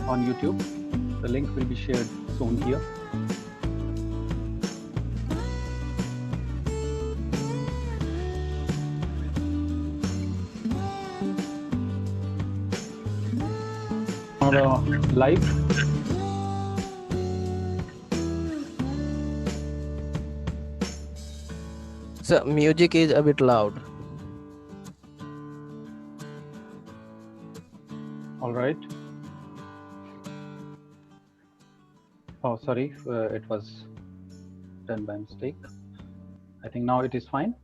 on YouTube. The link will be shared soon here. Live. So music is a bit loud. All right. Oh, sorry, it was done by mistake. I think now it is fine.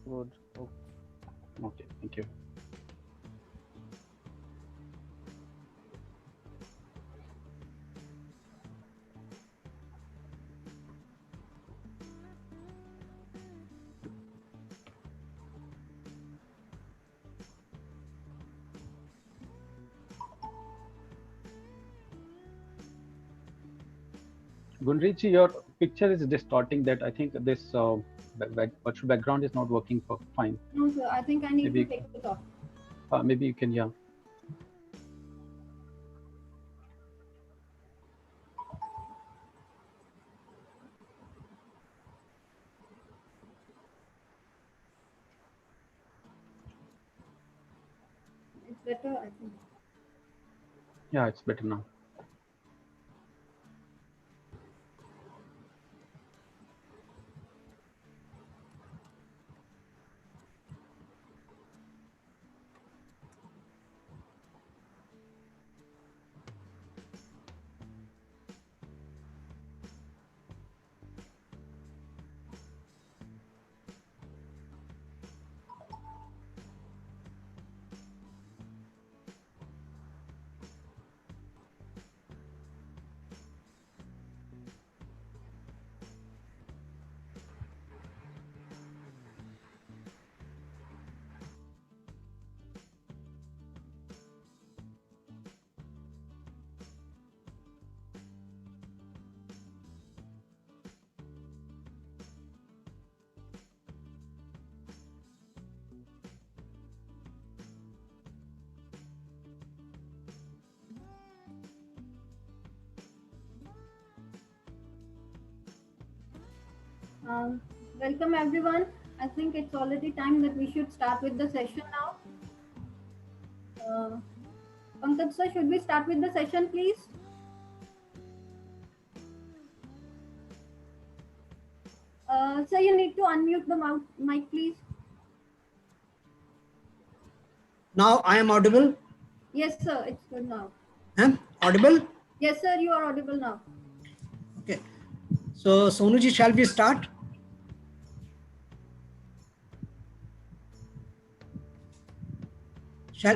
Good. Okay, thank you. Gunriji, your picture is distorting that. I think this virtual background is not working fine. No, sir. I think I need to take it off. Maybe you can, yeah. It's better, I think. Yeah, it's better now. Welcome everyone. I think it's already time that we should start with the session now. Pankaj sir, should we start with the session, please? Sir, you need to unmute the mic, please. Now I am audible? Yes, sir. It's good now. Audible? Yes, sir. You are audible now. Okay. So, Sonuji, shall we start?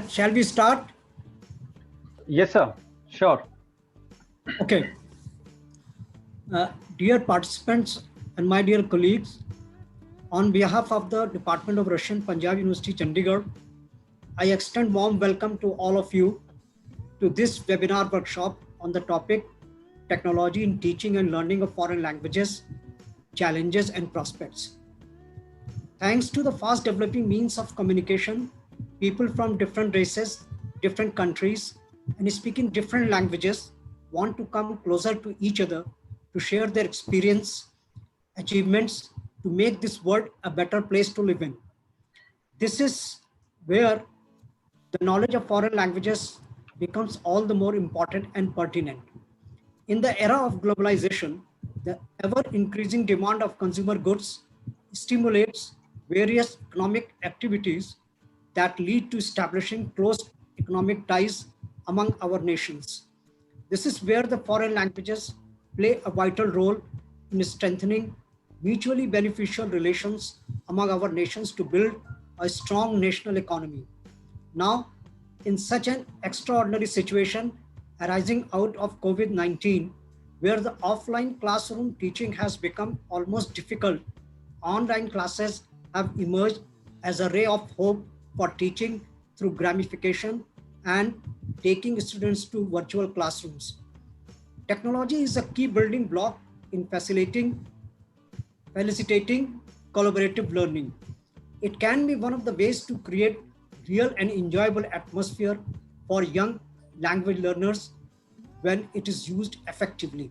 Shall we start? Yes, sir. Sure. Okay. Dear participants and my dear colleagues, on behalf of the Department of Russian, Punjab University, Chandigarh, I extend warm welcome to all of you to this webinar workshop on the topic Technology in Teaching and Learning of Foreign Languages, Challenges and Prospects. Thanks to the fast developing means of communication, people from different races, different countries, and speaking different languages want to come closer to each other to share their experience, achievements, to make this world a better place to live in. This is where the knowledge of foreign languages becomes all the more important and pertinent. In the era of globalization, the ever-increasing demand of consumer goods stimulates various economic activities that lead to establishing close economic ties among our nations. This is where the foreign languages play a vital role in strengthening mutually beneficial relations among our nations to build a strong national economy. Now, in such an extraordinary situation arising out of COVID-19, where the offline classroom teaching has become almost difficult, online classes have emerged as a ray of hope for teaching through gamification and taking students to virtual classrooms. Technology is a key building block in facilitating collaborative learning. It can be one of the ways to create real and enjoyable atmosphere for young language learners when it is used effectively.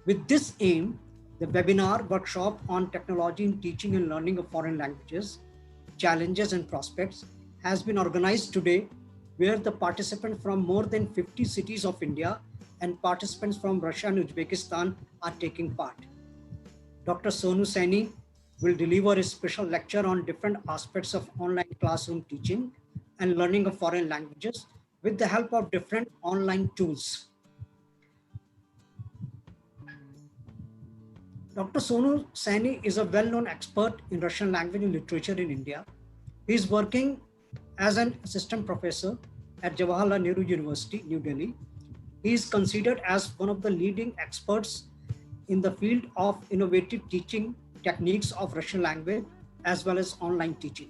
With this aim, the webinar workshop on technology in teaching and learning of foreign languages, challenges and prospects has been organized today, where the participants from more than 50 cities of India and participants from Russia and Uzbekistan are taking part. Dr. Sonu Saini will deliver a special lecture on different aspects of online classroom teaching and learning of foreign languages with the help of different online tools. Dr. Sonu Saini is a well-known expert in Russian language and literature in India. He is working as an assistant professor at Jawaharlal Nehru University, New Delhi. He is considered as one of the leading experts in the field of innovative teaching techniques of Russian language as well as online teaching.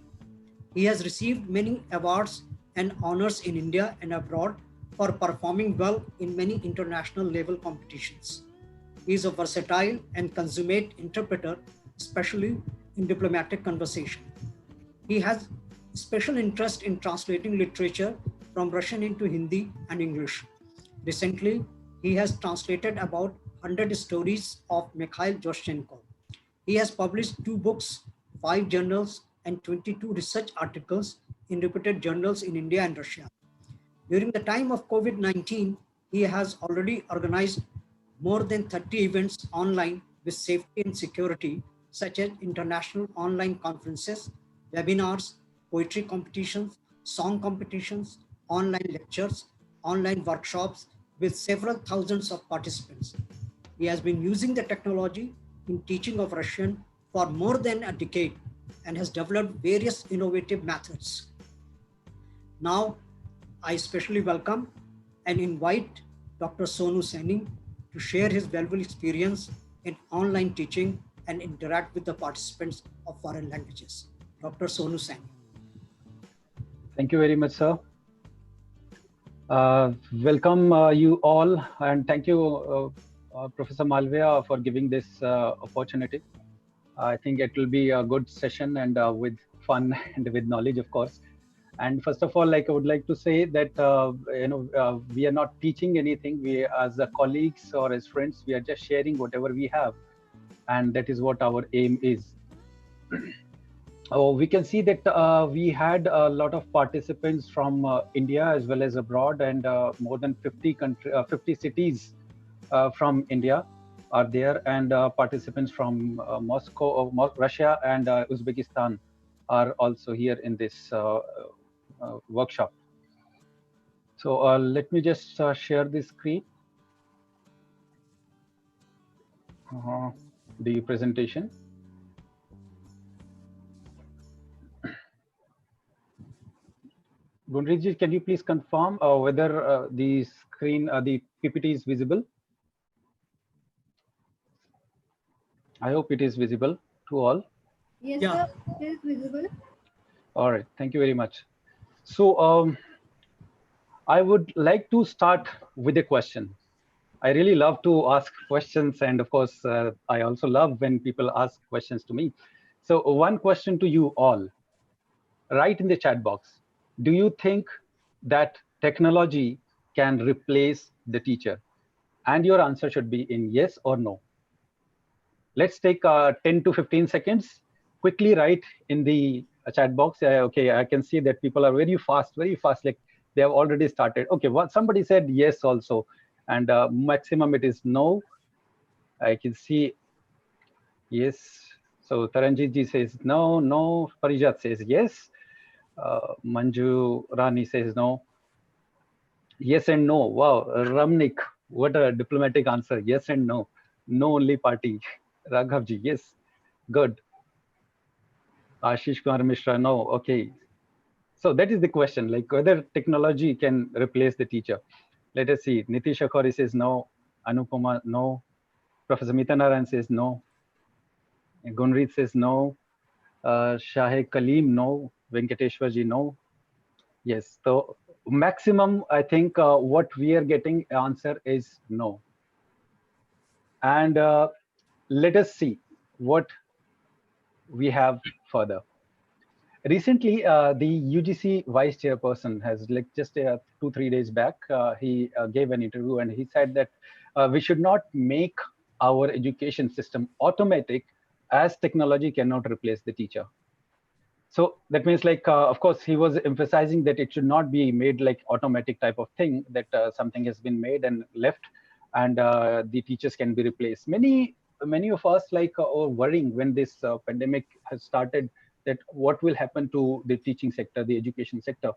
He has received many awards and honors in India and abroad for performing well in many international level competitions. He is a versatile and consummate interpreter, especially in diplomatic conversation. He has special interest in translating literature from Russian into Hindi and English. Recently, he has translated about 100 stories of Mikhail Joshchenko. He has published 2 books, 5 journals, and 22 research articles in reputed journals in India and Russia. During the time of COVID-19, he has already organized more than 30 events online with safety and security, such as international online conferences, webinars, poetry competitions, song competitions, online lectures, online workshops with several thousands of participants. He has been using the technology in teaching of Russian for more than a decade and has developed various innovative methods. Now, I especially welcome and invite Dr. Sonu Saini to share his valuable experience in online teaching and interact with the participants of foreign languages. Dr. Sonu Saini. Thank you very much, sir. Welcome you all, and thank you, Professor Malviya, for giving this opportunity. I think it will be a good session and with fun and with knowledge, of course. And first of all, I would like to say that we are not teaching anything. We, as colleagues or as friends, we are just sharing whatever we have, and that is what our aim is. We can see that we had a lot of participants from India as well as abroad, and more than 50 cities from India are there, and participants from Moscow, Russia, and Uzbekistan are also here in this workshop. So let me just share the screen, the presentation. Gunriji, can you please confirm whether the screen, the PPT is visible? I hope it is visible to all. Yes, Yeah. sir, it is visible. All right, thank you very much. So I would like to start with a question. I really love to ask questions, and of course, I also love when people ask questions to me. So one question to you all, write in the chat box. Do you think that technology can replace the teacher? And your answer should be in yes or no. Let's take 10 to 15 seconds. Quickly write in the chat box. Okay, I can see that people are very fast, like they have already started. Okay, well, somebody said yes also, and maximum it is no. I can see yes. So Taranjit ji says no, no. Parijat says yes. Manju Rani says no. Yes and no. Wow, Ramnik, what a diplomatic answer. Yes and no. No only party. Raghavji, yes. Good. Ashish Kumar Mishra, no. Okay. So that is the question, like whether technology can replace the teacher. Let us see. Nitish Akhori says no. Anupama, no. Professor Mitanaran says no. Gunrit says no. Shahid Kaleem, no. Venkateshwarji, no. Yes. So maximum, I think what we are getting answer is no. And let us see what we have further. Recently, the UGC vice chairperson has, like, just 2-3 days back, he gave an interview and he said that we should not make our education system automatic, as technology cannot replace the teacher. So that means, like, of course, he was emphasizing that it should not be made like automatic type of thing, that something has been made and left, and the teachers can be replaced. Many of us, like, are worrying when this pandemic has started, that what will happen to the teaching sector, the education sector.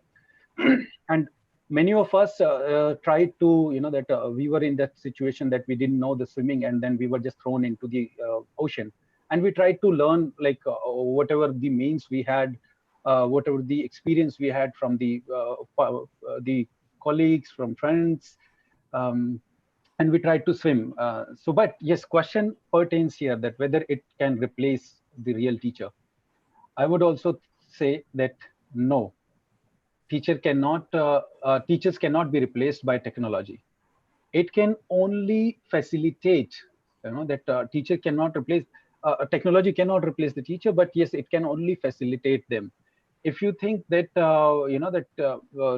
And many of us tried to, that we were in that situation that we didn't know the swimming, and then we were just thrown into the ocean, and we tried to learn, like, whatever the means we had, whatever the experience we had from the colleagues, from friends, um, and we tried to swim. So, but yes, question pertains here, that whether it can replace the real teacher. I would also say that no, teachers cannot be replaced by technology. It can only facilitate, that teacher cannot replace, technology cannot replace the teacher, but yes, it can only facilitate them. If you think that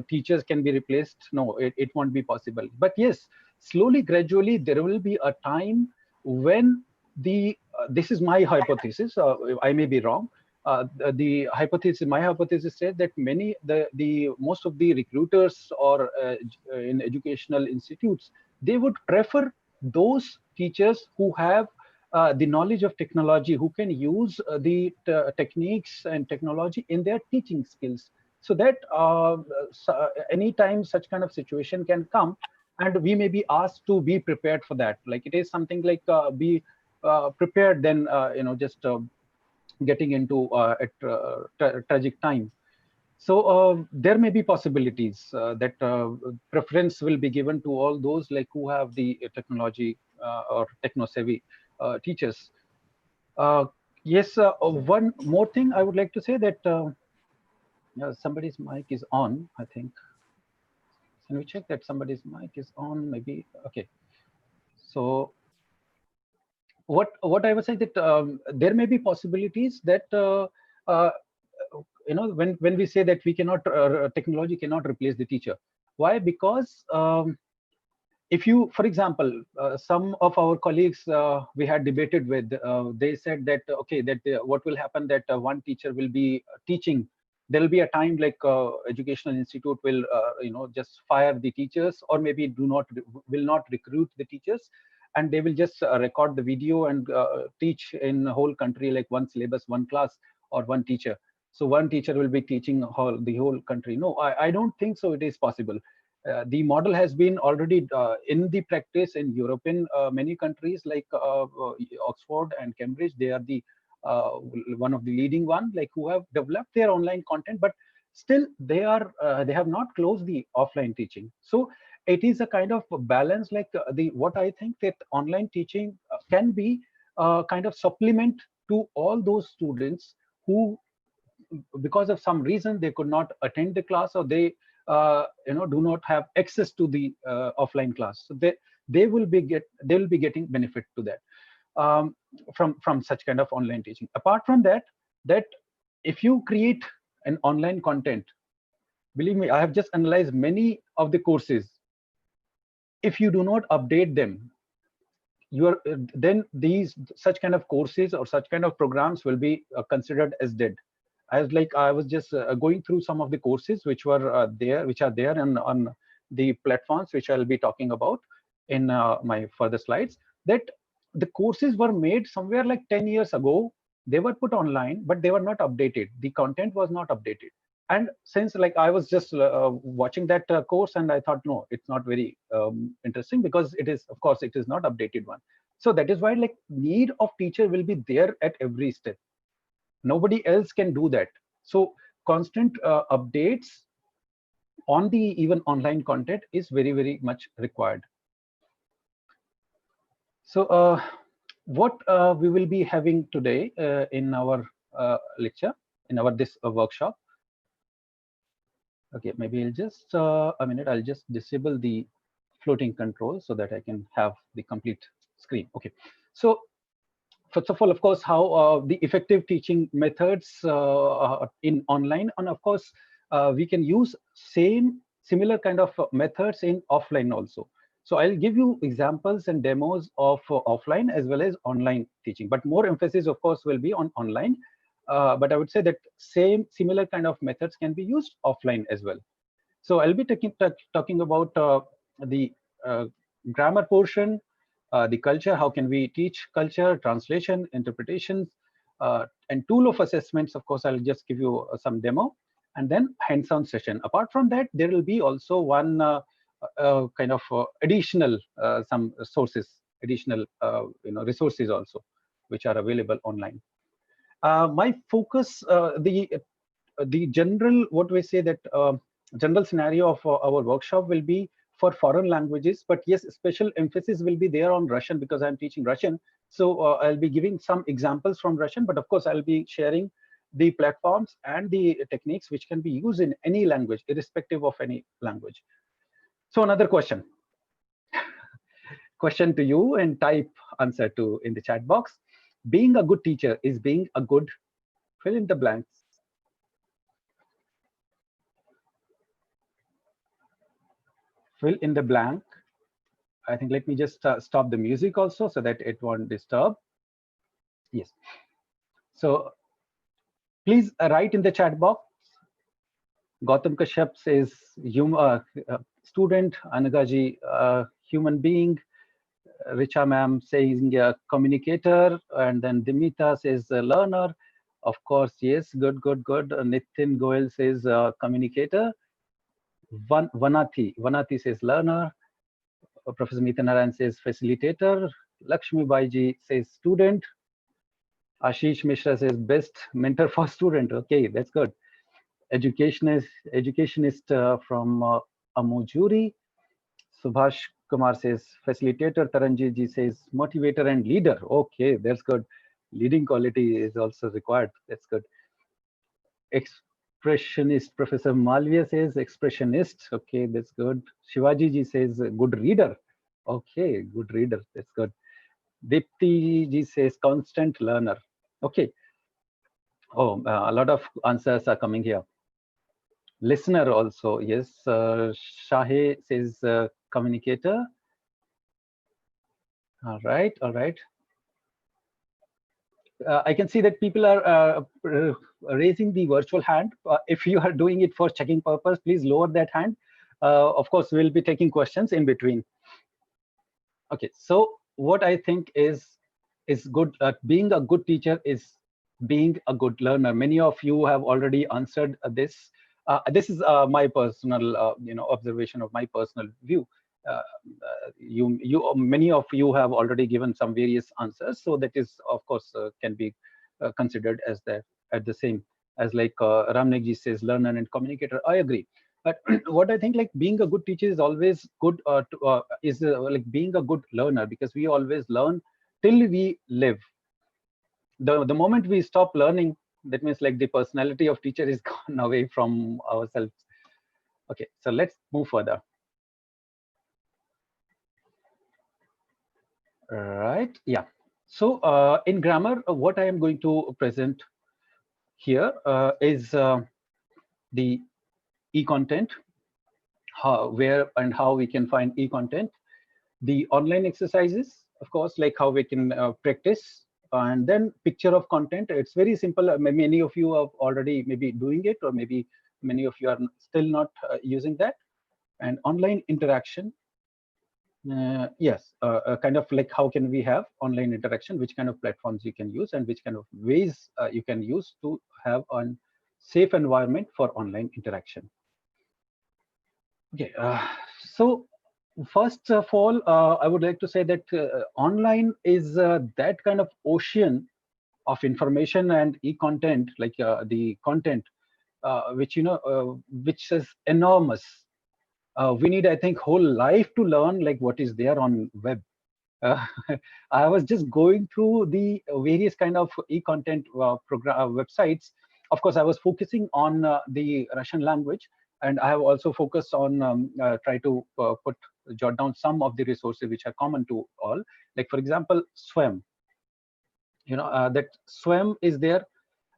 teachers can be replaced, no, it won't be possible. But yes, slowly, gradually, there will be a time when the this is my hypothesis, I may be wrong. My hypothesis says that the most of the recruiters, or in educational institutes, they would prefer those teachers who have the knowledge of technology, who can use the techniques and technology in their teaching skills, so that anytime such kind of situation can come, and we may be asked to be prepared for that. Like, it is something like, be prepared, then just getting into a tragic time. So there may be possibilities that preference will be given to all those, like, who have the technology or techno savvy teachers. Yes, one more thing I would like to say, that somebody's mic is on, I think. Can we check that somebody's mic is on? Maybe. Okay. So what I was saying, that there may be possibilities that uh, when we say that we cannot technology cannot replace the teacher. Why? Because if you, for example, some of our colleagues we had debated with, they said that okay, that what will happen, that one teacher will be teaching, there will be a time, like, educational institute will just fire the teachers, or maybe will not recruit the teachers, and they will just record the video and teach in the whole country, like one syllabus, one class, or one teacher. So one teacher will be teaching the whole country. No, I don't think so it is possible. The model has been already in the practice in European many countries, like Oxford and Cambridge. They are the one of the leading one, like, who have developed their online content, but still they have not closed the offline teaching. So it is a kind of balance, like, the what I think, that online teaching can be kind of supplement to all those students who, because of some reason, they could not attend the class, or they do not have access to the offline class. So they will be getting benefit to that, from such kind of online teaching. Apart from that, that if you create an online content, believe me, I have just analyzed many of the courses. If you do not update them, you are then these such kind of courses or such kind of programs will be considered as dead. I was just going through some of the courses which are there on the platforms, which I'll be talking about in my further slides. That the courses were made somewhere like 10 years ago. They were put online, but they were not updated. The content was not updated. And since, like, I was just watching that course, and I thought, no, it's not very interesting, because it is, of course, it is not updated one. So that is why, like, need of teacher will be there at every step. Nobody else can do that. So constant updates on the even online content is very, very much required. So what we will be having today in our lecture, in our this workshop. Okay, maybe I'll just a minute. I'll just disable the floating control so that I can have the complete screen. Okay, so first of all, of course, how the effective teaching methods in online, and of course, we can use similar kind of methods in offline also. So I'll give you examples and demos of offline as well as online teaching, but more emphasis, of course, will be on online. But I would say that similar kind of methods can be used offline as well. So I'll be talking about the grammar portion, the culture, how can we teach culture, translation, interpretations, and tool of assessments. Of course, I'll just give you some demo, and then hands-on session. Apart from that, there will be also one kind of additional some sources, additional resources also, which are available online. My focus, the general, what we say that general scenario of our workshop will be for foreign languages, but yes, special emphasis will be there on Russian because I'm teaching Russian. So I'll be giving some examples from Russian, but of course I'll be sharing the platforms and the techniques which can be used in any language, irrespective of any language. So another question to you, and type answer to in the chat box. Being a good teacher is being a good, fill in the blanks. Fill in the blank. I think let me just stop the music also so that it won't disturb. Yes. So please write in the chat box. Gautam Kashyap says student, Anagaji human being, Richa ma'am saying communicator, and then Dimita says learner. Of course, yes, good. Nitin Goel says communicator. Vanati says learner. Professor Meeta Narayan says facilitator. Lakshmi Baiji says student. Ashish Mishra says best mentor for student. Okay, that's good. Educationist from Amojuri. Subhash Kumar says facilitator. Taranjit ji says motivator and leader. Okay, that's good. Leading quality is also required. That's good. Expressionist, Professor Malviya says expressionist. Okay, that's good. Shivaji ji says good reader. Okay, good reader. That's good. Dipti ji says constant learner. Okay. Oh, a lot of answers are coming here. Listener also, yes. Shahe says communicator. All right. I can see that people are raising the virtual hand. If you are doing it for checking purpose, please lower that hand. Of course, we'll be taking questions in between. Okay, so what I think is good. Being a good teacher is being a good learner. Many of you have already answered this. This is my personal, observation of my personal view. Many of you have already given some various answers, so that is, of course, can be considered as the same as like Ramnik ji says, learner and communicator. I agree. But what I think, like being a good teacher is always good. Like being a good learner, because we always learn till we live. The moment we stop learning, that means like the personality of teacher is gone away from ourselves. Okay, so let's move further. Right, yeah. So in grammar, what I am going to present here is the e-content, where and how we can find e-content, the online exercises, of course, like how we can practice, and then picture of content. It's very simple. Many of you are already maybe doing it, or maybe many of you are still not using that. And online interaction. Yes, kind of like how can we have online interaction, which kind of platforms you can use, and which kind of ways you can use to have a safe environment for online interaction. Okay, so first of all, I would like to say that online is that kind of ocean of information and e-content, like the content, which which is enormous. We need, I think, whole life to learn like what is there on web. Uh, I was just going through the various kind of e-content websites. Of course, I was focusing on the Russian language, and I have also focused on try to jot down some of the resources which are common to all. Like for example, Swam. that SWAM is there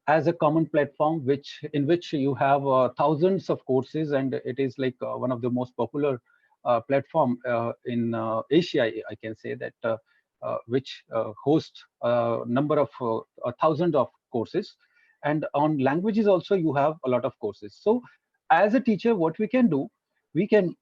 as a common platform, in which you have thousands of courses, and it is like one of the most popular platform in Asia. I can say that, which hosts a number of a thousand of courses, and on languages also you have a lot of courses. So as a teacher, what we can do, we can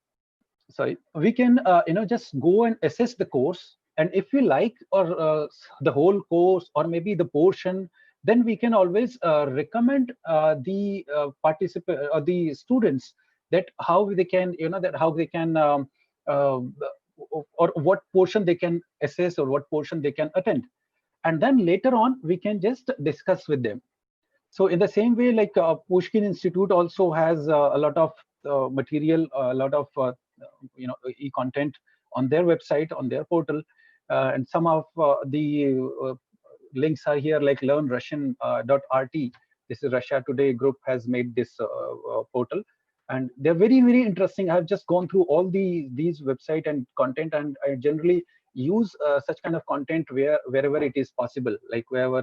we can just go and assess the course, and if we like, or the whole course, or maybe the portion, then we can always recommend the participant or the students, that how they can, that how they can uh, or what portion they can assess, or what portion they can attend, and then later on we can just discuss with them. So in the same way, like Pushkin Institute also has a lot of material, a lot of e-content on their website, on their portal, and some of the links are here, like learnrussian.rt. This is Russia Today group has made this portal, and they're very, very interesting. I've just gone through all these website and content, and I generally use such kind of content wherever it is possible, like wherever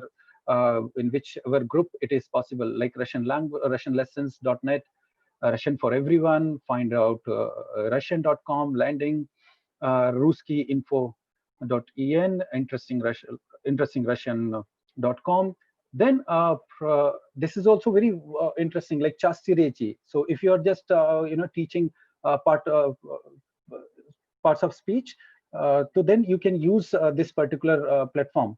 in whichever group it is possible, like Russian language, russianlessons.net, Russian for everyone, find out russian.com, landing, ruski.info.en, interesting russian.com. Then this is also very interesting, like Chastirechi. So if you're just teaching parts of speech, so then you can use this particular platform.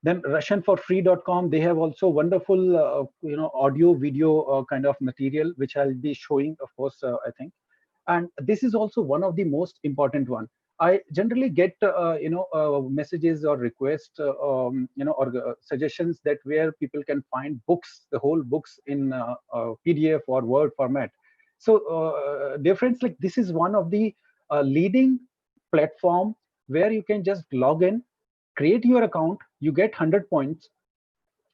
Then russianforfree.com, they have also wonderful audio video kind of material, which I'll be showing, of course, I think. And this is also one of the most important one. I generally get messages or requests, or suggestions, that where people can find books, the whole books in PDF or Word format. So dear friends, like this is one of the leading platform where you can just log in, create your account, you get 100 points,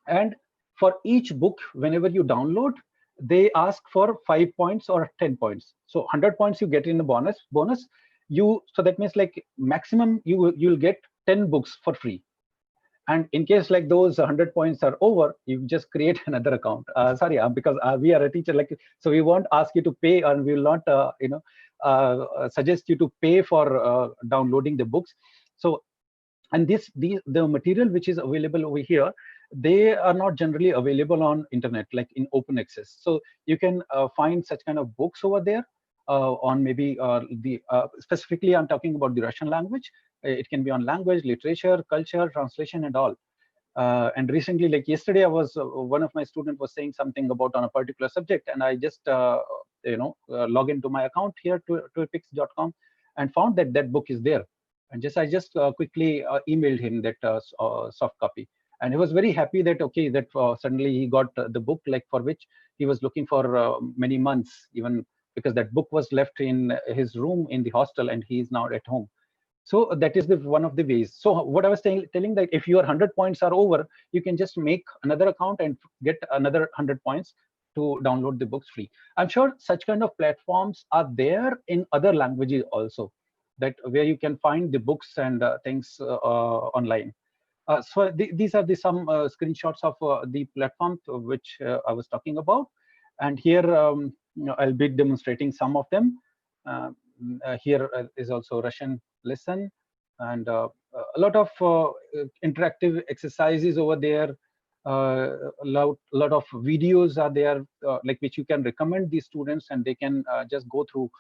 and for each book, whenever you download, they ask for 5 points or 10 points. So 100 points you get in the bonus. So that means like maximum you'll get 10 books for free. And in case like those 100 points are over, you just create another account. Sorry, because we are a teacher, like, so we won't ask you to pay, and we will not suggest you to pay for downloading the books. So, and the material which is available over here, they are not generally available on internet, like in open access. So you can find such kind of books over there, on maybe the specifically I'm talking about the Russian language. It can be on language, literature, culture, translation, and all. And recently, like yesterday, I was one of my students was saying something about on a particular subject, and I just log into my account here to epix.com, and found that that book is there. And I just quickly emailed him that soft copy, and he was very happy that okay, that suddenly he got the book, like for which he was looking for many months, even because that book was left in his room in the hostel, and he is now at home. So that is the one of the ways. So what I was telling, that if your 100 points are over, you can just make another account and get another 100 points to download the books free. I'm sure such kind of platforms are there in other languages also, that where you can find the books and things online. So these are some screenshots of the platform which I was talking about. And here I'll be demonstrating some of them. Here is also Russian lesson, and a lot of interactive exercises over there. A lot of videos are there, like which you can recommend these students, and they can just go through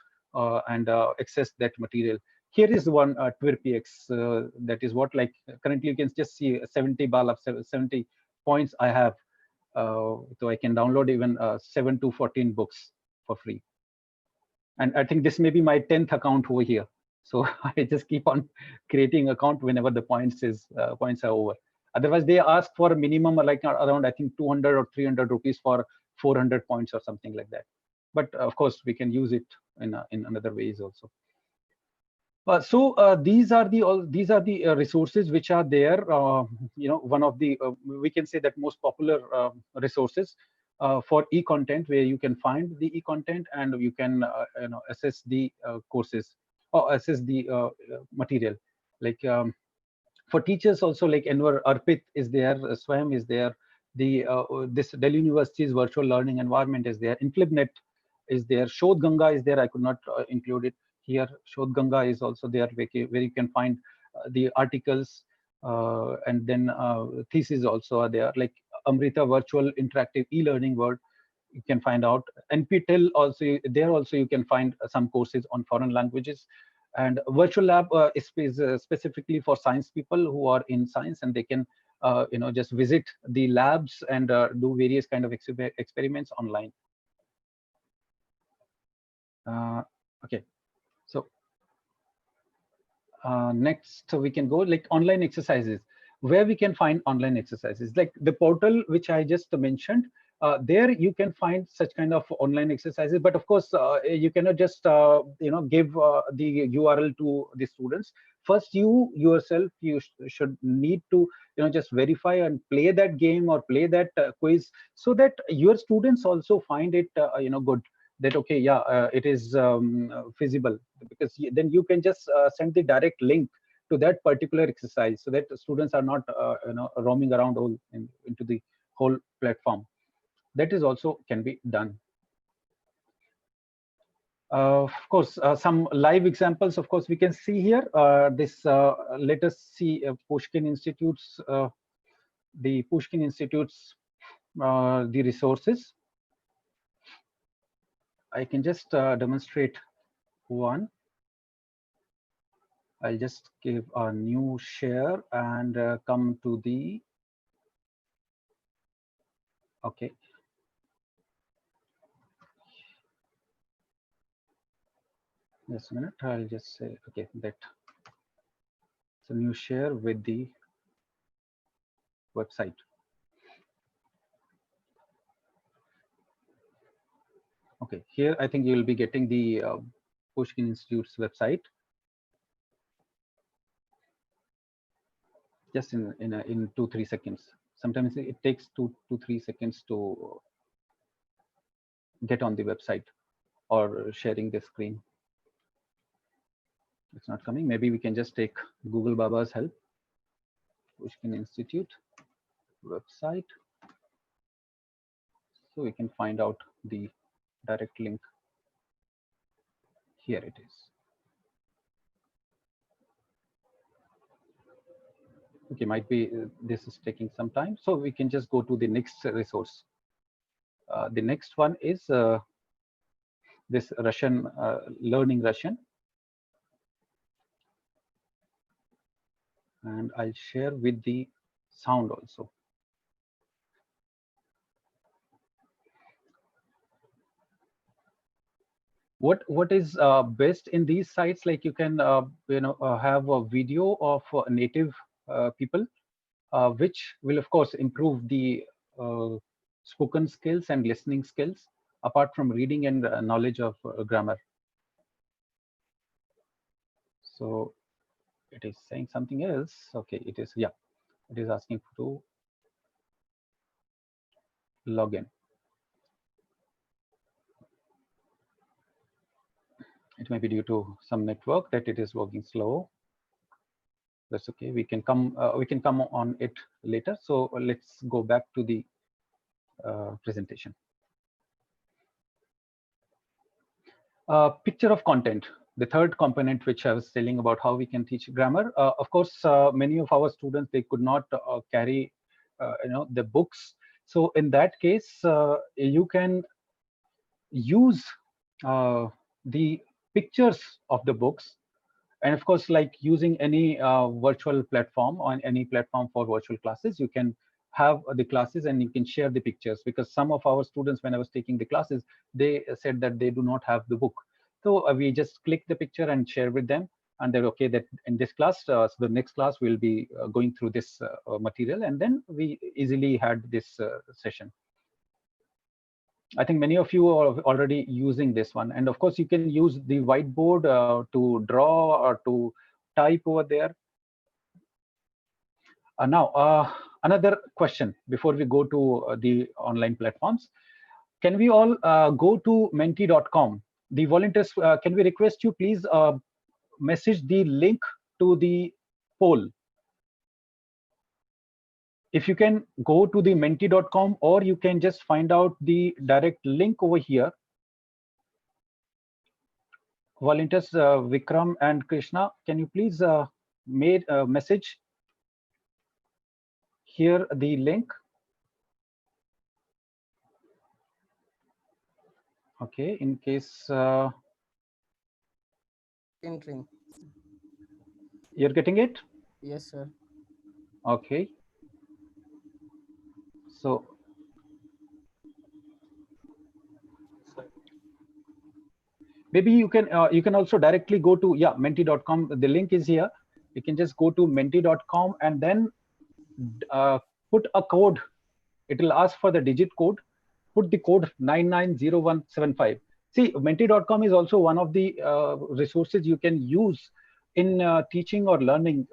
and access that material. Here is one TWIRPX, that is what, like currently you can just see 70 ball of 70 points I have. So I can download even 7 to 14 books for free. And I think this may be my 10th account over here. So I just keep on creating account whenever the points are over. Otherwise, they ask for a minimum like around, I think, 200 or 300 rupees for 400 points or something like that. But of course, we can use it in another ways also. So these are the resources which are there. One of the we can say that most popular resources for e-content, where you can find the e-content, and you can assess the courses or assess the material. Like For teachers also, like Enver Arpit is there, Swam is there, the this Delhi University's virtual learning environment is there, InclibNet is there, Shodh Ganga is there. I could not include it here. Shodh Ganga is also there, where you can find the articles, and then theses also are there, like Amrita virtual interactive e-learning world. You can find out NPTEL also there. Also, you can find some courses on foreign languages, and virtual lab is specifically for science people who are in science, and they can just visit the labs and do various kind of experiments online. Okay, so next we can go like online exercises. Where we can find online exercises, like the portal which I just mentioned, there you can find such kind of online exercises. But of course, you cannot just give the URL to the students. First, you yourself, should need to just verify and play that game or play that quiz, so that your students also find it good, that okay, yeah, it is feasible, because then you can just send the direct link to that particular exercise, so that students are not roaming around into the whole platform. That is also can be done. Of course, some live examples, of course, we can see here. Let us see Pushkin Institute's, the resources. I can just demonstrate one. I'll just give a new share and come to the, okay. Just a minute, I'll just say, okay, that it's a new share with the website. Okay, here I think you will be getting the Pushkin Institute's website. Just in 2-3 seconds. Sometimes it takes 2-3 seconds to get on the website or sharing the screen. It's not coming. Maybe we can just take Google Baba's help. Pushkin Institute website. So we can find out the direct link. Here it is. Okay, might be this is taking some time. So we can just go to the next resource. The next one is this Russian, learning Russian. And I'll share with the sound also. What is best in these sites? Like you can have a video of native people, which will of course improve the spoken skills and listening skills, apart from reading and knowledge of grammar. So it is saying something else. Okay, it is, yeah, it is asking to log in. It may be due to some network that it is working slow. That's okay. We can come on it later. So let's go back to the presentation. Picture of content, the third component, which I was telling about how we can teach grammar. Of course, many of our students, they could not carry the books. So in that case, you can use the pictures of the books, and of course, like using any virtual platform, on any platform for virtual classes, you can have the classes and you can share the pictures, because some of our students, when I was taking the classes, they said that they do not have the book. So we just click the picture and share with them, and they're okay that in this class, so the next class will be going through this material, and then we easily had this session. I think many of you are already using this one. And of course, you can use the whiteboard to draw or to type over there. Now, another question before we go to the online platforms. Can we all go to menti.com? The volunteers, can we request you please message the link to the poll? if you can go to the menti.com, or you can just find out the direct link over here. Volunteers Vikram and Krishna, can you please made a message here the link? Okay, in case Entering. you're getting it. Yes, sir. Okay, so maybe you can also directly go to menti.com. The link is here. You can just go to menti.com and then put a code. It will ask for the digit code. Put the code 990175. See, menti.com is also one of the resources you can use in teaching or learning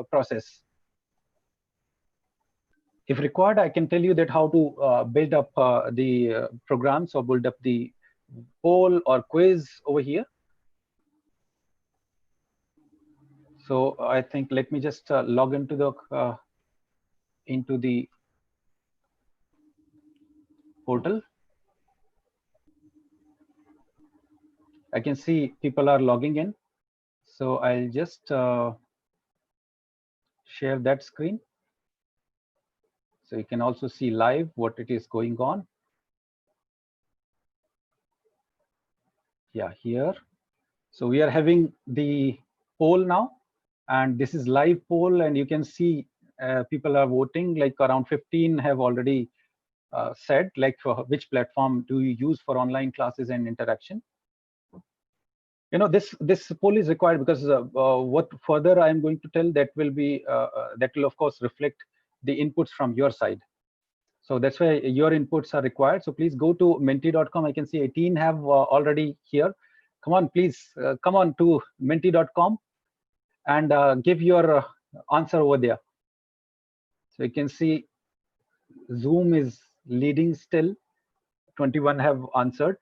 process. If required, I can tell you that how to build up the programs or build up the poll or quiz over here. So I think let me just log into the portal. I can see people are logging in. So I'll just share that screen. So you can also see live what it is going on. Yeah, here. So we are having the poll now, and this is live poll, and you can see people are voting. Like around 15 have already said, like, for which platform do you use for online classes and interaction. You know, this poll is required because what further I am going to tell, that will be that will of course reflect the inputs from your side. So that's why your inputs are required. So please go to menti.com. I can see 18 have already here. Come on, please come on to menti.com and give your answer over there. So you can see Zoom is leading still. 21 have answered.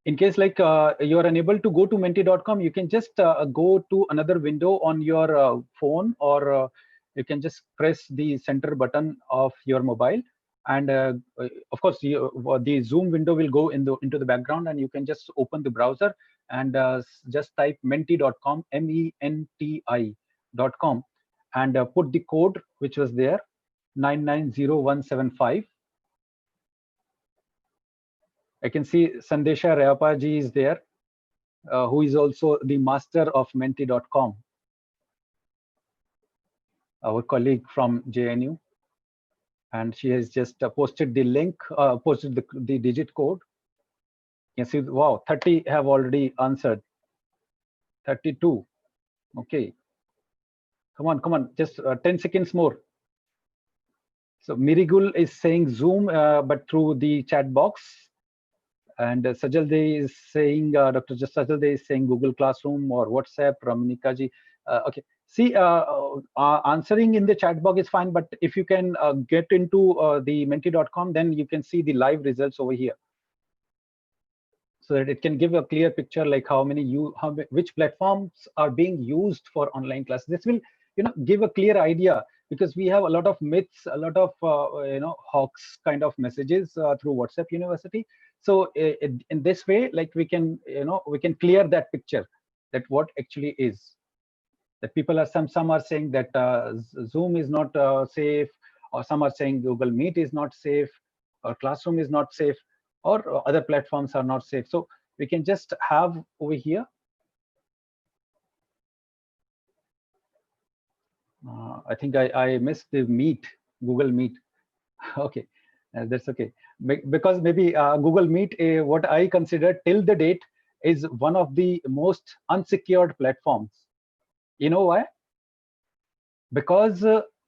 In case like you are unable to go to menti.com, you can just go to another window on your phone, or you can just press the center button of your mobile, and of course the Zoom window will go into the background, and you can just open the browser and just type menti.com, menti.com, and put the code which was there, 990175. I can see Sandesha Rayappa ji is there, who is also the master of menti.com, our colleague from JNU. And she has just posted the link, posted the digit code. You can see, wow, 30 have already answered. 32. Okay. Come on, just 10 seconds more. So Mirigul is saying Zoom, but through the chat box. And Sajal Dey is saying, Dr. Sajal Dey is saying Google Classroom or WhatsApp, Ramanika ji. Okay, see, answering in the chat box is fine, but if you can get into the menti.com, then you can see the live results over here. So that it can give a clear picture, like which platforms are being used for online classes. This will, give a clear idea, because we have a lot of myths, a lot of hawks kind of messages through WhatsApp University. So in this way, like we can clear that picture, that what actually is. That people are some are saying that Zoom is not safe, or some are saying Google Meet is not safe, or Classroom is not safe, or other platforms are not safe. So we can just have over here. I think I missed the Meet, Google Meet. Okay, that's okay. Because maybe Google Meet, what I consider till the date, is one of the most unsecured platforms. You know why? Because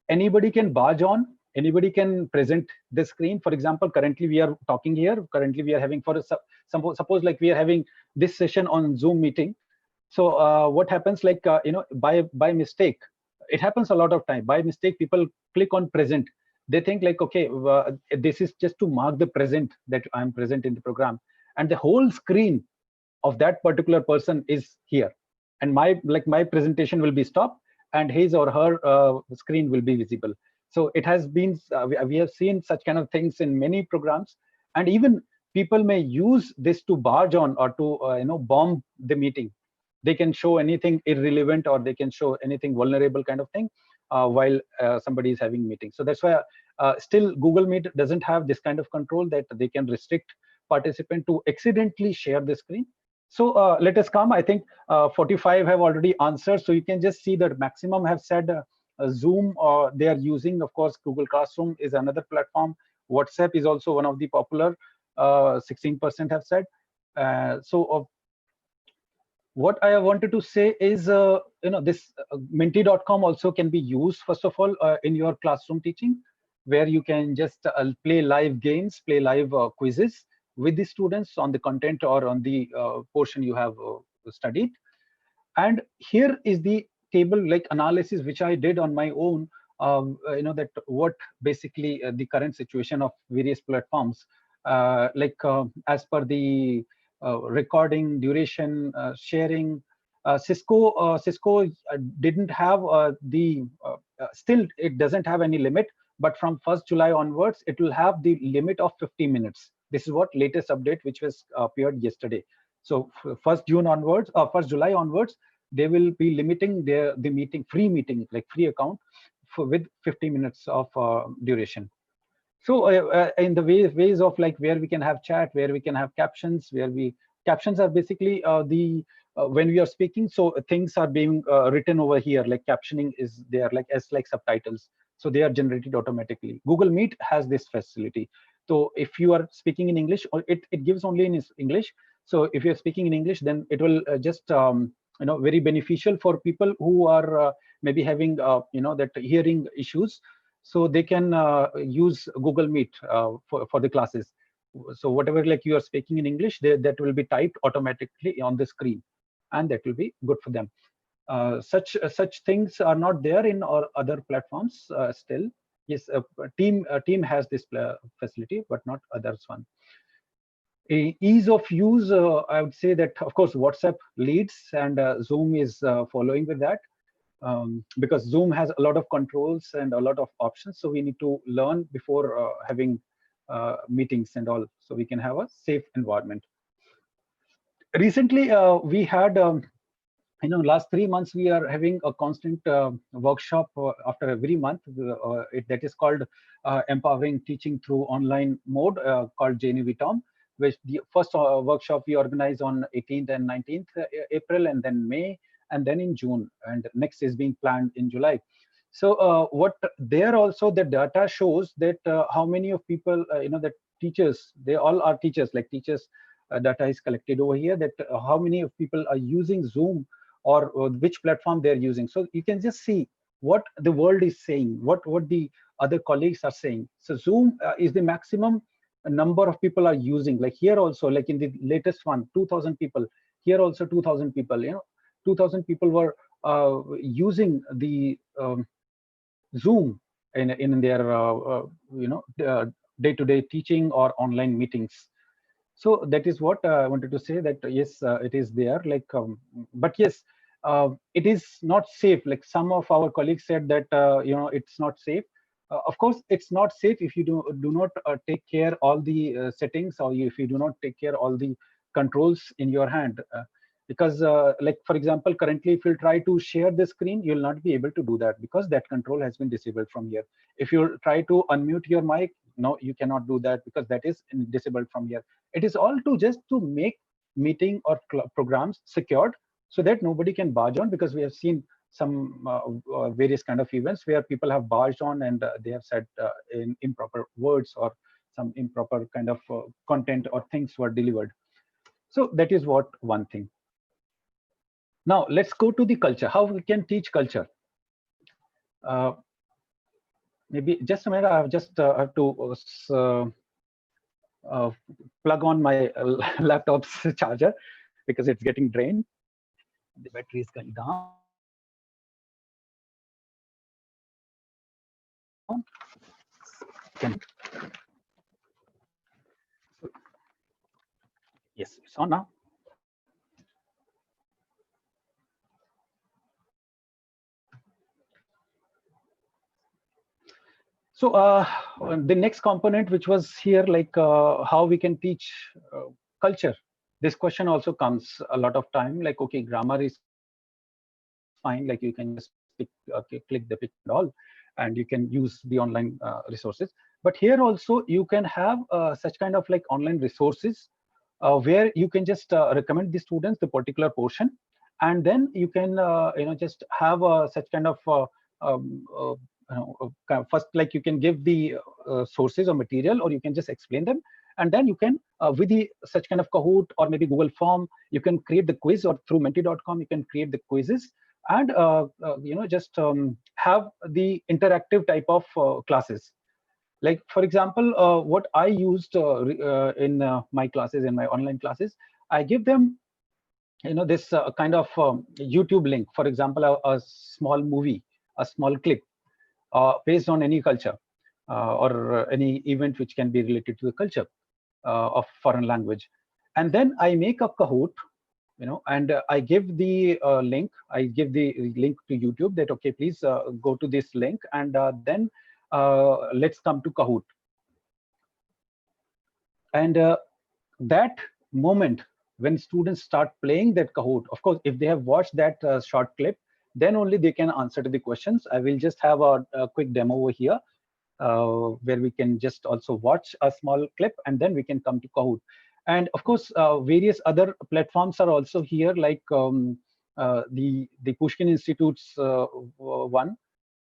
anybody can barge on, anybody can present the screen. For example, currently we are talking here. Currently we are having, suppose like we are having this session on Zoom meeting. So what happens, like by mistake, it happens a lot of time. By mistake, people click on present. They think like, okay, this is just to mark the present, that I'm present in the program, and the whole screen of that particular person is here, and my presentation will be stopped, and his or her screen will be visible. So it has been, we have seen such kind of things in many programs, and even people may use this to barge on or to bomb the meeting. They can show anything irrelevant, or they can show anything vulnerable kind of thing while somebody is having meeting. So that's why still Google Meet doesn't have this kind of control that they can restrict participant to accidentally share the screen. So let us come. I think 45 have already answered. So you can just see that maximum have said Zoom, or they are using, of course, Google Classroom is another platform. WhatsApp is also one of the popular. 16% have said. What I wanted to say is, this Minty.com also can be used, first of all, in your classroom teaching, where you can just play live games, play live quizzes with the students on the content or on the portion you have studied. And here is the table like analysis which I did on my own. That what basically the current situation of various platforms, as per the recording duration, sharing. Cisco didn't have still it doesn't have any limit, but from 1st July onwards it will have the limit of 50 minutes. This is what latest update which was appeared yesterday. So 1st June onwards, or 1st July onwards, they will be limiting the meeting, free meeting, like free account with 50 minutes of duration. So in the ways of like where we can have chat, where we can have captions, captions are basically the when we are speaking, so things are being written over here, like captioning is there, like as like subtitles, so they are generated automatically. Google Meet has this facility. So if you are speaking in English, or it gives only in English. So if you're speaking in English, then it will just very beneficial for people who are maybe having that hearing issues. So they can use Google Meet for the classes. So whatever like you are speaking in English, that will be typed automatically on the screen, and that will be good for them. Such things are not there in our other platforms still. Yes, team has this facility, but not others one. Ease of use, I would say that of course WhatsApp leads, and Zoom is following with that. Because Zoom has a lot of controls and a lot of options, so we need to learn before having meetings and all, so we can have a safe environment. Recently, we had, last 3 months, we are having a constant workshop after every month. That is called Empowering Teaching Through Online Mode, called JNUVTOM, which the first workshop we organized on 18th and 19th April, and then May, and then in June, and next is being planned in July. So what there also the data shows that how many of people, that teachers, they all are teachers, like teachers data is collected over here, that how many of people are using Zoom, or which platform they're using. So you can just see what the world is saying, what the other colleagues are saying. So Zoom is the maximum number of people are using. Like here also, like in the latest one, 2,000 people. Here also 2,000 people. 2,000 people were using the Zoom in their day-to-day teaching or online meetings. So that is what I wanted to say, that yes, it is there, like but yes, it is not safe. Like some of our colleagues said that it's not safe. Of course it's not safe if you do not take care all the settings, or if you do not take care all the controls in your hand, because like for example, currently if you try to share the screen, you'll not be able to do that, because that control has been disabled from here. If you try to unmute your mic, no, you cannot do that, because that is disabled from here. It is all to just to make meeting or programs secured, so that nobody can barge on, because we have seen some various kind of events where people have barged on, and they have said in improper words, or some improper kind of content or things were delivered. So that is what one thing. Now let's go to the culture, how we can teach culture. Maybe just a minute, I have just have to plug on my laptop's charger, because it's getting drained. The battery is going down. Yes, it's on now. So the next component, which was here, like how we can teach culture. This question also comes a lot of time. Like, okay, grammar is fine. Like you can just click the picture and all, and you can use the online resources. But here also you can have such kind of like online resources where you can just recommend the students the particular portion, and then you can just have such kind of first, like you can give the sources or material, or you can just explain them, and then you can with the such kind of Kahoot or maybe Google form, you can create the quiz, or through menti.com you can create the quizzes, and just have the interactive type of classes. Like for example, what I used in my classes, in my online classes, I give them this kind of YouTube link, for example, a small movie, a small clip based on any culture or any event which can be related to the culture of foreign language, and then I make a Kahoot, and I give the link, I give the link to YouTube, that okay, please go to this link, and then let's come to Kahoot. And that moment when students start playing that Kahoot, of course, if they have watched that short clip, then only they can answer to the questions. I will just have a quick demo over here where we can just also watch a small clip, and then we can come to Kahoot. And of course, various other platforms are also here, like the Pushkin Institute's one,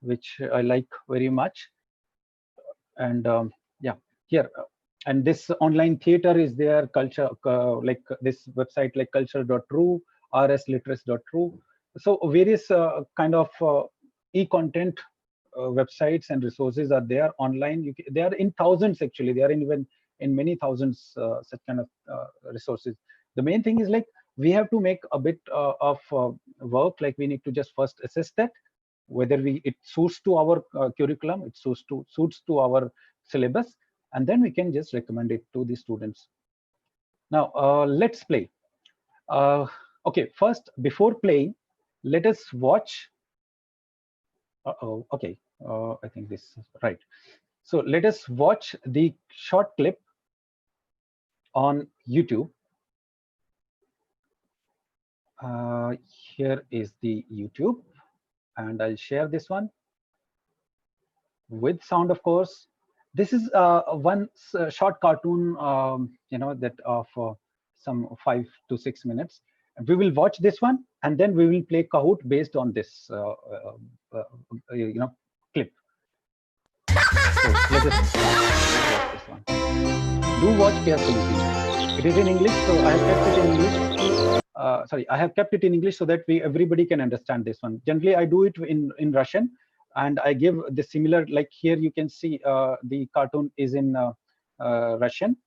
which I like very much. And yeah, here, and this online theater is there, culture, like this website like culture.ru, rsliteracy.ru. So various kind of e-content websites and resources are there online. They are in thousands, actually. They are in even in many thousands, such kind of resources. The main thing is, like, we have to make a bit of work. Like, we need to just first assess that whether it suits to our curriculum, it suits to our syllabus, and then we can just recommend it to the students. Now let's play. Okay, first, before playing, let us watch. Okay, I think this is right. So let us watch the short clip on YouTube. Here is the YouTube, and I'll share this one with sound, of course. This is one short cartoon, that of some 5 to 6 minutes. We will watch this one, and then we will play Kahoot based on this, clip. So let us watch this one. Do watch carefully, please. It is in English, so I have kept it in English. I have kept it in English so that everybody can understand this one. Generally, I do it in Russian, and I give the similar, like here you can see the cartoon is in Russian,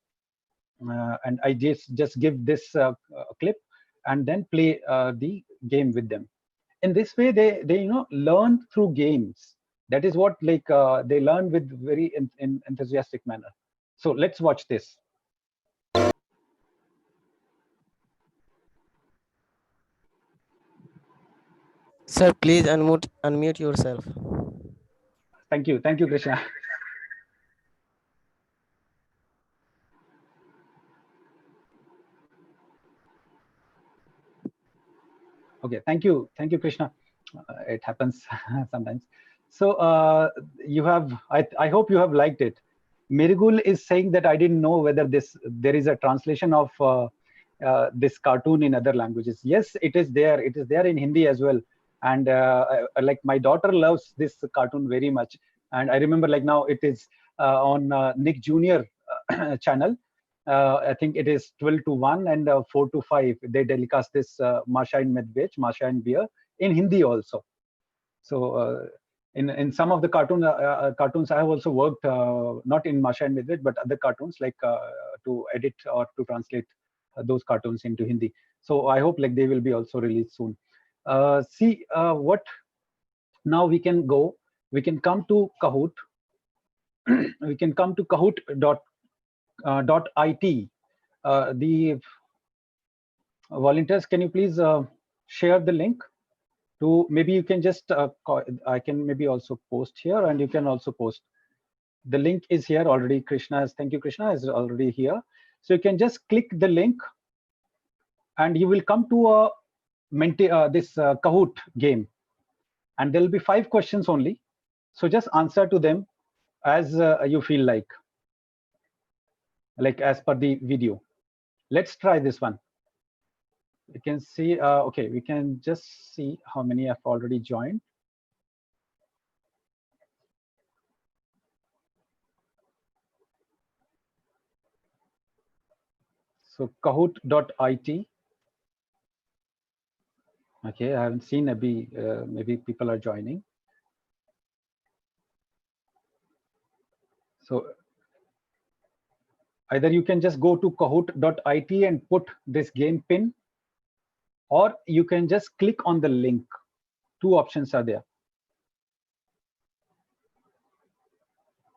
and I just give this clip and then play the game with them. In this way, they learn through games. That is what, like, they learn with very enthusiastic manner. So let's watch this. Sir, please unmute yourself. Thank you, Krishna. Okay, thank you, Krishna. It happens sometimes. So you have, I hope you have liked it. Mirgul is saying that I didn't know whether there is a translation of this cartoon in other languages. Yes, it is there. It is there in Hindi as well. And like, my daughter loves this cartoon very much. And I remember, like, now it is on Nick Jr. channel. I think it is 12 to 1 and 4 to 5. They telecast this Masha and Medved, Masha and Beer, in Hindi also. So in some of the cartoons, I have also worked, not in Masha and Medved, but other cartoons, like to edit or to translate those cartoons into Hindi. So I hope, like, they will be also released soon. See what now we can go. We can come to Kahoot. We can come to Kahoot.it. The volunteers, can you please share the link to, maybe you can just I can maybe also post here, and you can also post. The link is here already. Thank you, Krishna is already here. So you can just click the link and you will come to a this Kahoot game, and there'll be 5 questions only. So just answer to them as you feel like as per the video. Let's try this one. You can see, okay, we can just see how many have already joined. So kahoot.it. Okay, I haven't seen, maybe people are joining. So either you can just go to kahoot.it and put this game pin, or you can just click on the link. 2 options are there.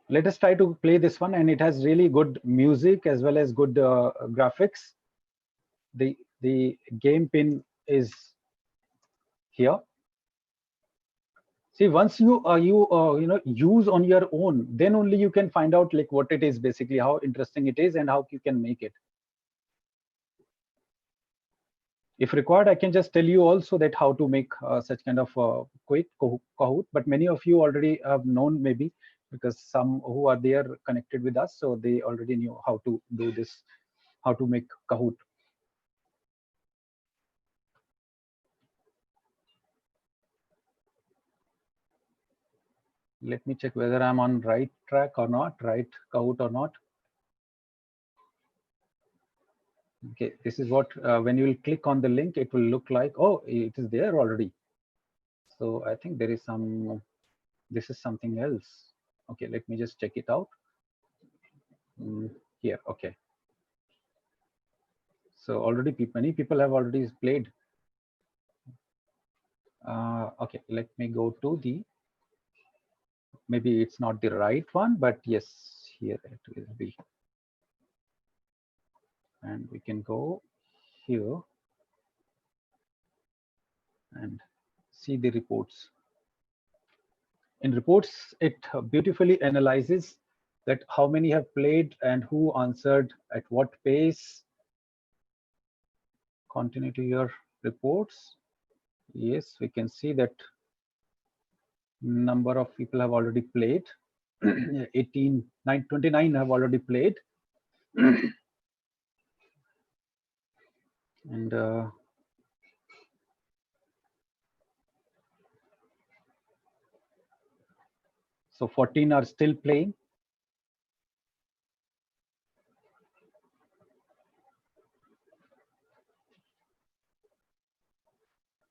Let us try to play this one, and it has really good music as well as good graphics. The game pin is here. See, once you use on your own, then only you can find out like what it is basically, how interesting it is, and how you can make it. If required, I can just tell you also that how to make such kind of quick Kahoot. But many of you already have known, maybe because some who are there connected with us, so they already knew how to do this, how to make Kahoot. Let me check whether I'm on right track or not, right Kahoot or not. Okay, this is what, when you will click on the link, it will look like, oh, it is there already. So I think there is some, this is something else. Okay, let me just check it out. Here, okay. So already many people have already played. Okay, let me go to the, maybe it's not the right one, but yes, here it will be. And we can go here and see the reports. In reports, it beautifully analyzes that how many have played and who answered at what pace. Continue to your reports. Yes, we can see that number of people have already played. 29 have already played. And so 14 are still playing.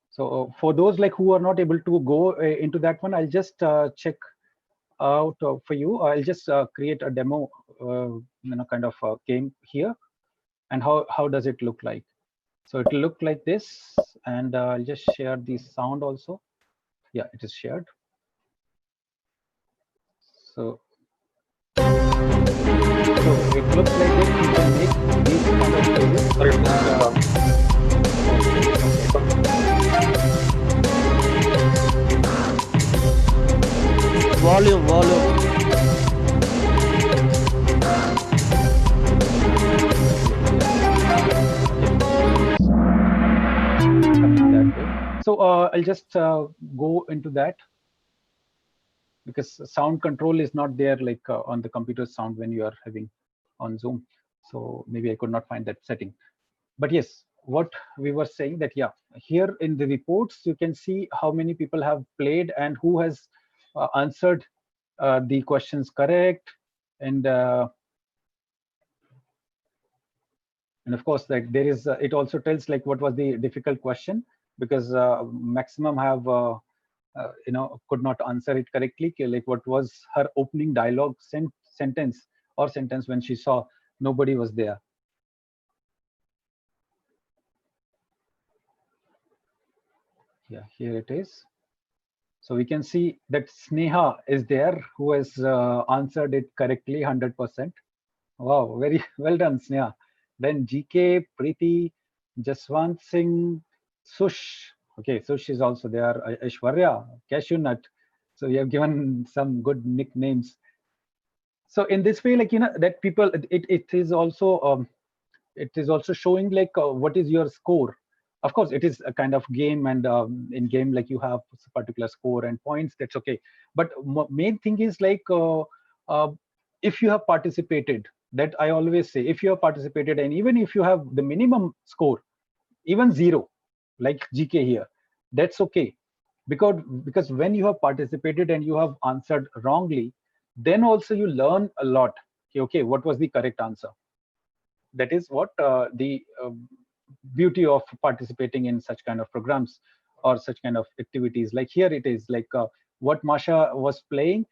So for those like who are not able to go into that one, I'll just check out for you. I'll just create a demo, kind of game here. And how does it look like? So it will look like this, and I'll just share the sound also. Yeah, it is shared. So it looks like this. You can make these kind of Volume. So I'll just go into that, because sound control is not there like on the computer sound when you are having on Zoom. So maybe I could not find that setting. But yes, what we were saying that, yeah, here in the reports, you can see how many people have played and who has answered the questions correct. And of course, like there is, it also tells like what was the difficult question, because maximum have, could not answer it correctly. Like what was her opening dialogue sentence when she saw nobody was there. Yeah, here it is. So we can see that Sneha is there, who has answered it correctly, 100%. Wow, very well done, Sneha. Then GK, Preeti, Jaswant Singh, Sush. Okay, Sush is also there. Aishwarya, Cashew Nut. So you have given some good nicknames. So in this way, like, that people, it is also showing like what is your score. Of course, it is a kind of game, and in game, like, you have a particular score and points, that's okay. But main thing is like, uh, if you have participated, that I always say, if you have participated, and even if you have the minimum score, even zero, like GK here, that's okay. Because when you have participated and you have answered wrongly, then also you learn a lot. Okay, what was the correct answer? That is what the beauty of participating in such kind of programs or such kind of activities. Like here it is like what Masha was playing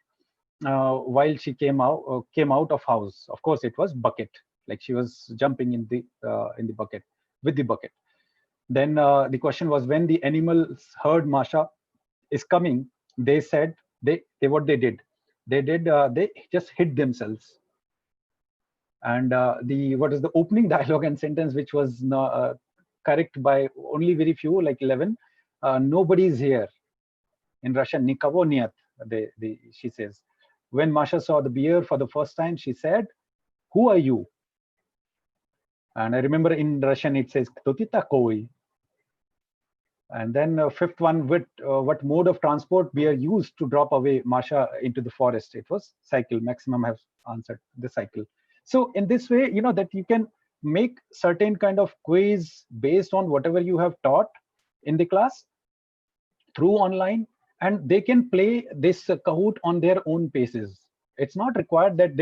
while she came out of house. Of course, it was bucket, like she was jumping in the bucket, with the bucket. Then the question was, when the animals heard Masha is coming, they said, they what they did, they just hid themselves. And the what is the opening dialogue and sentence, which was correct by only very few, like 11. Nobody is here. In Russian, nikovo нет, she says. When Masha saw the bear for the first time, she said, who are you? And I remember in Russian it says, кто ты такой? And then fifth one, what mode of transport we are used to drop away Masha into the forest? It was cycle. Maximum have answered the cycle. So in this way, that you can make certain kind of quiz based on whatever you have taught in the class through online, and they can play this Kahoot on their own paces. It's not required that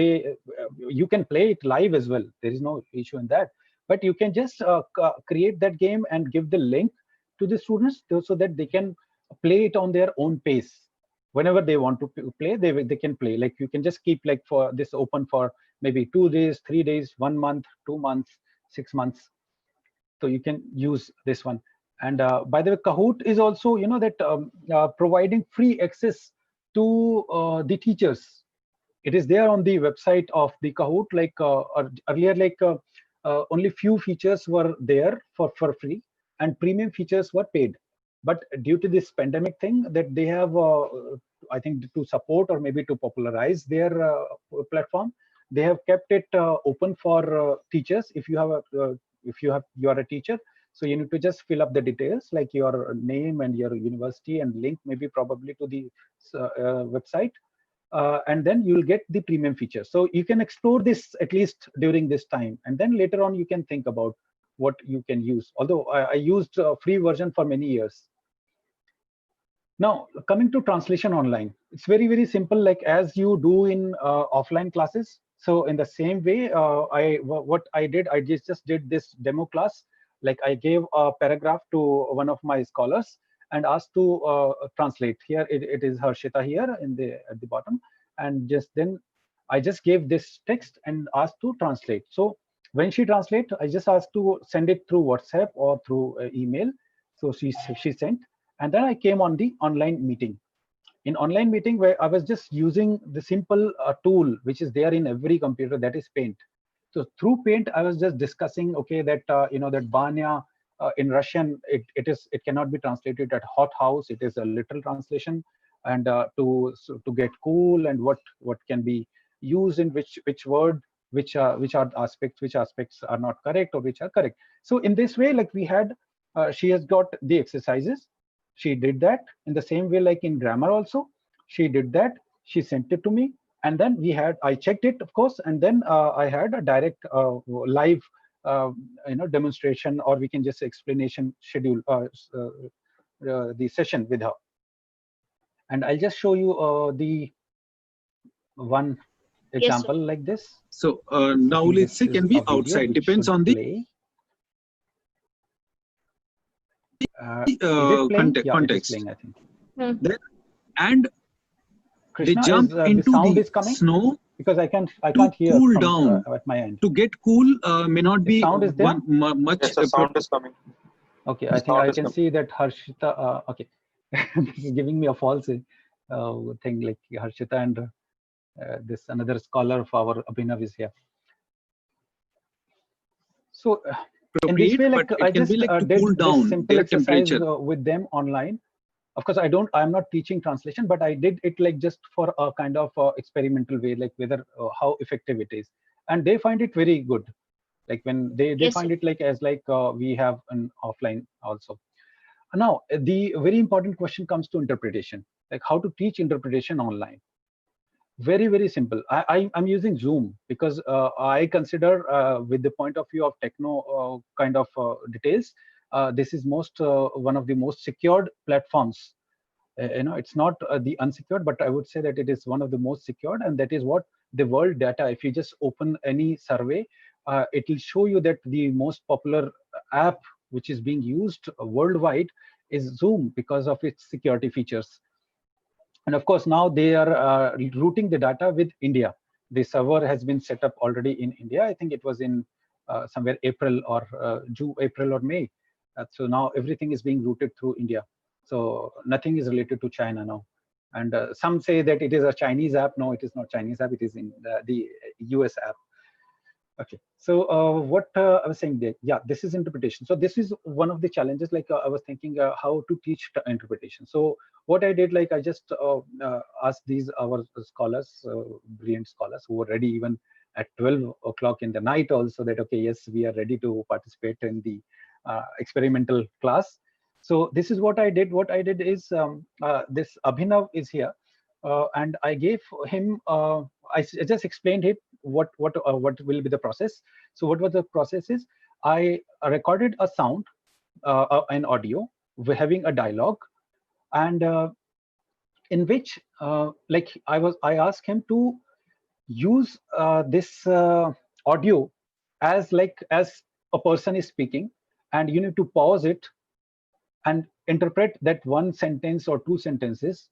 you can play it live as well. There is no issue in that. But you can just create that game and give the link to the students so that they can play it on their own pace. Whenever they want to play, they can play. Like you can just keep like for this open for maybe 2 days, 3 days, 1 month, 2 months, 6 months. So you can use this one. And by the way, Kahoot is also, that providing free access to the teachers. It is there on the website of the Kahoot. Like earlier, like only few features were there for free, and premium features were paid. But due to this pandemic thing, that they have, I think, to support or maybe to popularize their platform, they have kept it open for teachers. If you are a teacher, so you need to just fill up the details like your name and your university and link maybe probably to the website. And then you'll get the premium feature. So you can explore this at least during this time, and then later on you can think about what you can use. Although I used a free version for many years. Now coming to translation online, it's very, very simple, like as you do in offline classes. So in the same way, what I did, I just did this demo class. Like I gave a paragraph to one of my scholars and asked to translate. Here it is Harshita here at the bottom, and then I just gave this text and asked to translate. So when she translate, I just asked to send it through WhatsApp or through email. So she sent, and then I came on the online meeting. In online meeting, where I was just using the simple tool which is there in every computer, that is Paint. So through Paint, I was just discussing, okay, that that Banya in Russian, it cannot be translated at hot house. It is a literal translation, and to get cool, and what can be used in which word, which are aspects, which aspects are not correct or which are correct. So in this way, like we had, she has got the exercises. She did that in the same way, like in grammar also. She did that. She sent it to me, and then I checked it, of course, and then I had a direct live demonstration, or we can just say explanation schedule, the session with her. And I'll just show you the one example like this. So now let's say can be outside, depends on the context. Playing, I think. Then, and Krishna, they jump into the snow because I can't hear cool from, down. at my end. To get cool may not be sound is there? much. Yes, the sound is coming. Okay, I think I can see that Harshita. Okay, this is giving me a false thing, like Harshita and this another scholar of our Abhinav is here. So in this way, like I just did this simple exercise with them online, Of course, I'm not teaching translation, but I did it like just for a kind of experimental way, like whether how effective it is. And they find it very good. Like when they Yes, sir. find it like as like we have an offline also. Now, the very important question comes to interpretation, like how to teach interpretation online. Very, very simple. I'm using Zoom because I consider, with the point of view of techno kind of details, this is one of the most secured platforms. It's not the unsecured, but I would say that it is one of the most secured, and that is what the world data. If you just open any survey, it will show you that the most popular app which is being used worldwide is Zoom because of its security features. And of course, now they are routing the data with India. The server has been set up already in India. I think it was in somewhere April or June, April or May. So now everything is being routed through India. So nothing is related to China now. And some say that it is a Chinese app. No, it is not Chinese app. It is in the US app. Okay, so what I was saying there, yeah, this is interpretation. So this is one of the challenges. Like I was thinking how to teach interpretation. So what I did, like I just asked these our scholars, brilliant scholars who were ready even at 12 o'clock in the night also, that okay, yes, we are ready to participate in the experimental class. So this is what I did. What I did is this Abhinav is here, and I gave him. I just explained it what will be the process. So what was the process is I recorded a sound, an audio, we're having a dialogue, and in which like I asked him to use this audio as like as a person is speaking, and you need to pause it and interpret that one sentence or two sentences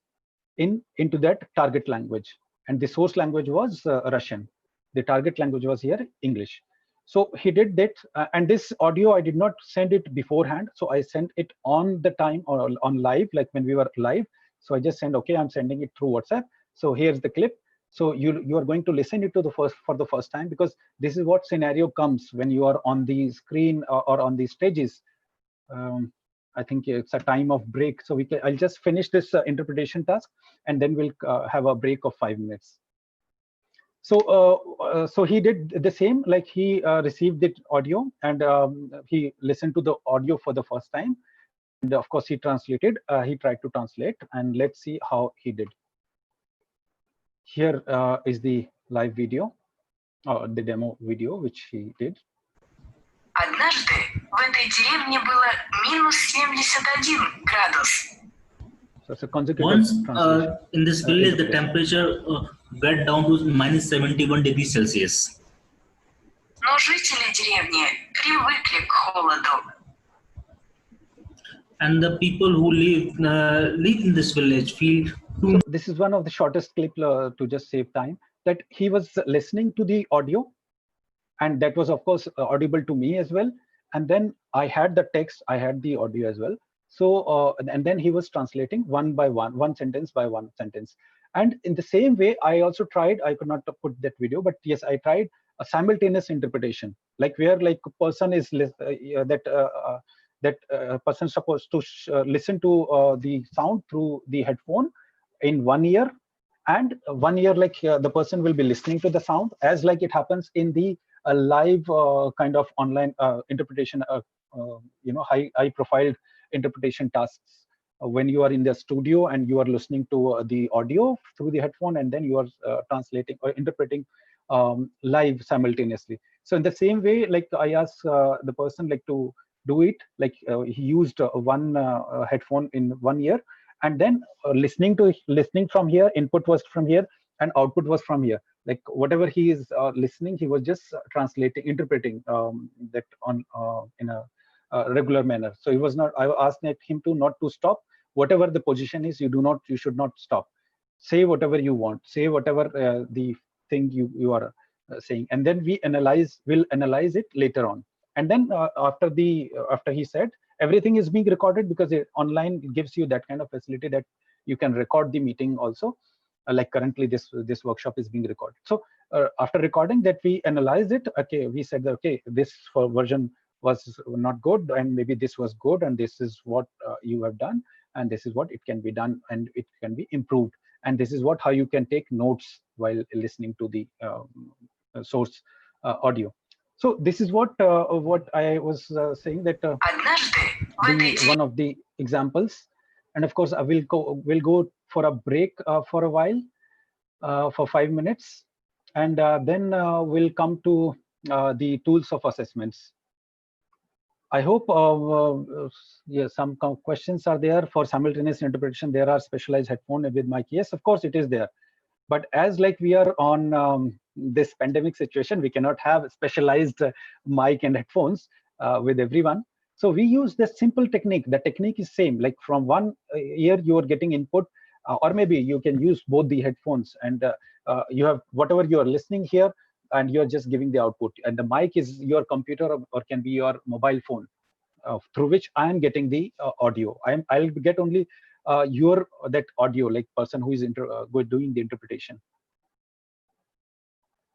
into that target language. And the source language was Russian. The target language was here English. So he did that, and this audio I did not send it beforehand. So I sent it on the time or on live, like when we were live. So I just sent, okay, I'm sending it through WhatsApp. So here's the clip. So you are going to listen it to for the first time, because this is what scenario comes when you are on the screen or on the stages. I think it's a time of break. So I'll just finish this interpretation task, and then we'll have a break of 5 minutes. So he did the same, like he received the audio, and he listened to the audio for the first time. And of course, he translated, he tried to translate, and let's see how he did. Here is the live video, the demo video, which he did. Однажды в этой деревне было минус 71 градус. So it's a consecutive Once translation. in this village, the temperature got down to minus 71 degrees Celsius. Но жители деревни привыкли к холоду. And the people who live in this village feel too. So this is one of the shortest clip to just save time, that he was listening to the audio, and that was of course audible to me as well. And then I had the text, I had the audio as well. So and then he was translating one by one sentence by one sentence. And in the same way, I also tried, I could not put that video, but yes, I tried a simultaneous interpretation, like where like a person is that person supposed to listen to the sound through the headphone in 1 ear, and 1 year like the person will be listening to the sound as like it happens in the live kind of online interpretation, high profile interpretation tasks, when you are in the studio and you are listening to the audio through the headphone, and then you are translating or interpreting live simultaneously. So in the same way, like I asked the person like to do it, like he used one headphone in 1 ear, and then listening from here, input was from here and output was from here. Like whatever he is listening, he was just interpreting that on in a regular manner. So he was not, I asked him to not to stop. Whatever the position is, you should not stop. Say whatever you want, say whatever the thing you are saying, and then we'll analyze it later on. And then after he said, everything is being recorded, because online gives you that kind of facility that you can record the meeting also. Like currently this workshop is being recorded. So after recording that, we analyzed it. Okay, we said that, okay, this for version was not good, and maybe this was good, and this is what you have done, and this is what it can be done, and it can be improved, and this is what how you can take notes while listening to the source audio. So this is what I was saying, that Однажды в этой the one of the examples. And of course, we'll go for a break for a while, for 5 minutes, and then we'll come to the tools of assessments. I hope yeah, some questions are there for simultaneous interpretation. There are specialized headphone with mic. Yes, of course it is there. But as like we are on this pandemic situation, we cannot have specialized mic and headphones with everyone. So we use the simple technique. The technique is same. Like from one ear you are getting input, or maybe you can use both the headphones, and you have whatever you are listening here, and you're just giving the output. And the mic is your computer, or can be your mobile phone, through which I am getting the audio. I'll get only your that audio, like person who is doing the interpretation.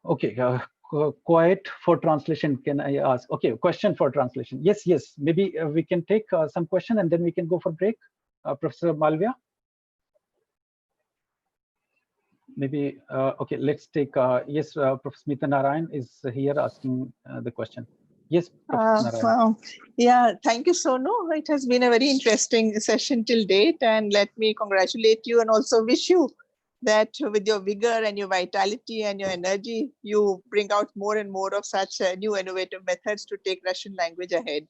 Okay, quiet for translation. Can I ask? Okay, question for translation. Yes. Maybe we can take some question and then we can go for break. Professor Malvia. Maybe okay. Let's take yes. Professor Smita Narayan is here asking the question. Yes, Professor Narayan. Yeah, thank you, Sonu. It has been a very interesting session till date, and let me congratulate you and also wish you that with your vigor and your vitality and your energy, you bring out more and more of such new innovative methods to take Russian language ahead.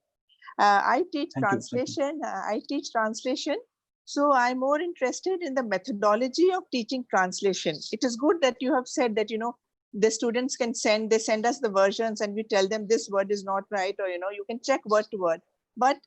I teach translation. I teach translation. So I'm more interested in the methodology of teaching translation. It is good that you have said that, the students can send us the versions and we tell them this word is not right, or, you can check word to word. But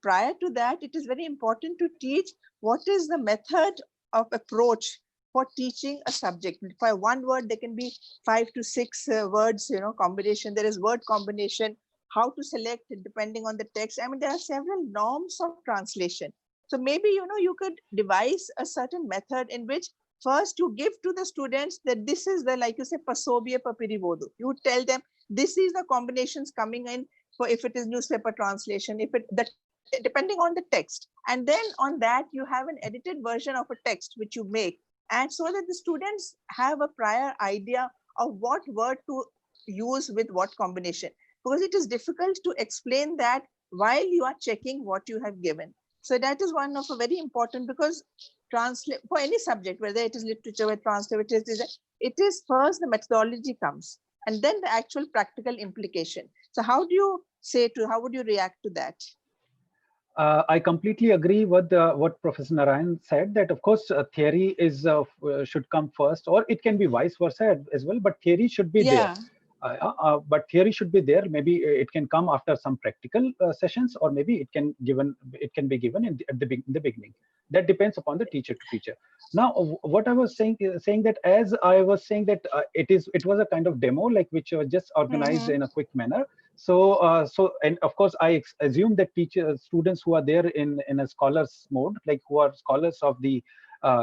prior to that, it is very important to teach what is the method of approach for teaching a subject. For one word, there can be 5 to 6 words, combination. There is word combination, how to select depending on the text. I mean, there are several norms of translation. So maybe, you could devise a certain method in which first you give to the students that this is the, like you say, pasobia papirivodu. You tell them this is the combinations coming in for if it is newspaper translation, depending on the text. And then on that, you have an edited version of a text which you make. And so that the students have a prior idea of what word to use with what combination. Because it is difficult to explain that while you are checking what you have given. So that is one of a very important, because translate for any subject, whether it is literature or translation, it is first the methodology comes and then the actual practical implication. So how would you react to that? I completely agree with what Professor Narayan said, that of course theory is should come first, or it can be vice versa as well, but theory should be there. But theory should be there. Maybe it can come after some practical sessions, or maybe it can be given at the beginning. That depends upon the teacher to teacher. Now, what I was saying that as I was saying that it was a kind of demo, like which was just organized in a quick manner. So and of course I assume that students who are there in a scholars mode, like who are scholars of the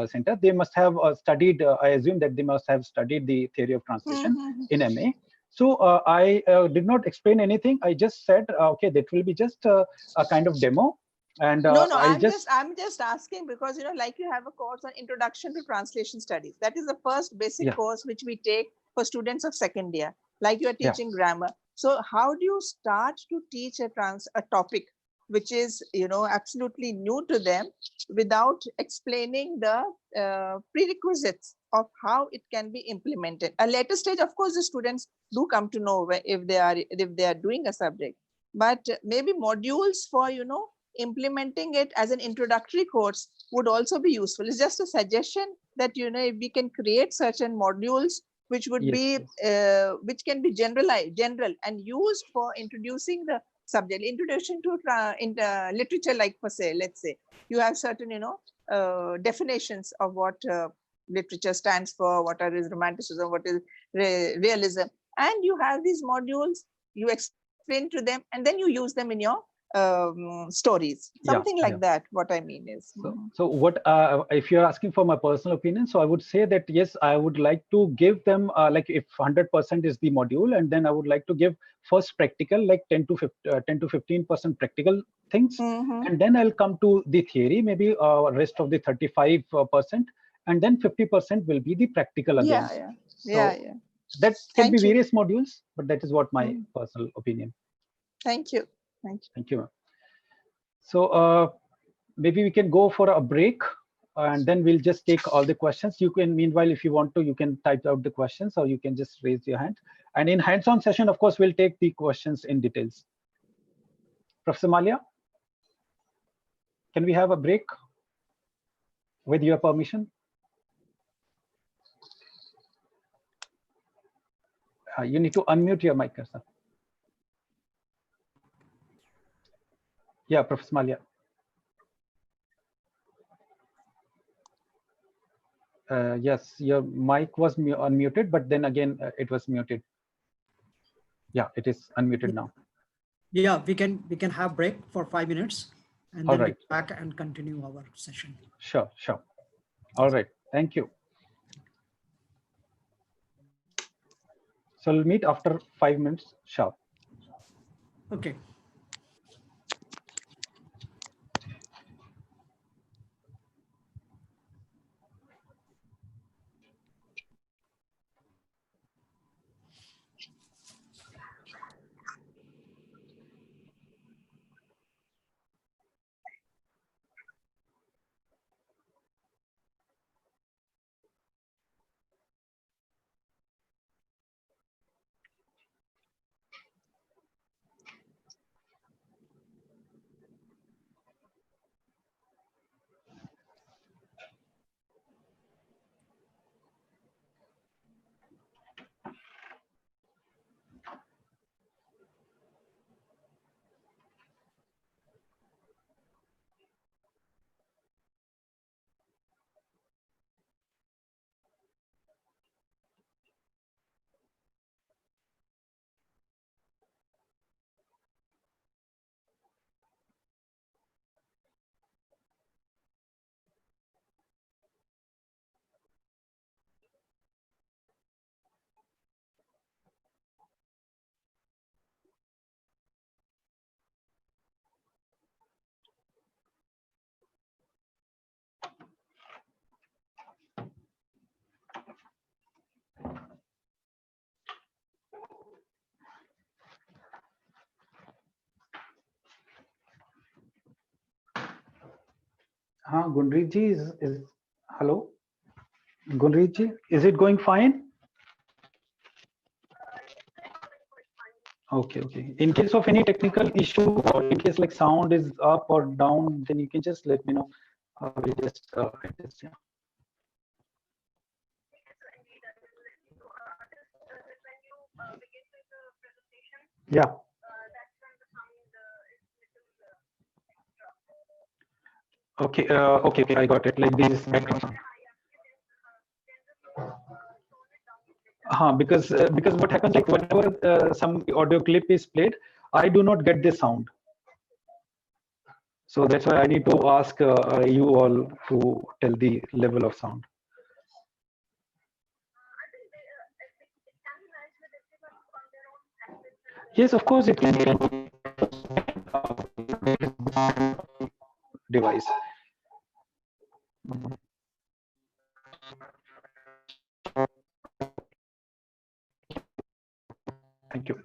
center, they must have studied. I assume that they must have studied the theory of translation in MA. So I did not explain anything. I just said, okay, that will be just a kind of demo. And no, I'm just asking because, like you have a course on Introduction to Translation Studies. That is the first basic course which we take for students of second year, like you are teaching grammar. So how do you start to teach a topic which is, absolutely new to them without explaining the prerequisites of how it can be implemented? A later stage, of course, the students do come to know if they are doing a subject, but maybe modules for, implementing it as an introductory course would also be useful. It's just a suggestion that, if we can create certain modules which would be which can be general and used for introducing the subject. Introduction to literature, like per se, let's say you have certain definitions of what literature stands for, what is romanticism, what is realism, and you have these modules, you explain to them, and then you use them in your stories, Yeah, something like yeah. that. What I mean is, So what, if you're asking for my personal opinion, so I would say that yes, I would like to give them like if 100% is the module, and then I would like to give first practical, like 10 to 15% practical things, and then I'll come to the theory, maybe rest of the 35%, and then 50% will be the practical again. yeah. That can be Thank you. various modules, but that is what my personal opinion. Thank you. Thank you, ma'am. So maybe we can go for a break, and then we'll just take all the questions. You can, meanwhile, if you want to, you can type out the questions, or you can just raise your hand. And in hands-on session, of course, we'll take the questions in details. Professor Malia, can we have a break with your permission? You need to unmute your mic, sir. Yeah, Professor Malia. Yes, your mic was unmuted, but then again, it was muted. Yeah, it is unmuted now. Yeah, we can have break for 5 minutes, and All then right. we back and continue our session. Sure, sure. All right. Thank you. So we'll meet after 5 minutes sharp. Okay. Gunrit ji is hello. Gunrit ji, is it going fine? Okay, okay. In case of any technical issue, or in case like sound is up or down, then you can just let me know. We'll just adjust. Yeah. Yeah. Okay. Okay. Okay. I got it. Like this background sound. Because what happens, like whenever some audio clip is played, I do not get the sound. So that's why I need to ask you all to tell the level of sound. Yes, of course it can be device. Thank you.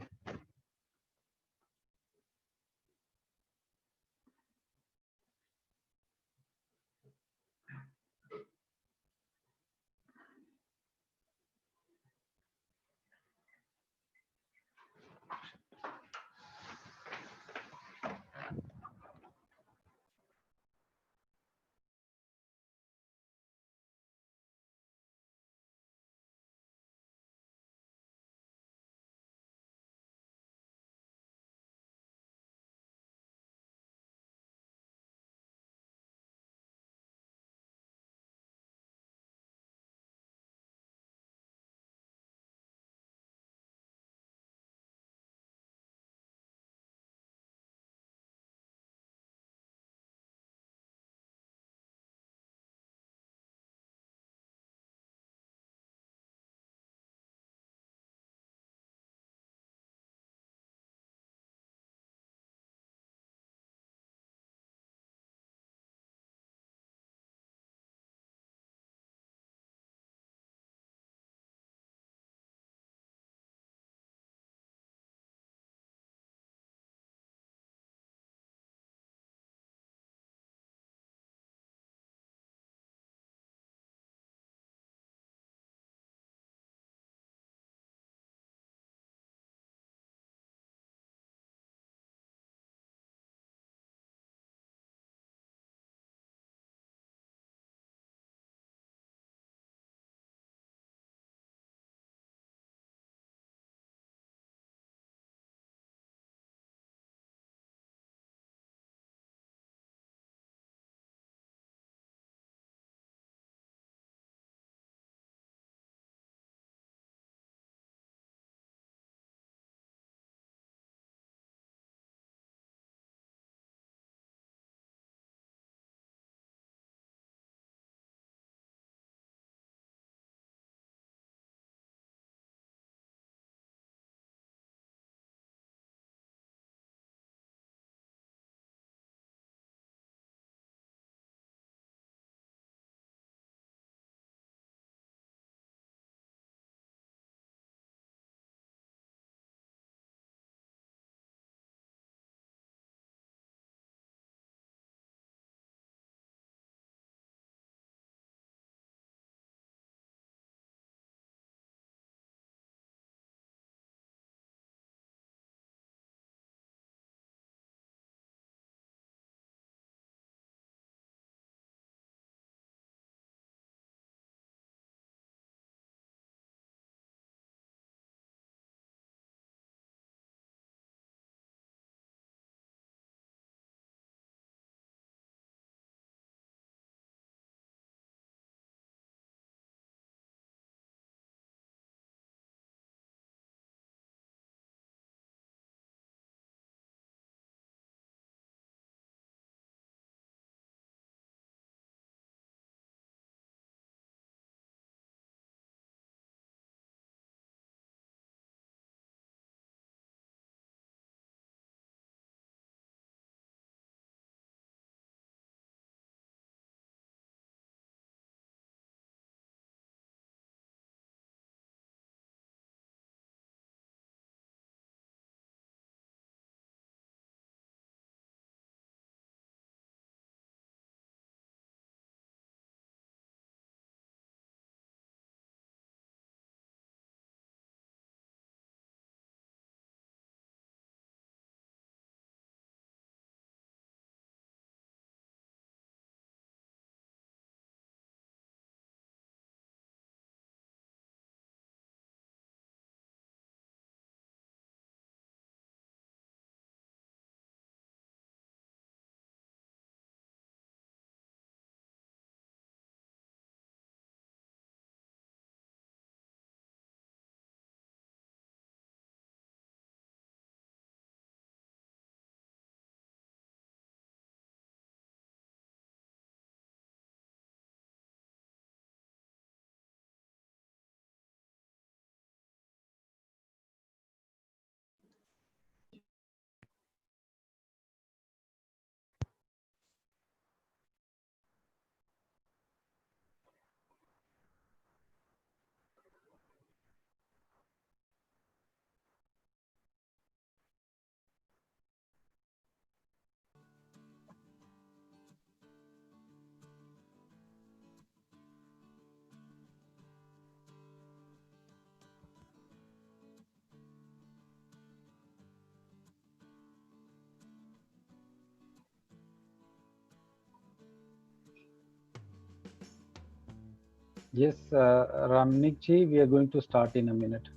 Yes, Ramnik ji, we are going to start in a minute.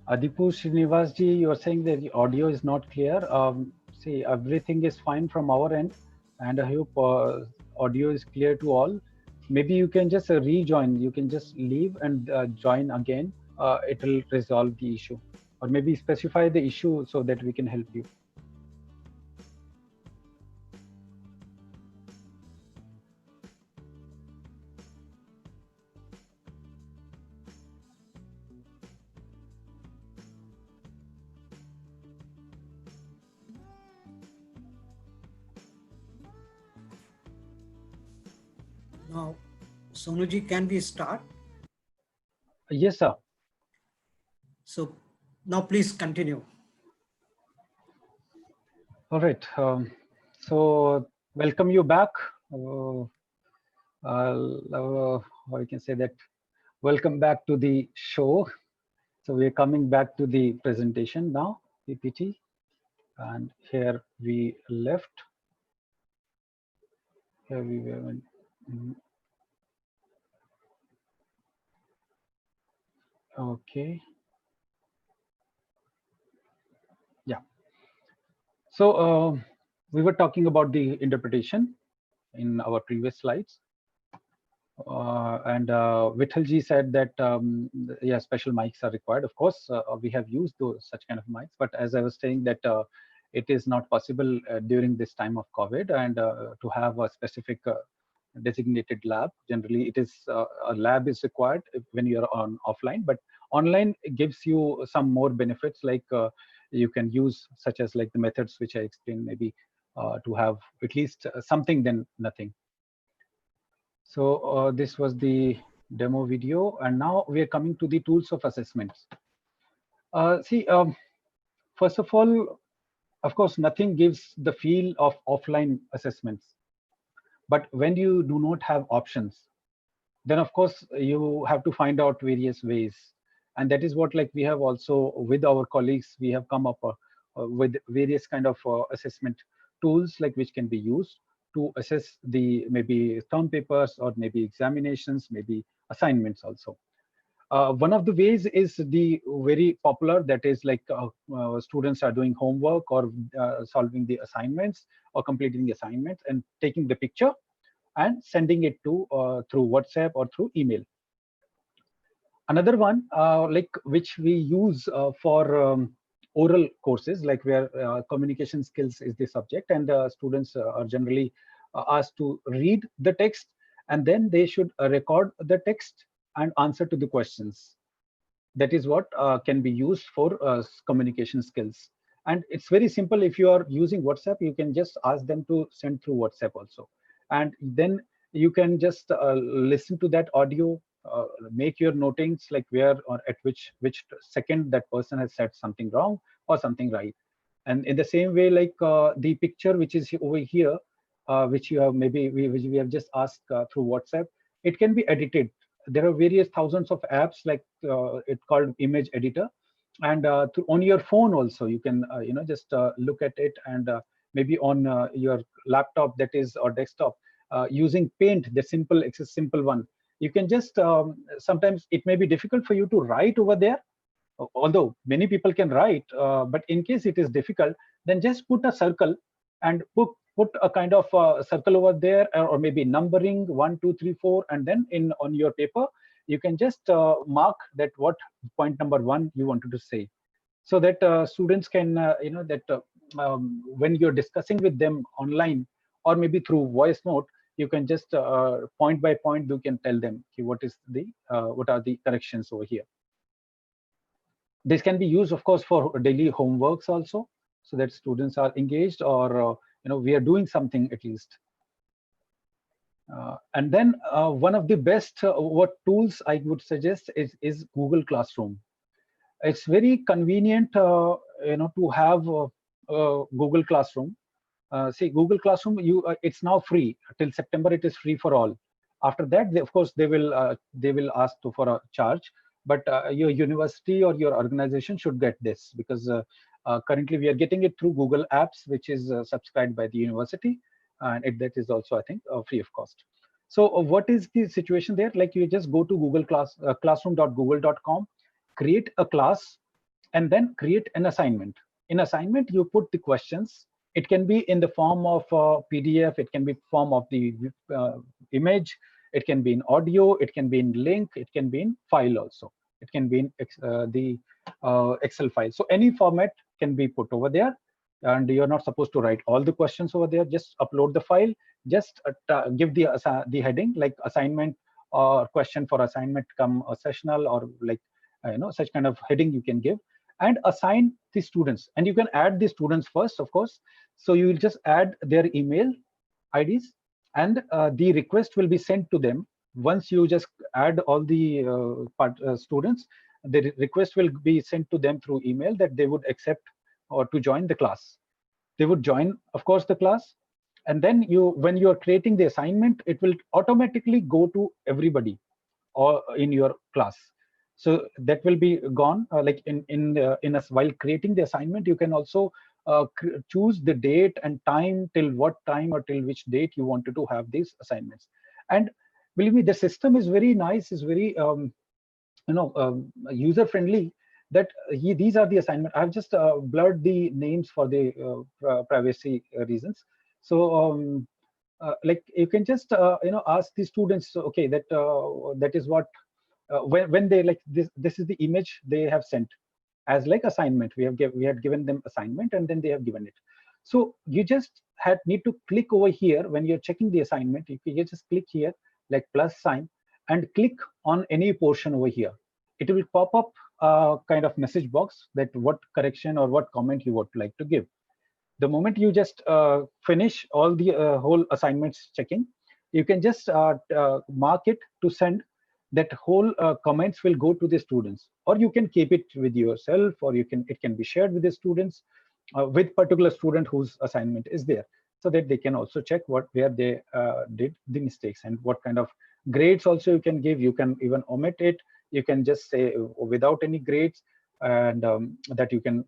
Adipur Srinivas ji, you are saying that the audio is not clear. See, everything is fine from our end, and I hope audio is clear to all. Maybe you can just rejoin. You can just leave and join again. It will resolve the issue, or maybe specify the issue so that we can help you. Now, Sonuji, can we start? Yes, sir. So now please continue. All right. So welcome you back. How you can say that? Welcome back to the show. So we're coming back to the presentation now, PPT, and here we left. Here we were. Okay. Yeah. So we were talking about the interpretation in our previous slides. And Vithalji said that yeah, special mics are required. Of course, we have used those such kind of mics, but as I was saying that it is not possible during this time of COVID, and to have a specific designated lab. Generally, it is a lab is required when you are on offline, but online gives you some more benefits, like you can use such as like the methods which I explained, maybe to have at least something than nothing. So this was the demo video, and now we are coming to the tools of assessments. See, first of all, of course, nothing gives the feel of offline assessments. But when you do not have options, then of course you have to find out various ways. And that is what, like, we have also with our colleagues, we have come up with various kind of assessment tools, like, which can be used to assess the maybe term papers or maybe examinations, maybe assignments also. One of the ways is the very popular, that is like students are doing homework or solving the assignments or completing the assignments and taking the picture and sending it to through WhatsApp or through email. Another one, like, which we use for oral courses, like where communication skills is the subject, and students are generally asked to read the text, and then they should record the text and answer to the questions. That is what can be used for communication skills. And it's very simple. If you are using WhatsApp, you can just ask them to send through WhatsApp also, and then you can just listen to that audio, make your notings, like where or at which second that person has said something wrong or something right. And in the same way, like the picture which is over here, which you have maybe which we have just asked through WhatsApp, it can be edited. There are various thousands of apps, like it's called image editor, and on your phone also you can just look at it, and maybe on your laptop, that is, or desktop, using Paint, the simple one. You can just sometimes it may be difficult for you to write over there, although many people can write, but in case it is difficult, then just put a circle and put a kind of circle over there, or maybe numbering 1 2 3 4, and then in on your paper you can just mark that what point number 1 you wanted to say, so that students can when you're discussing with them online or maybe through voice note, you can just point by point you can tell them, okay, what are the corrections over here. This can be used, of course, for daily homeworks also, so that students are engaged, or we are doing something at least. And then one of the best what tools I would suggest is Google Classroom. It's very convenient, to have Google Classroom. See, Google Classroom, it's now free till September. It is free for all. After that, of course, they will ask for a charge. But your university or your organization should get this, because currently we are getting it through Google Apps, which is subscribed by the university. and that is also, I think, free of cost. So what is the situation there? Like you just go to classroom.google.com, create a class, and then create an assignment. In assignment, you put the questions. It can be in the form of PDF, it can be form of the image, it can be in audio, it can be in link, it can be in file also. It can be in the Excel file. So any format can be put over there, and you're not supposed to write all the questions over there. Just upload the file, just give the heading like assignment or question for assignment come a sessional, or like such kind of heading you can give, and assign the students. And you can add the students first, of course. So you will just add their email IDs, and the request will be sent to them. Once you just add all the students, the request will be sent to them through email that they would accept or to join the class. They would join, of course, the class, and then when you are creating the assignment, it will automatically go to everybody or in your class. So that will be gone. Like while creating the assignment, you can also choose the date and time, till what time or till which date you wanted to have these assignments. And believe me, the system is very nice, is very user friendly, that these are the assignment. I've just blurred the names for the privacy reasons. So like you can just ask the students, okay, that is what when they like this is the image they have sent as like assignment. We had given them assignment, and then they have given it. So you just need to click over here when you're checking the assignment. You just click here like plus sign and click on any portion over here. It will pop up a kind of message box that what correction or what comment you would like to give. The moment you just finish all the whole assignments checking, you can just mark it to send. That whole comments will go to the students, or you can keep it with yourself, or it can be shared with the students, with particular student whose assignment is there, so that they can also check where they did the mistakes and what kind of grades also you can give. You can even omit it. You can just say without any grades, and that you can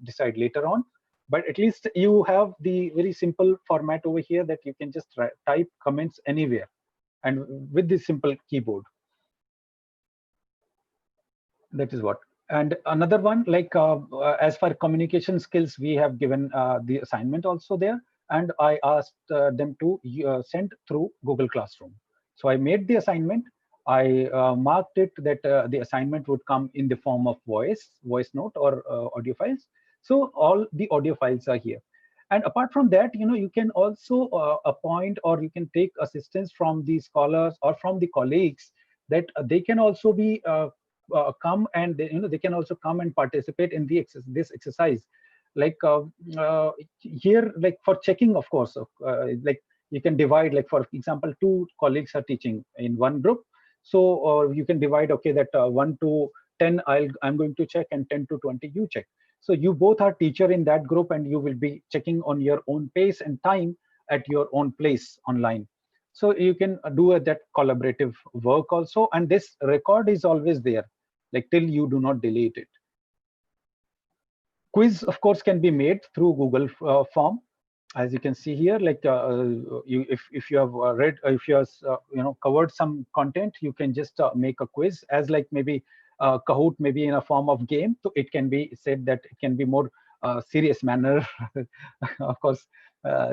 decide later on. But at least you have the very simple format over here that you can just type comments anywhere, and with this simple keyboard. That is what. And another one, like as for communication skills, we have given the assignment also there, and I asked them to send through Google Classroom. So I made the assignment. I marked it that the assignment would come in the form of voice note, or audio files. So all the audio files are here. And apart from that, you can also appoint, or you can take assistance from the scholars or from the colleagues, that they can also be come, and they can also come and participate in this exercise. Like here, like for checking, of course, like you can divide, like for example, 2 colleagues are teaching in one group. So you can divide, okay, that 1 to 10 I'm going to check, and 10 to 20 you check. So you both are teacher in that group, and you will be checking on your own pace and time at your own place online. So you can do that collaborative work also, and this record is always there, like till you do not delete it. Quiz, of course, can be made through Google form, as you can see here. Like if you have read, if you have covered some content, you can just make a quiz, as like maybe Kahoot, maybe in a form of game. So it can be said that it can be more serious manner. Of course,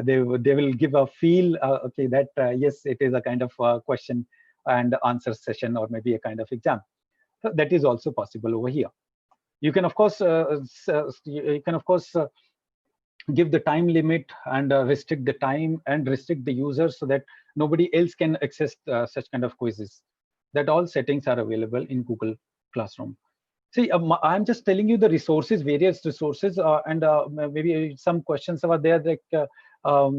they will give a feel, okay, that yes, it is a kind of question and answer session, or maybe a kind of exam. So that is also possible over here. You can of course give the time limit, and restrict the time, and restrict the users, so that nobody else can access such kind of quizzes. That all settings are available in Google Classroom. See, I'm just telling you the resources, various resources, and maybe some questions are there, like how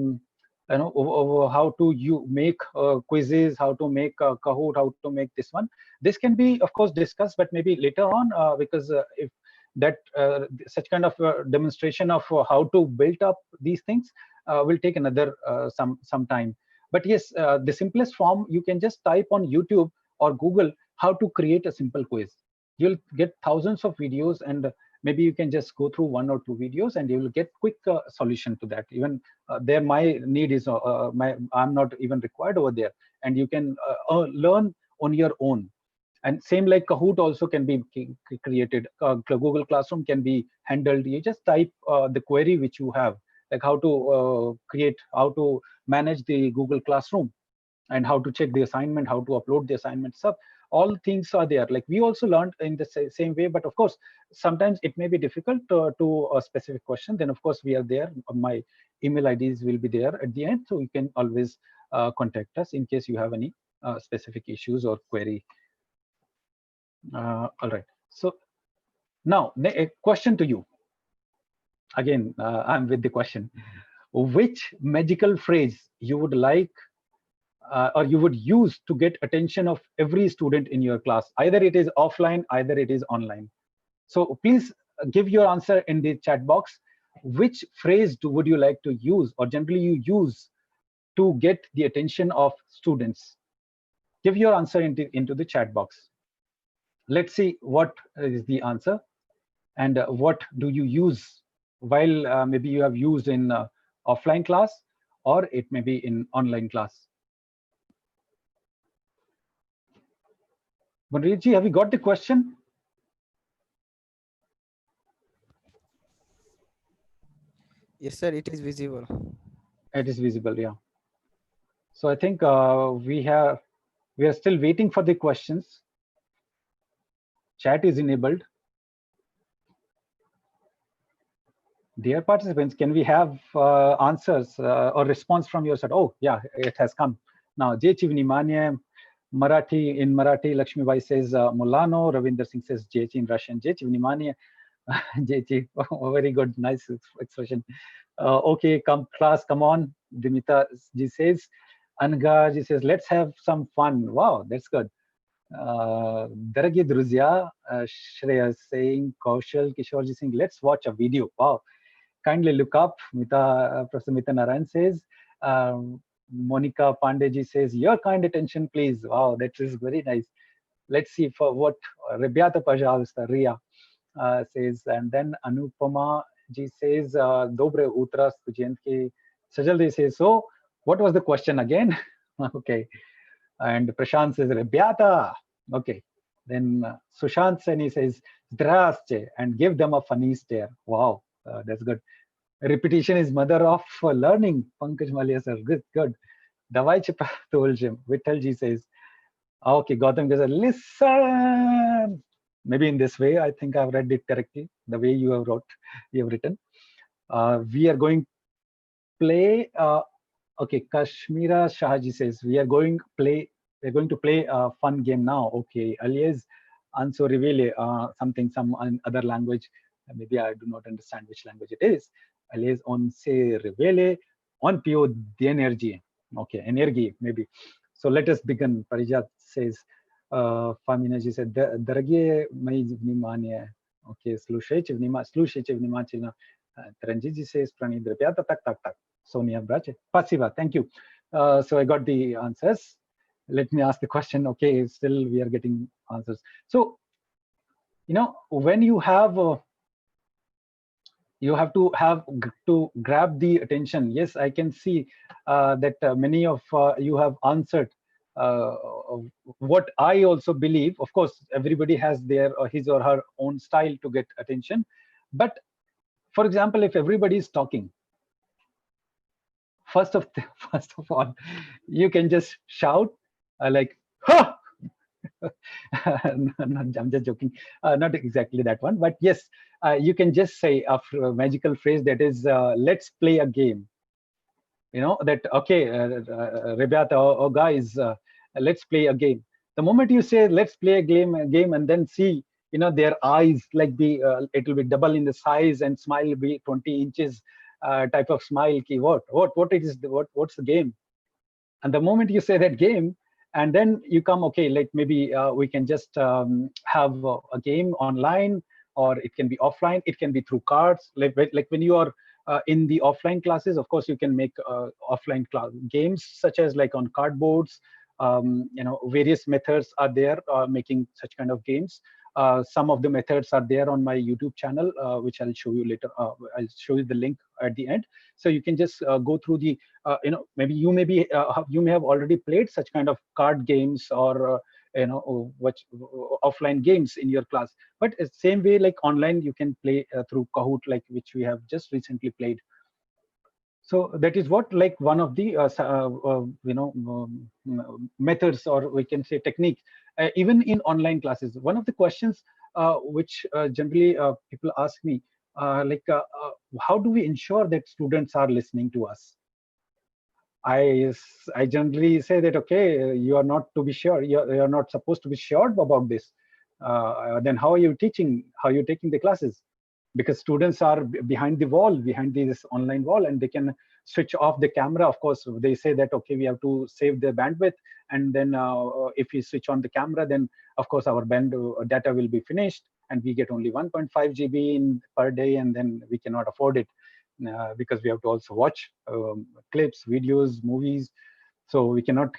to make quizzes, how to make Kahoot, how to make this one. This can be, of course, discussed, but maybe later on, because if that such kind of demonstration of how to build up these things will take another some time. But yes, the simplest form, you can just type on YouTube or Google how to create a simple quiz. You'll get thousands of videos, and maybe you can just go through 1 or 2 videos and you will get quick solution to that. Even there, my need is I'm not even required over there, and you can learn on your own. And same like Kahoot also can be created. Google Classroom can be handled. You just type the query which you have, like how to how to manage the Google Classroom, and how to check the assignment, how to upload the assignment stuff. All things are there. Like we also learned in the same way, but of course, sometimes it may be difficult to a specific question. Then of course we are there. My email IDs will be there at the end, so you can always contact us in case you have any specific issues or query. All right. So now a question to you. Again, I'm with the question. Which magical phrase you would like or you would use to get attention of every student in your class? Either it is offline, either it is online. So please give your answer in the chat box. Which phrase would you like to use, or generally you use, to get the attention of students? Give your answer into the chat box. Let's see what is the answer, and what do you use while maybe you have used in offline class, or it may be in online class. Manjeet, have you got the question? Yes, sir, it is visible. It is visible, yeah. So I think we are still waiting for the questions. Chat is enabled. Dear participants, can we have answers or response from your side? Oh, yeah, it has come. Now, Jai Chivnimanya, Marathi, in Marathi, Lakshmi Bai says Mulano, Ravinder Singh says Jai in Russian. Jai Chivnimanya, Jai, very good, nice expression. Okay, class, come on. Dimita ji says, Anga ji says, let's have some fun. Wow, that's good. Daragye Druzya, Shreya saying, Kaushal, Kishore ji saying, let's watch a video. Wow. Kindly look up. Professor Mita Narayan says, Monica Pandey says, your kind attention, please. Wow, that is very nice. Let's see for what Rebiata Pajalsta, Ria says. And then Anupama ji says, Dobre Utra Studentke. Sajaldi says, so what was the question again? Okay. And Prashant says, Rebiata. Okay. Then Sushant Seni says, Zdraste, and give them a funny stare. Wow, that's good. Repetition is mother of learning. Pankaj Malia sir, good. Davai Chipa told him. Vittalji says, okay, Gautam says, listen. Maybe in this way, I think I've read it correctly, the way you have written. We are going to play. Okay, Kashmira Shahaji says, we are going to play a fun game now. Okay, alias Anso Rivele, some other language. Maybe I do not understand which language it is. Alias on se Rivele, on pio the energy. Okay, energy maybe. So let us begin. Parijat says, Famina ji said, Daragie mai vнимание. Okay, слушайте внимательно. Taranji ji says, Pranid Ripyata tak. Sonia Brache. Pasiva, thank you. So I got the answers. Let me ask the question. Okay, still we are getting answers. So, when you have to grab the attention. Yes, I can see that many of you have answered what I also believe. Of course, everybody has their his or her own style to get attention. But for example, if everybody is talking, first of all, you can just shout like, "Ha!" I'm just joking. Not exactly that one, but yes, you can just say a magical phrase that is, "Let's play a game." That okay, Rebiata or guys, let's play a game. The moment you say let's play a game, and then see, their eyes like it will be double in the size, and smile will be 20 inches type of smile. What's the game? And the moment you say that game, and then you come, okay, like maybe we can just have a game online, or it can be offline. It can be through cards. Like when you are in the offline classes, of course, you can make offline games, such as like on cardboards. Various methods are there making such kind of games. Some of the methods are there on my YouTube channel, which I'll show you later. I'll show you the link at the end, so you can just go through the maybe you may have already played such kind of card games or which offline games in your class, but same way like online you can play through Kahoot, like which we have just recently played. So that is what like one of the methods, or we can say technique, even in online classes. One of the questions which generally people ask me, how do we ensure that students are listening to us? I generally say that, okay, you are not to be sure, you're not supposed to be sure about this. Then how are you teaching? How are you taking the classes? Because students are behind the wall, behind this online wall, and they can switch off the camera. Of course, they say that, okay, we have to save the bandwidth, and then if we switch on the camera, then of course our data will be finished, and we get only 1.5 GB per day, and then we cannot afford it because we have to also watch clips, videos, movies. So we cannot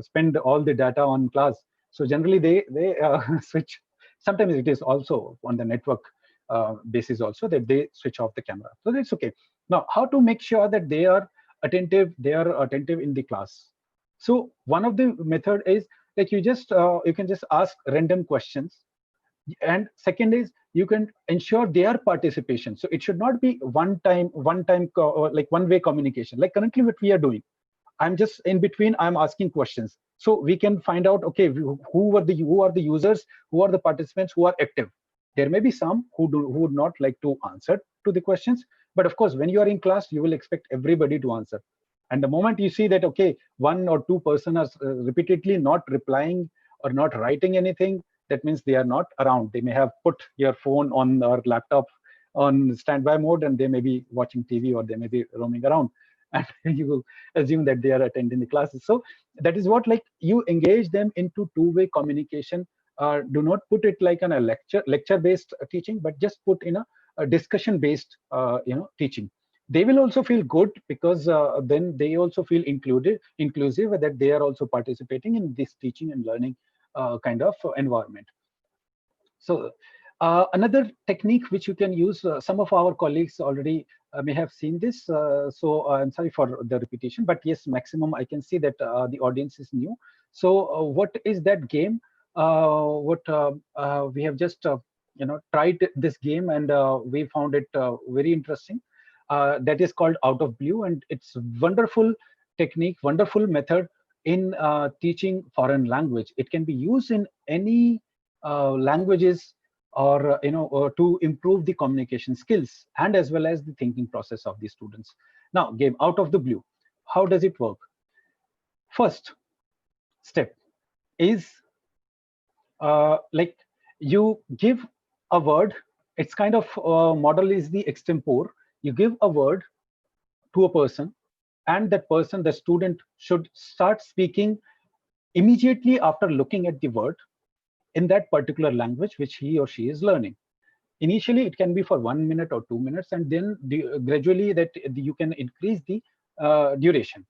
spend all the data on class. So generally they switch. Sometimes it is also on the network basis also that they switch off the camera. So that's okay. Now, how to make sure that they are attentive? They are attentive in the class. So one of the method is like you can just ask random questions, and second is you can ensure their participation. So it should not be one time like one way communication. Like currently what we are doing, I'm just in between, I'm asking questions, so we can find out, okay, who are the users, who are the participants who are active. There may be some who would not like to answer to the questions, but of course when you are in class you will expect everybody to answer. And the moment you see that, okay, one or two person are repeatedly not replying or not writing anything, that means they are not around. They may have put your phone on or laptop on standby mode, and they may be watching TV, or they may be roaming around, and you will assume that they are attending the classes. So that is what, like, you engage them into two-way communication. Do not put it like in a lecture-based teaching, but just put in a discussion-based teaching. They will also feel good, because then they also feel inclusive, that they are also participating in this teaching and learning kind of environment. So another technique which you can use, some of our colleagues already may have seen this, so I'm sorry for the repetition, but yes, maximum I can see that the audience is new. So what is that game? We have just tried this game, and we found it very interesting. That is called Out of Blue, and it's wonderful technique, wonderful method in teaching foreign language. It can be used in any languages, or or to improve the communication skills and as well as the thinking process of the students. Now, game Out of the Blue, how does it work? First step is like you give a word. It's kind of model is the extempore. You give a word to a person, and that person, the student, should start speaking immediately after looking at the word in that particular language which he or she is learning. Initially it can be for 1 minute or 2 minutes, and then gradually that you can increase the duration.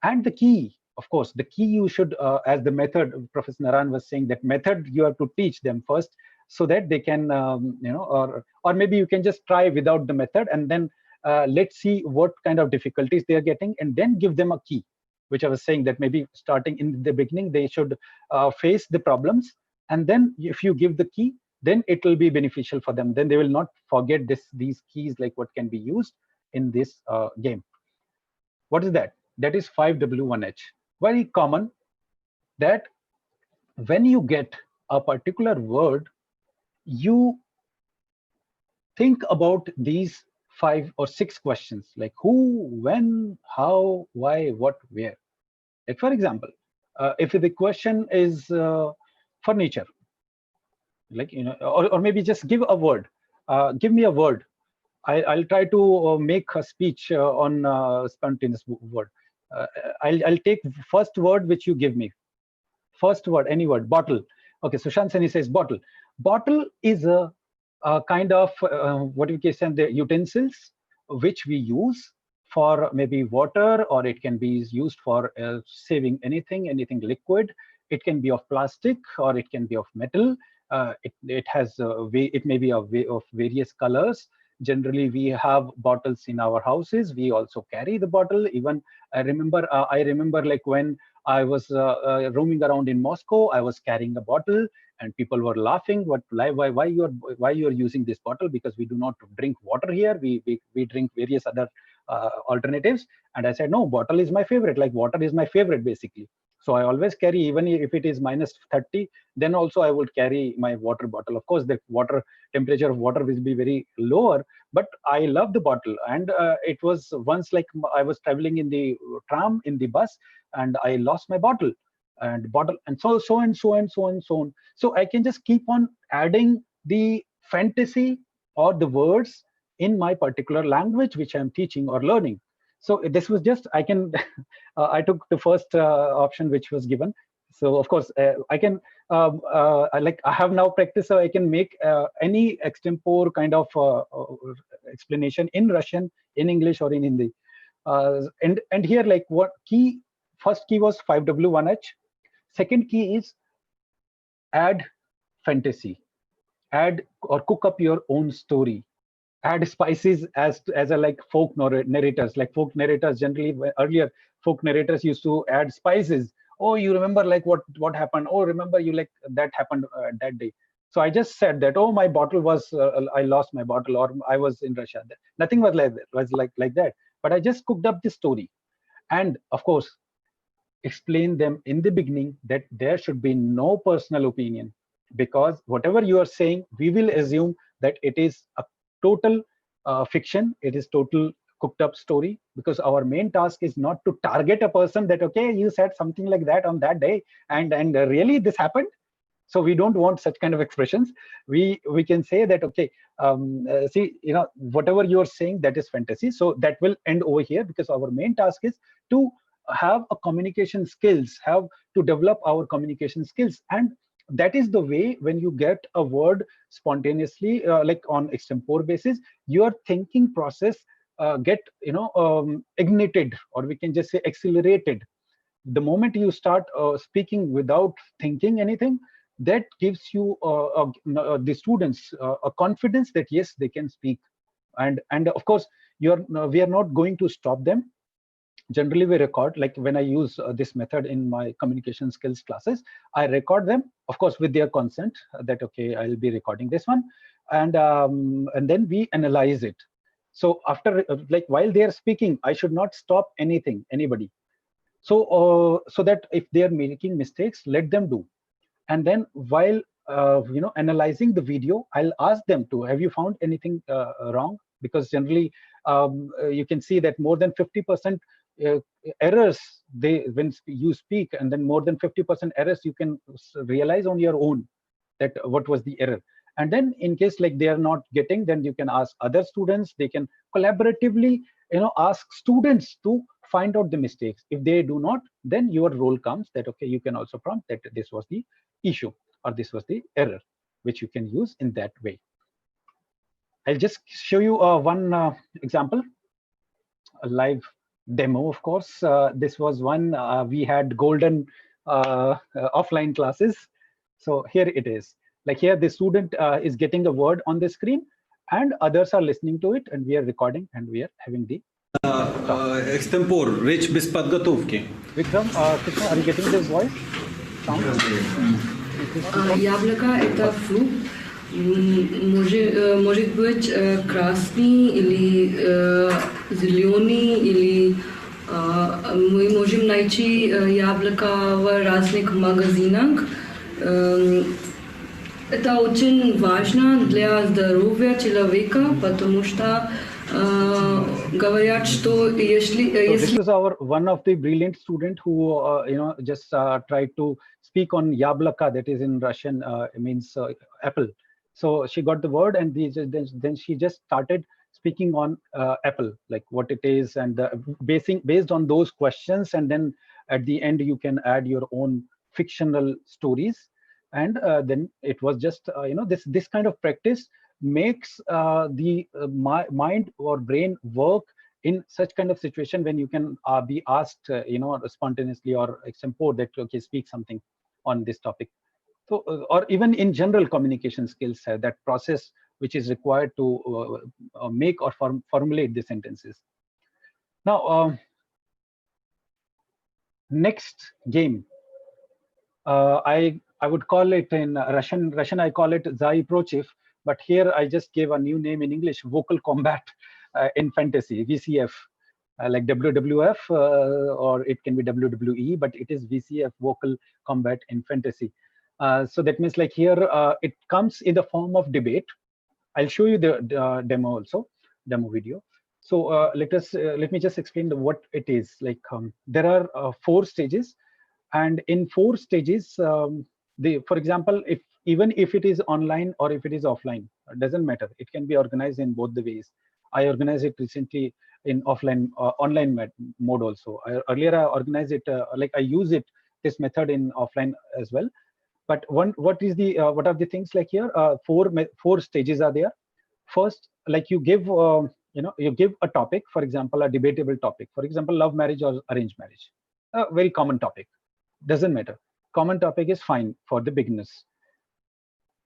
And the key, of course, the key you should, as the method Professor Naran was saying, that method you have to teach them first, so that they can or maybe you can just try without the method, and then let's see what kind of difficulties they are getting, and then give them a key, which I was saying, that maybe starting in the beginning they should face the problems, and then if you give the key, then it will be beneficial for them. Then they will not forget these keys, like what can be used in this game. What is that? That is 5W1H. Very common that when you get a particular word, you think about these 5 or 6 questions, like who, when, how, why, what, where. Like, for example, if the question is furniture, like, or maybe just give a word. Give me a word. I'll try to make a speech on spontaneous word. I'll take first word which you give me. First word, any word. Bottle. Okay, so Shansani says bottle. Bottle is a kind of what we can say, the utensils which we use for maybe water, or it can be used for saving anything liquid. It can be of plastic, or it can be of metal. it has it may be a way of various colors. Generally, we have bottles in our houses. We also carry the bottle. Even I remember like when I was roaming around in Moscow, I was carrying a bottle, and people were laughing. Why you're using this bottle? Because we do not drink water here. We drink various other alternatives. And I said, no, bottle is my favorite. Like water is my favorite, basically. So I always carry, even if it is minus 30, then also I would carry my water bottle. Of course, the water temperature of water will be very lower, but I love the bottle. And it was once like I was traveling in the tram, in the bus, and I lost my bottle. And so and so and so and so on. So I can just keep on adding the fantasy or the words in my particular language which I'm teaching or learning. So this was just, I can I took the first option which was given. So of course I can I have now practiced, so I can make any extempore kind of explanation in Russian, in English, or in Hindi. And here, like, what key, first key was 5W1H. Second key is add fantasy, add or cook up your own story, add spices as a like folk narrators. Like folk narrators generally, earlier folk narrators used to add spices. Oh, you remember like what happened? Oh, remember you like that happened that day. So I just said that, oh, my bottle was I lost my bottle, or I was in Russia. Nothing was like that, like that. But I just cooked up the story, and of course explain them in the beginning that there should be no personal opinion, because whatever you are saying, we will assume that it is a total fiction, it is total cooked up story, because our main task is not to target a person that, okay, you said something like that on that day, and really this happened. So we don't want such kind of expressions. We can say that, okay, see, whatever you're saying, that is fantasy, so that will end over here, because our main task is to have a communication skills, have to develop our communication skills. And that is the way, when you get a word spontaneously, like on extempore basis, your thinking process get ignited, or we can just say accelerated. The moment you start speaking without thinking anything, that gives you the students a confidence that yes, they can speak. And of course, we are not going to stop them. Generally we record, like when I use this method in my communication skills classes, I record them, of course with their consent, that okay, I'll be recording this one, and then we analyze it. So after like while they are speaking, I should not stop anybody. So that if they are making mistakes, let them do. And then while analyzing the video, I'll ask them to, have you found anything wrong? Because generally you can see that more than 50% errors when you speak, and then more than 50% errors you can realize on your own, that what was the error. And then in case like they are not getting, then you can ask other students. They can collaboratively ask students to find out the mistakes. If they do not, then your role comes that, okay, you can also prompt that this was the issue, or this was the error, which you can use in that way. I'll just show you one example, a live demo. Of course, this was one we had golden offline classes. So here it is. Like here, the student is getting a word on the screen, and others are listening to it, and we are recording, and we are having the extempore, rich bispadgatovki. Vikram, Krishna, are you getting this voice? Sound? Яблоко – это фрукт. Может быть красный или зеленый, или мы можем найти яблоко в разных магазинах. Это очень важно для здоровья человека, потому что говорят, что если... This is our one of the brilliant student who just tried to speak on yablaka, that is in Russian means apple. So she got the word, and then she just started speaking on apple, like what it is, and based on those questions. And then at the end you can add your own fictional stories. And then it was just this kind of practice makes the mind or brain work in such kind of situation, when you can be asked spontaneously or extempore that, okay, speak something on this topic. So, or even in general communication skills, that process which is required to make or formulate the sentences. Now, next game, I would call it in Russian I call it Zai Prochiv, but here I just gave a new name in English, Vocal Combat in Fantasy, VCF. Like WWF, or it can be WWE, but it is VCF, Vocal Combat in Fantasy. So that means like here, it comes in the form of debate. I'll show you the demo also, demo video. So let me just explain what it is. Like there are 4 stages, and in 4 stages, for example, even if it is online or if it is offline, it doesn't matter. It can be organized in both the ways. I organized it recently in offline, online mode also. Earlier I organized it, like I use it, this method in offline as well. But what are the things like here? 4 stages are there. First, like you give, you give a topic, for example, a debatable topic. For example, love marriage or arranged marriage, a very common topic. Doesn't matter. Common topic is fine for the beginners.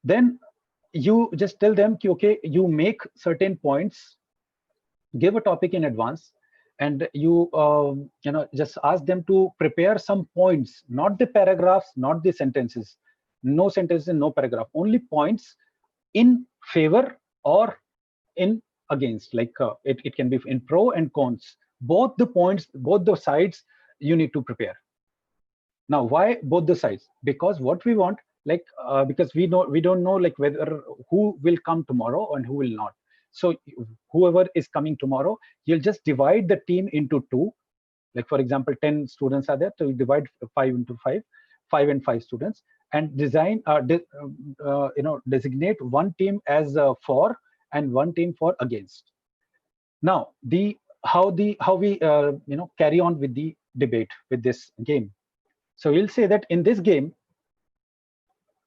Then you just tell them, okay, you make certain points, give a topic in advance, and you just ask them to prepare some points, not the paragraphs, not the sentences, no sentences, no paragraph, only points in favor or in against. Like it can be in pro and cons, both the points, both the sides you need to prepare. Now, why both the sides? Because what we want, like because we don't know like whether who will come tomorrow and who will not. So whoever is coming tomorrow, you'll just divide the team into 2. Like for example, 10 students are there, so you divide 5 into 5, 5 and 5 students, and design designate one team as for and one team for against. Now how we carry on with the debate with this game. So we'll say that in this game,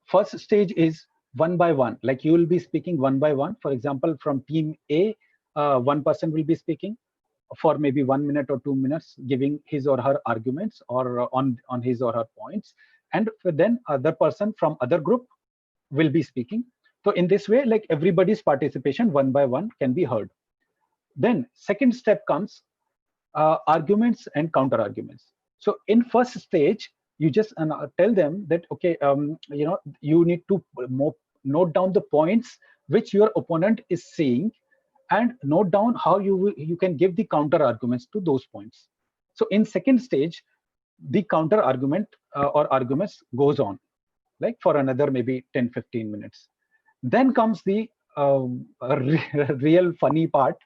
first stage is 1 by 1. Like you will be speaking 1 by 1. For example, from team A, one person will be speaking for maybe 1 minute or 2 minutes, giving his or her arguments or on his or her points. And then other person from other group will be speaking. So in this way, like everybody's participation 1 by 1 can be heard. Then second step comes arguments and counter arguments. So in first stage, you just tell them that, okay, you need to note down the points which your opponent is saying, and note down how you can give the counter arguments to those points. So in second stage, the counter argument or arguments goes on, like for another maybe 10-15 minutes. Then comes the real funny part,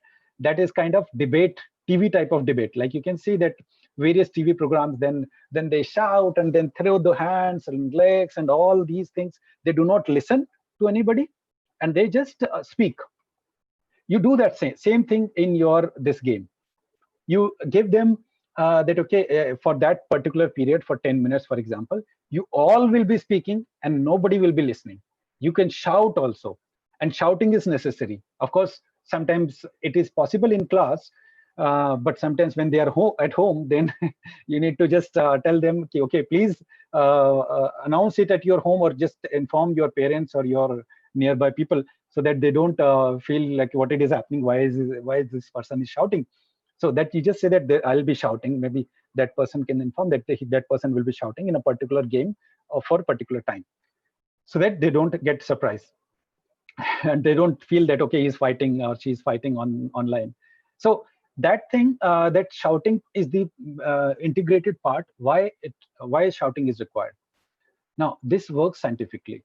that is kind of debate, TV type of debate. Like you can see that various TV programs, then they shout and then throw the hands and legs and all these things. They do not listen to anybody, and they just speak. You do that same thing in this game. You give them that, okay, for that particular period, for 10 minutes, for example, you all will be speaking and nobody will be listening. You can shout also, and shouting is necessary. Of course, sometimes it is possible in class, but sometimes when they are at home, then you need to just tell them, okay, please announce it at your home, or just inform your parents or your nearby people, so that they don't feel like what it is happening. Why is this person is shouting? So that you just say that I'll be shouting. Maybe that person can inform that that person will be shouting in a particular game or for a particular time, so that they don't get surprised and they don't feel that, okay, he's fighting or she's fighting online. So that thing, that shouting is the integrated part. Why shouting is required? Now this works scientifically.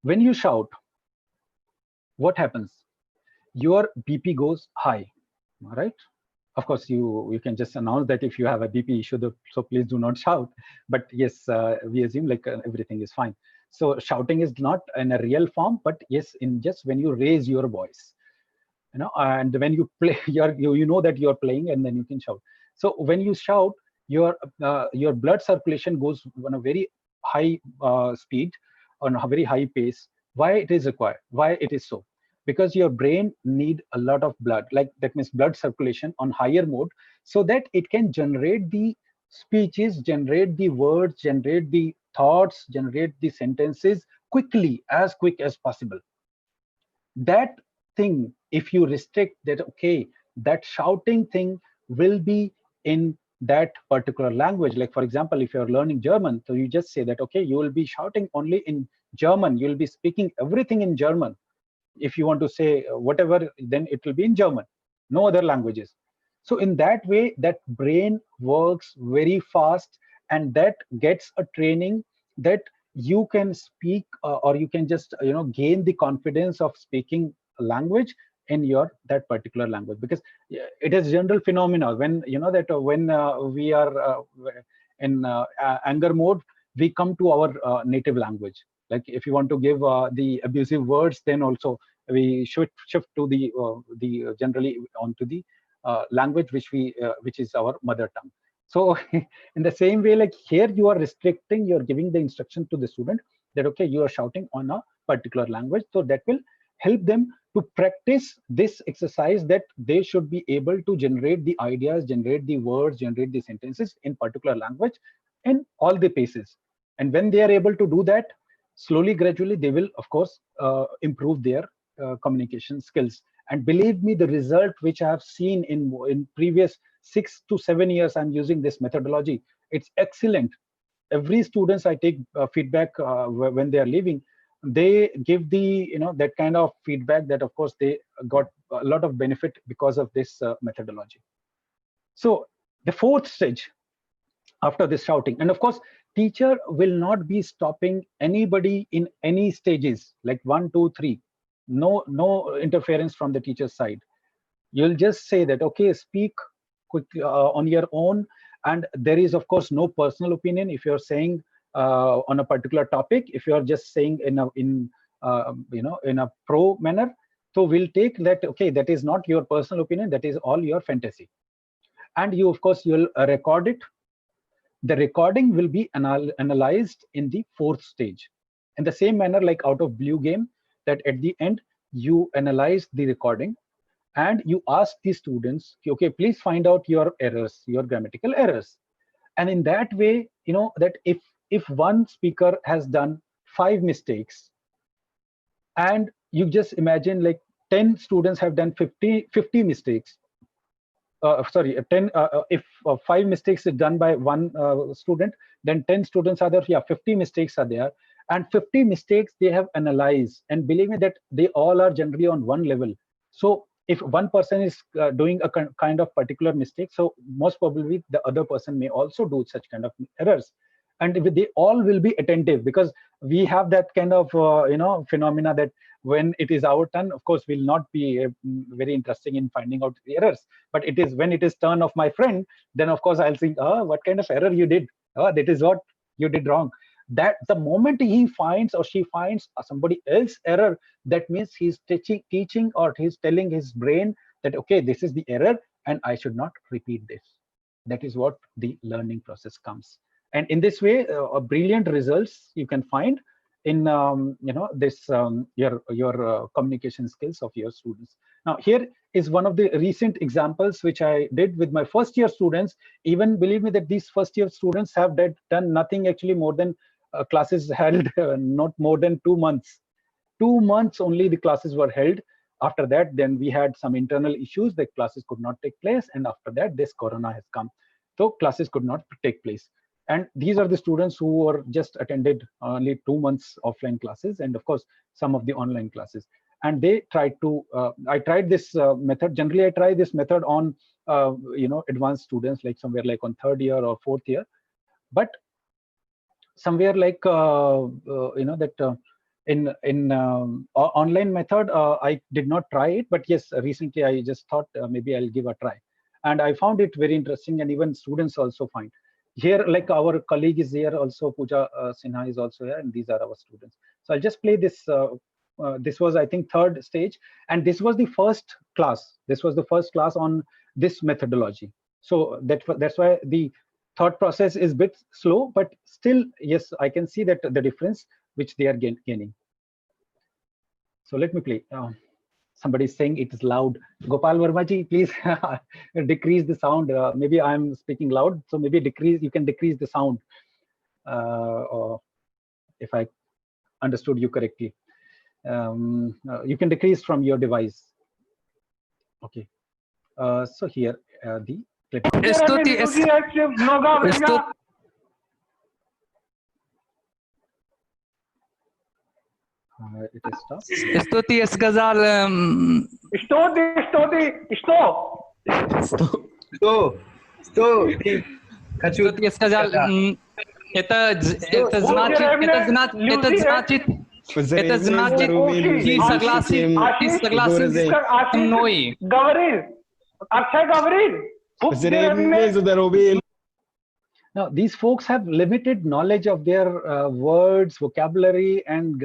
When you shout, what happens? Your BP goes high, all right? Of course, you can just announce that if you have a BP issue, so please do not shout. But yes, we assume like everything is fine. So shouting is not in a real form, but yes, in just when you raise your voice, and when you play, you know that you're playing, and then you can shout. So when you shout, your blood circulation goes on a very high speed, on a very high pace. Why it is required? Why it is so? Because your brain need a lot of blood, like that means blood circulation on higher mode, so that it can generate the speeches, generate the words, generate the thoughts, generate the sentences quickly, as quick as possible. That thing, if you restrict that, okay, that shouting thing will be in that particular language. Like for example, if you're learning German, so you just say that, okay, you will be shouting only in German, you'll be speaking everything in German. If you want to say whatever, then it will be in German, no other languages. So in that way, that brain works very fast, and that gets a training that you can speak, or you can just gain the confidence of speaking a language in your that particular language. Because it is general phenomena when that when we are in anger mode, we come to our native language. Like if you want to give the abusive words, then also we should shift to the generally onto the language which is our mother tongue. So in the same way, like here you are restricting, you're giving the instruction to the student that, okay, you are shouting on a particular language. So that will help them to practice this exercise, that they should be able to generate the ideas, generate the words, generate the sentences in particular language in all the paces. And when they are able to do that, slowly, gradually, they will, of course, improve their communication skills. And believe me, the result which I have seen in previous 6 to 7 years, I'm using this methodology. It's excellent. Every students I take feedback when they are leaving, they give the that kind of feedback that, of course, they got a lot of benefit because of this methodology. So the fourth stage after this shouting, and of course, teacher will not be stopping anybody in any stages like 1, 2, 3. No interference from the teacher's side. You'll just say that, okay, speak quickly on your own, and there is, of course, no personal opinion. If you're saying on a particular topic, if you're just saying in a pro manner, so we'll take that, okay, that is not your personal opinion, that is all your fantasy. And you, of course, you'll record it. The recording will be analyzed in the fourth stage. In the same manner, like out of blue game, that at the end you analyze the recording and you ask the students, okay, please find out your errors, your grammatical errors. And in that way, that if one speaker has done 5 mistakes, and you just imagine like 10 students have done 50 mistakes, sorry, 10 if 5 mistakes is done by one student, then 10 students are there, 50 mistakes are there, and 50 mistakes they have analyzed. And believe me that they all are generally on one level. So if one person is doing a kind of particular mistake, so most probably the other person may also do such kind of errors, and they all will be attentive, because we have that kind of phenomena that when it is our turn, of course, we'll not be very interested in finding out the errors. But it is when it is turn of my friend, then of course I'll think, what kind of error you did? That is what you did wrong. That the moment he finds or she finds somebody else error, that means he's teaching or he's telling his brain that, okay, this is the error and I should not repeat this. That is what the learning process comes. And in this way, brilliant results you can find in this your communication skills of your students. Now here is one of the recent examples which I did with my first year students. Even believe me that these first year students have done nothing actually more than classes held not more than 2 months. 2 months only the classes were held. After that, then we had some internal issues, the classes could not take place, and after that this corona has come, so classes could not take place. And these are the students who were just attended only 2 months offline classes, and of course some of the online classes. And they tried to I tried this method. Generally I try this method on advanced students, like somewhere like on 3rd year or 4th year. But somewhere like in online method I did not try it. But yes, recently I just thought maybe I'll give a try, and I found it very interesting, and even students also find. Here, like our colleague is here also, Pooja Sinha is also here, and these are our students. So I'll just play this. This was, I think, 3rd stage, and this was the first class. This was the first class on this methodology. So that's why the thought process is a bit slow, but still, yes, I can see that the difference which they are gaining. So let me play. Somebody is saying it is loud. Gopal Verma ji, please decrease the sound. Maybe I'm speaking loud, so maybe you can decrease the sound. or if I understood you correctly. You can decrease from your device. Okay. So here the clip. It is stopped. Stuti esgazal. Stuti esgazal. Это значит, ты согласен со мной. Now, these folks have limited knowledge of their words, vocabulary, and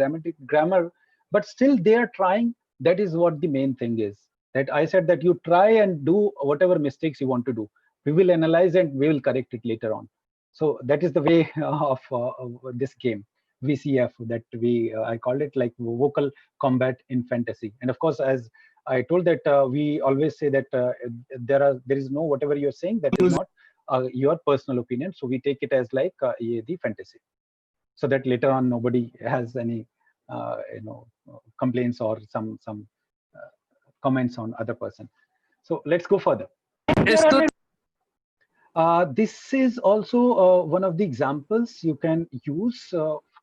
grammar, but still they are trying. That is what the main thing is. That I said that you try and do whatever mistakes you want to do. We will analyze and we will correct it later on. So that is the way of this game, VCF, that I called it like vocal combat in fantasy. And of course, as I told that we always say that there is no whatever you're saying that is not your personal opinion. So we take it as like the fantasy, so that later on nobody has any complaints or some comments on other person. So let's go further. This is also one of the examples you can use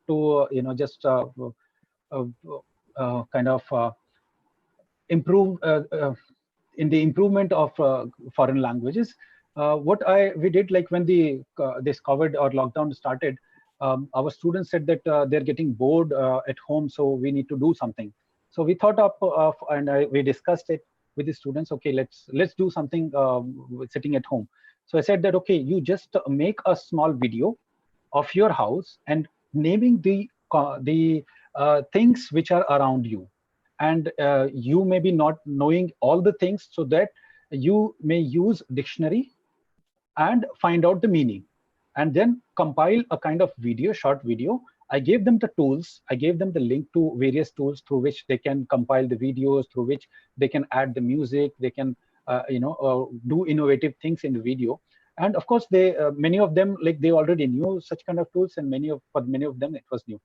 to just kind of improve in the improvement of foreign languages. What we did, like when this COVID or lockdown started, our students said that they're getting bored at home, so we need to do something. So we thought of and we discussed it with the students. Okay, let's do something sitting at home. So I said that, okay, you just make a small video of your house and naming the things which are around you, and you may be not knowing all the things, so that you may use dictionary and find out the meaning, and then compile a kind of video, short video. I gave them the tools. I gave them the link to various tools through which they can compile the videos, through which they can add the music, they can do innovative things in the video. And of course, they many of them, like, they already knew such kind of tools, and for many of them it was new.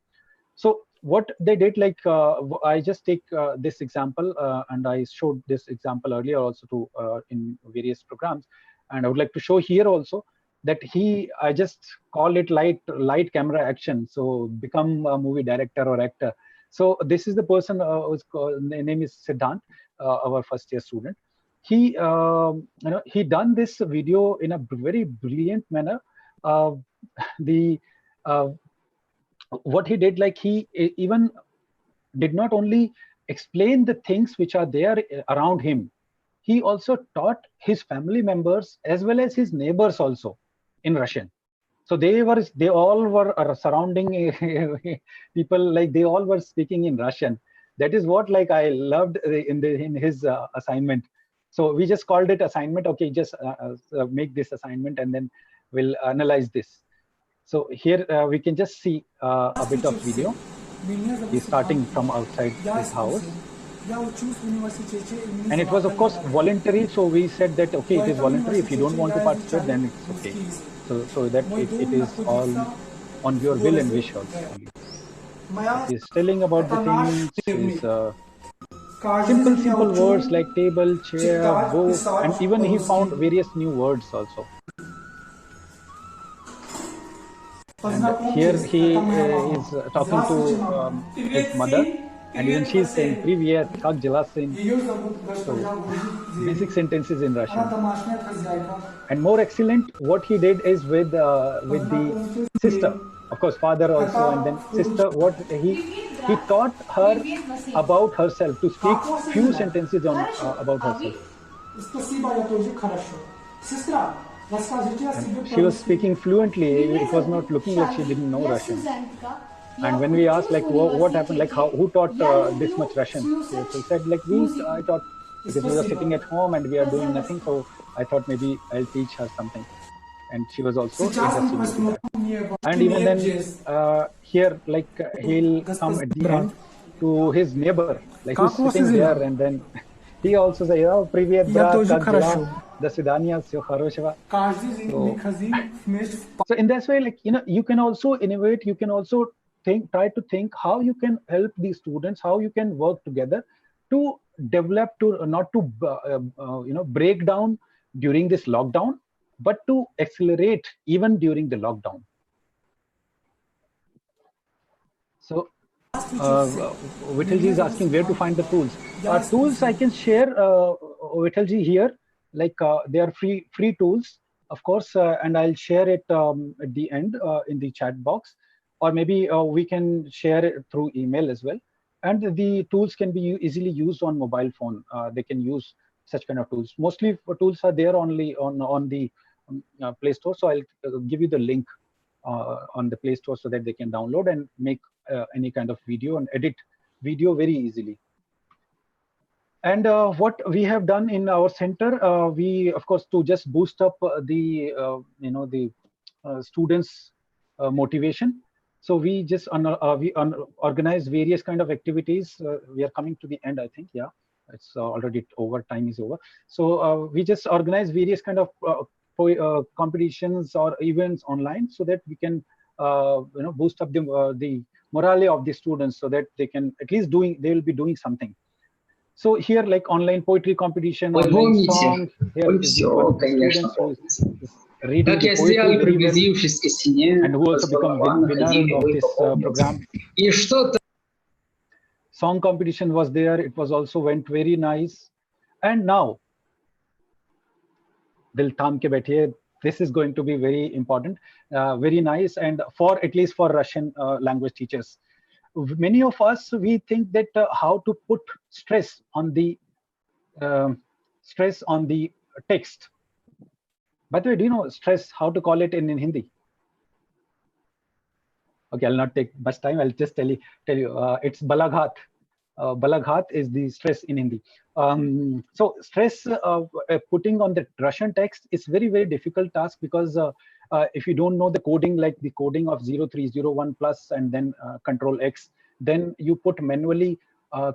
So what they did, like I just take this example, and I showed this example earlier also to in various programs, and I would like to show here also that I just call it light camera action. So become a movie director or actor. So this is the person whose name is Siddhant, our first year student. He he done this video in a very brilliant manner. What he did, like, he even did not only explain the things which are there around him, he also taught his family members as well as his neighbors also in Russian. So they all were surrounding people, like they all were speaking in Russian. That is what, like, I loved in his assignment. So we just called it assignment. Okay, just make this assignment and then we'll analyze this. So here we can just see a bit of video. He's starting from outside his house. And it was, of course, voluntary. So we said that, okay, it is voluntary. If you don't want to participate, then it's okay. So that it is all on your will and wish also. He's telling about the things. He's, simple words like table, chair, book, and even he found various new words also. And here he is talking to his mother, and even she is saying "Привет, как дела, сын?" So basic sentences in Russian. And more excellent, what he did is with the sister, of course, father also, and then sister. What he taught her about herself, to speak few sentences on about herself. And she was speaking fluently. It was not looking like she didn't know Russian. And when we asked, like, what happened, like, who taught this much Russian? She said, like, I taught, because we were sitting at home and we are doing nothing. So I thought maybe I'll teach her something. And she was also interested in that. And even then, here, like, he'll come at the end to his neighbor, like, who's sitting there, and then He also say, "Oh, привет, Я брат, тоже как дела? хорошо. До свидания, всего хорошего." Каждый So, магазин вместе в so in this way, like, you can also innovate. You can also try to think how you can help these students, how you can work together to develop, to not to break down during this lockdown, but to accelerate even during the lockdown. So Vithalji is asking where to find the tools. Tools I can share, Vithalji, here. Like they are free tools, of course, and I'll share it at the end in the chat box, or maybe we can share it through email as well. And the tools can be easily used on mobile phone. They can use such kind of tools. Mostly tools are there only on the Play Store. So I'll give you the link on the Play Store so that they can download and make any kind of video and edit video very easily. And what we have done in our center, we, of course, to just boost up the students' motivation. So we just organize various kind of activities. We are coming to the end, I think. Yeah, it's already over. Time is over. So we just organize various kind of competitions or events online so that we can boost up the morale of the students so that they can at least they will be doing something. So here, like online poetry competition, online song. Here is one of the students who is reading the poetry very well, and who also become winner of this program. Song competition was there. It was also went very nice. And now, Dil Tham Ke Baithiye, this is going to be very important, very nice, and for at least for Russian language teachers. Many of us, we think that how to put stress on the text. By the way, do you know stress, how to call it in Hindi? Okay, I'll not take much time. I'll just tell you. It's balaghat. Balaghat is the stress in Hindi. So stress putting on the Russian text is very difficult task, because if you don't know the coding, like the coding of 0301 plus and then control X, then you put manually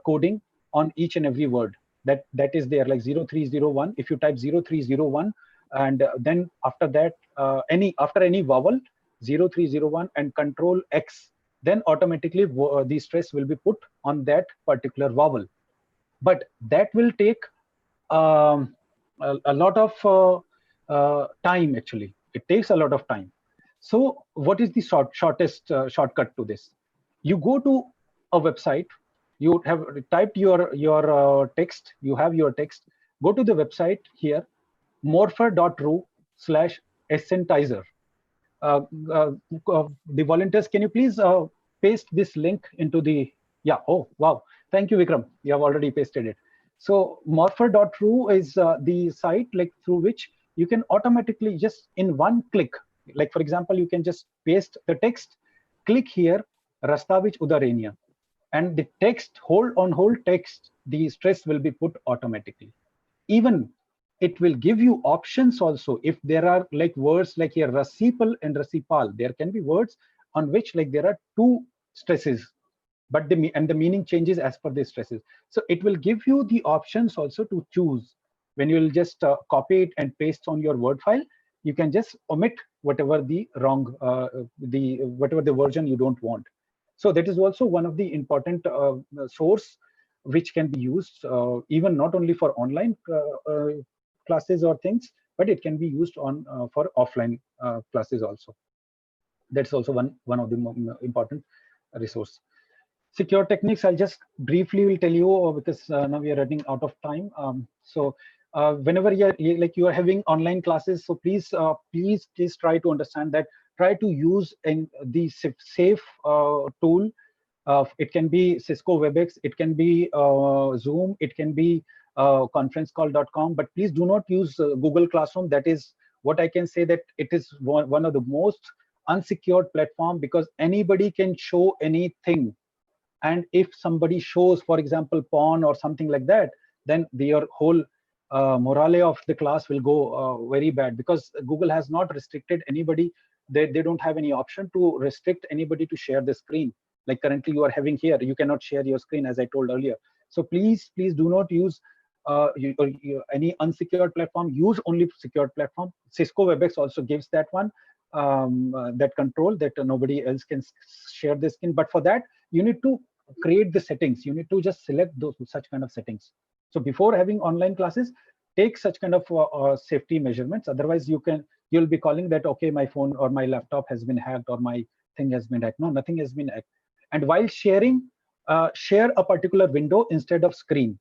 coding on each and every word that is there, like 0301. If you type 0301 and then after that after any vowel 0301 and control X, then automatically the stress will be put on that particular vowel. But that will take a lot of time. Actually, it takes a lot of time. So what is the shortest shortcut to this? You go to a website, you have typed your text, you have your text, go to the website here, morpher.ru/essentizer. The volunteers, can you please paste this link into the, yeah, oh, wow. Thank you, Vikram. You have already pasted it. So morpher.ru is the site like through which you can automatically just in one click, like for example, you can just paste the text, click here, Rastavich Udarenia, and the text, whole text, the stress will be put automatically. Even it will give you options also. If there are like words like here Rasipal and Rasipal, there can be words on which like there are two stresses, but the meaning changes as per the stresses. So it will give you the options also to choose. When you will just copy it and paste on your Word file, you can just omit whatever the wrong, whatever the version you don't want. So that is also one of the important source which can be used even not only for online classes or things, but it can be used on for offline classes also. That's also one of the important resource. Secure techniques, I'll just briefly will tell you because now we are running out of time. So whenever you are having online classes, so please try to understand that. Try to use the safe tool. It can be Cisco WebEx, it can be Zoom, it can be conferencecall.com, but please do not use Google Classroom. That is what I can say, that it is one of the most unsecured platform, because anybody can show anything. And if somebody shows, for example, porn or something like that, then your whole morale of the class will go very bad, because Google has not restricted anybody. They don't have any option to restrict anybody to share the screen. Like currently you are having here, you cannot share your screen, as I told earlier. So please do not use any unsecured platform, use only secured platform. Cisco WebEx also gives that one, that control that nobody else can share the screen. But for that, you need to create the settings. You need to just select those such kind of settings. So before having online classes, take such kind of safety measurements. Otherwise, you'll be calling that, okay, my phone or my laptop has been hacked or my thing has been hacked. No, nothing has been hacked. And while sharing, share a particular window instead of screen.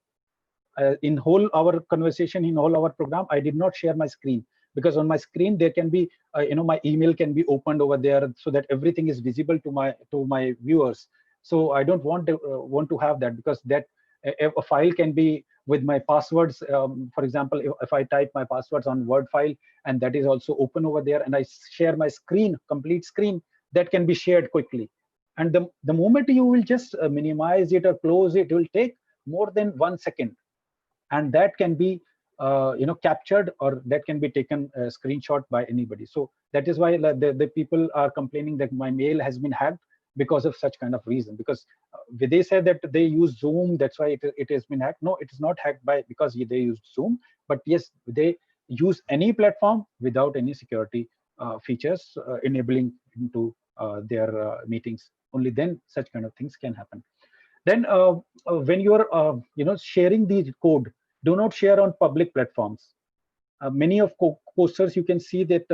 In whole our conversation, in all our program, I did not share my screen, because on my screen there can be my email can be opened over there, so that everything is visible to my viewers. So I don't want to have that, because that a file can be with my passwords. For example, if I type my passwords on Word file and that is also open over there, and I share my screen, complete screen, that can be shared quickly. And the moment you will just minimize it or close it, it will take more than 1 second, and that can be captured, or that can be taken a screenshot by anybody. So that is why the people are complaining that my mail has been hacked, because of such kind of reason. Because they said that they use Zoom, that's why it has been hacked. No, it is not hacked because they used Zoom, but yes, they use any platform without any security features enabling into their meetings. Only then such kind of things can happen. Then when you are sharing the code, do not share on public platforms. Many of posters, you can see that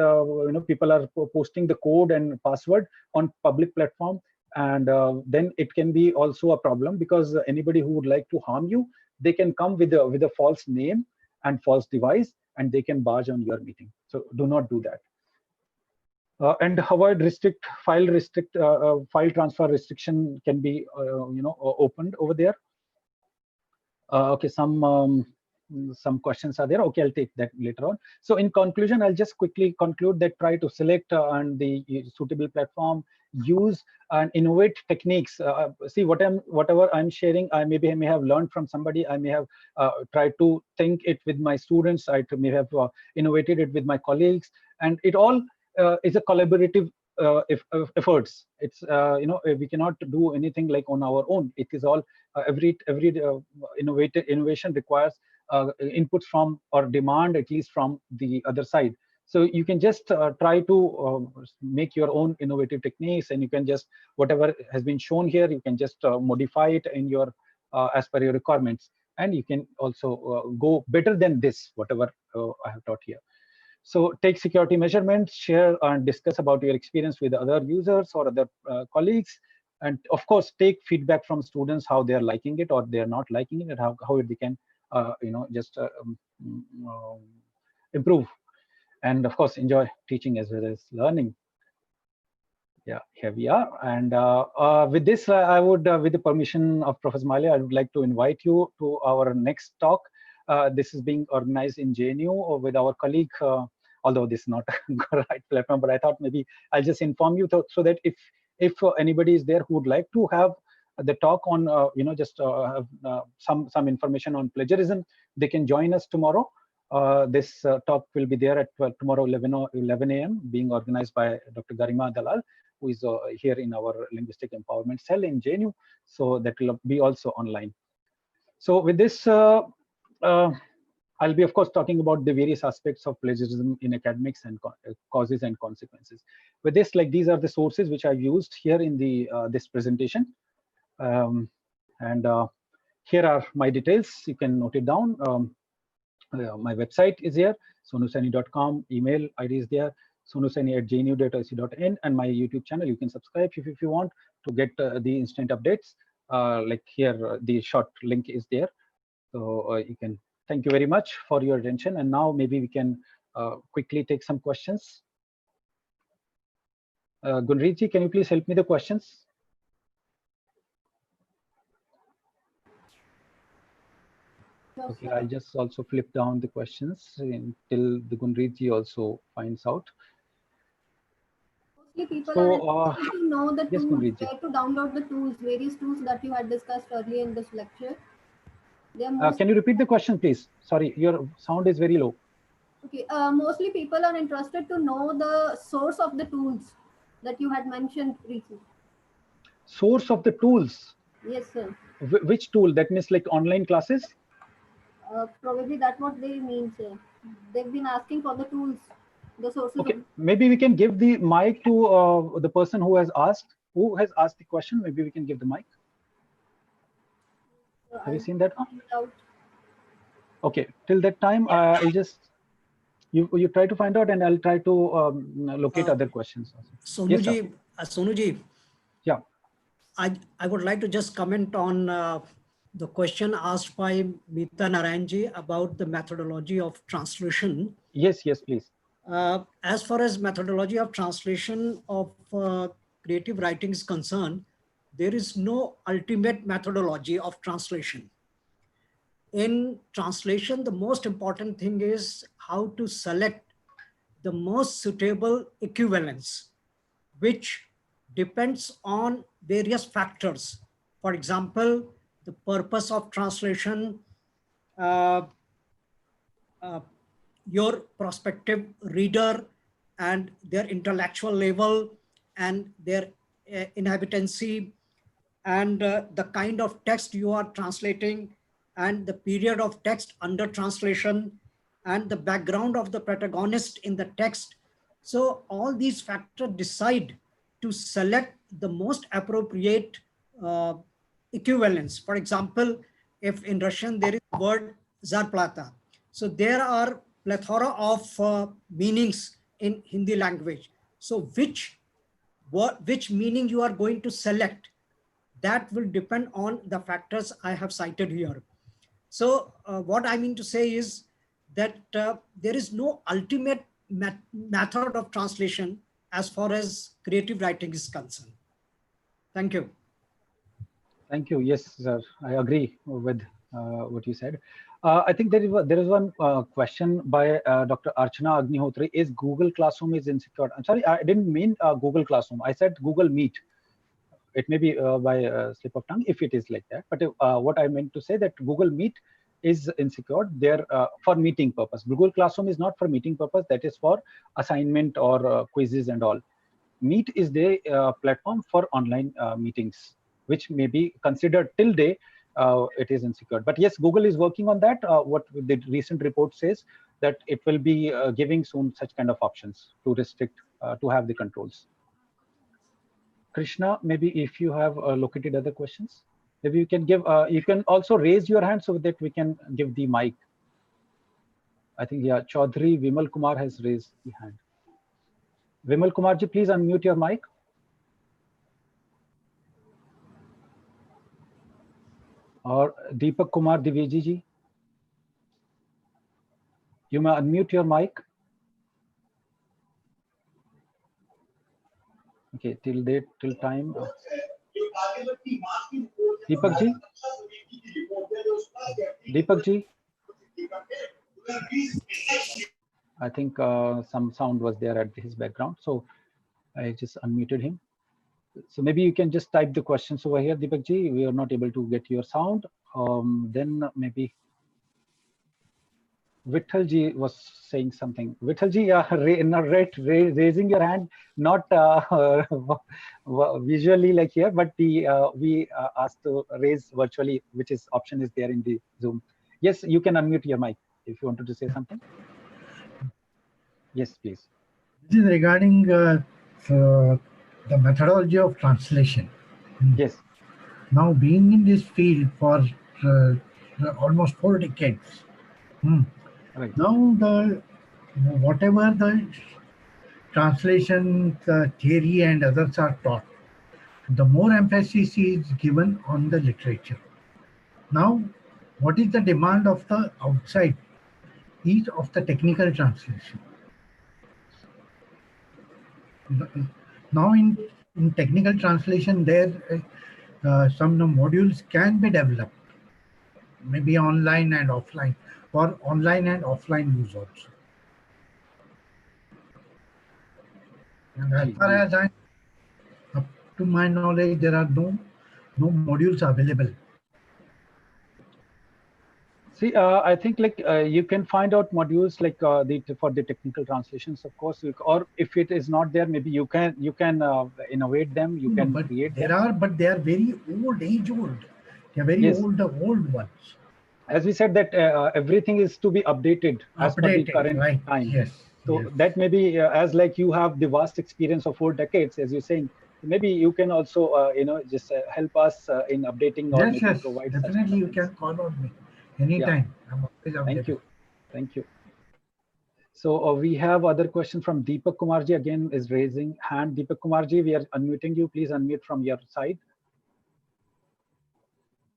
people are posting the code and password on public platform, and then it can be also a problem, because anybody who would like to harm you, they can come with a false name and false device, and they can barge on your meeting. So do not do that. And avoid file transfer restriction can be opened over there. Okay, some questions are there. Okay, I'll take that later on. So in conclusion, I'll just quickly conclude that try to select and the suitable platform, use and innovate techniques. See, whatever I'm sharing, I may have learned from somebody. I may have tried to think it with my students. I may have innovated it with my colleagues, and it all is a collaborative efforts. It's we cannot do anything like on our own. It is all every innovation requires inputs from, or demand at least from, the other side. So you can just try to make your own innovative techniques, and you can just, whatever has been shown here, you can just modify it in your as per your requirements, and you can also go better than this, whatever I have taught here. So take security measurements, share and discuss about your experience with other users or other colleagues. And of course, take feedback from students, how they're liking it or they're not liking it, and how they can, just improve. And of course, enjoy teaching as well as learning. Yeah, here we are. And with this, I would, with the permission of Professor Mali, I would like to invite you to our next talk. This is being organized in JNU with our colleague, although this is not a right platform, but I thought maybe I'll just inform you so that if anybody is there who would like to have the talk on, just some information on plagiarism, they can join us tomorrow. This talk will be there at tomorrow 11 a.m. being organized by Dr. Garima Dalal, who is here in our linguistic empowerment cell in JNU. So that will be also online. So with this, I'll be, of course, talking about the various aspects of plagiarism in academics and causes and consequences. With this, like, these are the sources which I've used here in the this presentation. Here are my details. You can note it down. My website is here, sonusani.com. Email ID is there, sonusani@jnu.ac.in, and my YouTube channel. You can subscribe if you want to get the instant updates. Like here, the short link is there. So you can. Thank you very much for your attention. And now maybe we can quickly take some questions. Gunreetji, can you please help me the questions? Okay, I'll just also flip down the questions until the Gunreetji also finds out. Mostly people are interested to know the tools, where to download the tools, various tools that you had discussed earlier in this lecture. Can you repeat the question, please? Sorry, your sound is very low. Okay, mostly people are interested to know the source of the tools that you had mentioned recently. Source of the tools? Yes, sir. Which tool? That means like online classes? Probably that's what they mean, sir. They've been asking for the tools, the sources Okay, of. maybe we can give the mic to the person who has asked the question. Maybe we can give the mic. Have you seen that one? Okay, till that time, I'll just you try to find out, and I'll try to locate other questions. Yes, sir. Sonuji, Sonuji. Yeah. I would like to just comment on the question asked by Meeta Narayanji about the methodology of translation. Yes, yes, please. As far as methodology of translation of creative writing is concerned, there is no ultimate methodology of translation. In translation, the most important thing is how to select the most suitable equivalence, which depends on various factors. For example, the purpose of translation, your prospective reader and their intellectual level and their inhabitancy, and the kind of text you are translating and the period of text under translation and the background of the protagonist in the text. So all these factors decide to select the most appropriate equivalence. For example, if in Russian there is the word zarplata, so there are plethora of meanings in Hindi language. So which meaning you are going to select, that will depend on the factors I have cited here. So what I mean to say is that there is no ultimate method of translation as far as creative writing is concerned. Thank you. Thank you. Yes, sir. I agree with what you said. I think there is one question by Dr. Archana Agnihotri. Is Google Classroom is insecure? I'm sorry, I didn't mean Google Classroom. I said Google Meet. It may be by a slip of tongue if it is like that. But what I meant to say that Google Meet is insecure there for meeting purpose. Google Classroom is not for meeting purpose. That is for assignment or quizzes and all. Meet is the platform for online meetings, which may be considered till day it is insecure. But yes, Google is working on that. What the recent report says that it will be giving soon such kind of options to restrict, to have the controls. Krishna, maybe if you have located other questions, maybe you can give, you can also raise your hand so that we can give the mic. I think, yeah, Chaudhary Vimal Kumar has raised the hand. Vimal Kumar ji, please unmute your mic. Or Deepak Kumar Diviji ji, you may unmute your mic. Okay, till time. Deepak ji? Deepak ji? I think some sound was there at his background, so I just unmuted him. So maybe you can just type the questions over here, Deepak ji. We are not able to get your sound. Then maybe Vittal ji was saying something. Vittal ji, raising your hand, not visually like here, but we asked to raise virtually, which is option is there in the Zoom. Yes, you can unmute your mic if you wanted to say something. Yes, please. This is regarding the methodology of translation. Yes. Now, being in this field for almost 4 decades, right. Now whatever the translation theory and others are taught, the more emphasis is given on the literature. Now, what is the demand of the outside is of the technical translation. Now in technical translation, there some modules can be developed, maybe online and offline, for online and offline use also. And as far as up to my knowledge, there are no modules available. See, I think like you can find out modules like for the technical translations, of course, or if it is not there, maybe you can innovate them. You can create. There are, but they are very old, age old. They are very old ones. as we said that everything is to be updated as per the current right? time. Yes. So yes. that may be as like you have the vast experience of 4 decades, as you're saying. Maybe you can also, just help us in updating or Yes, maybe yes, provide such kind definitely. of You things. can call on me Yeah. anytime. I'm always Thank available. you. Thank you. So we have other question from Deepak Kumarji again is raising hand. Deepak Kumarji, we are unmuting you. Please unmute from your side.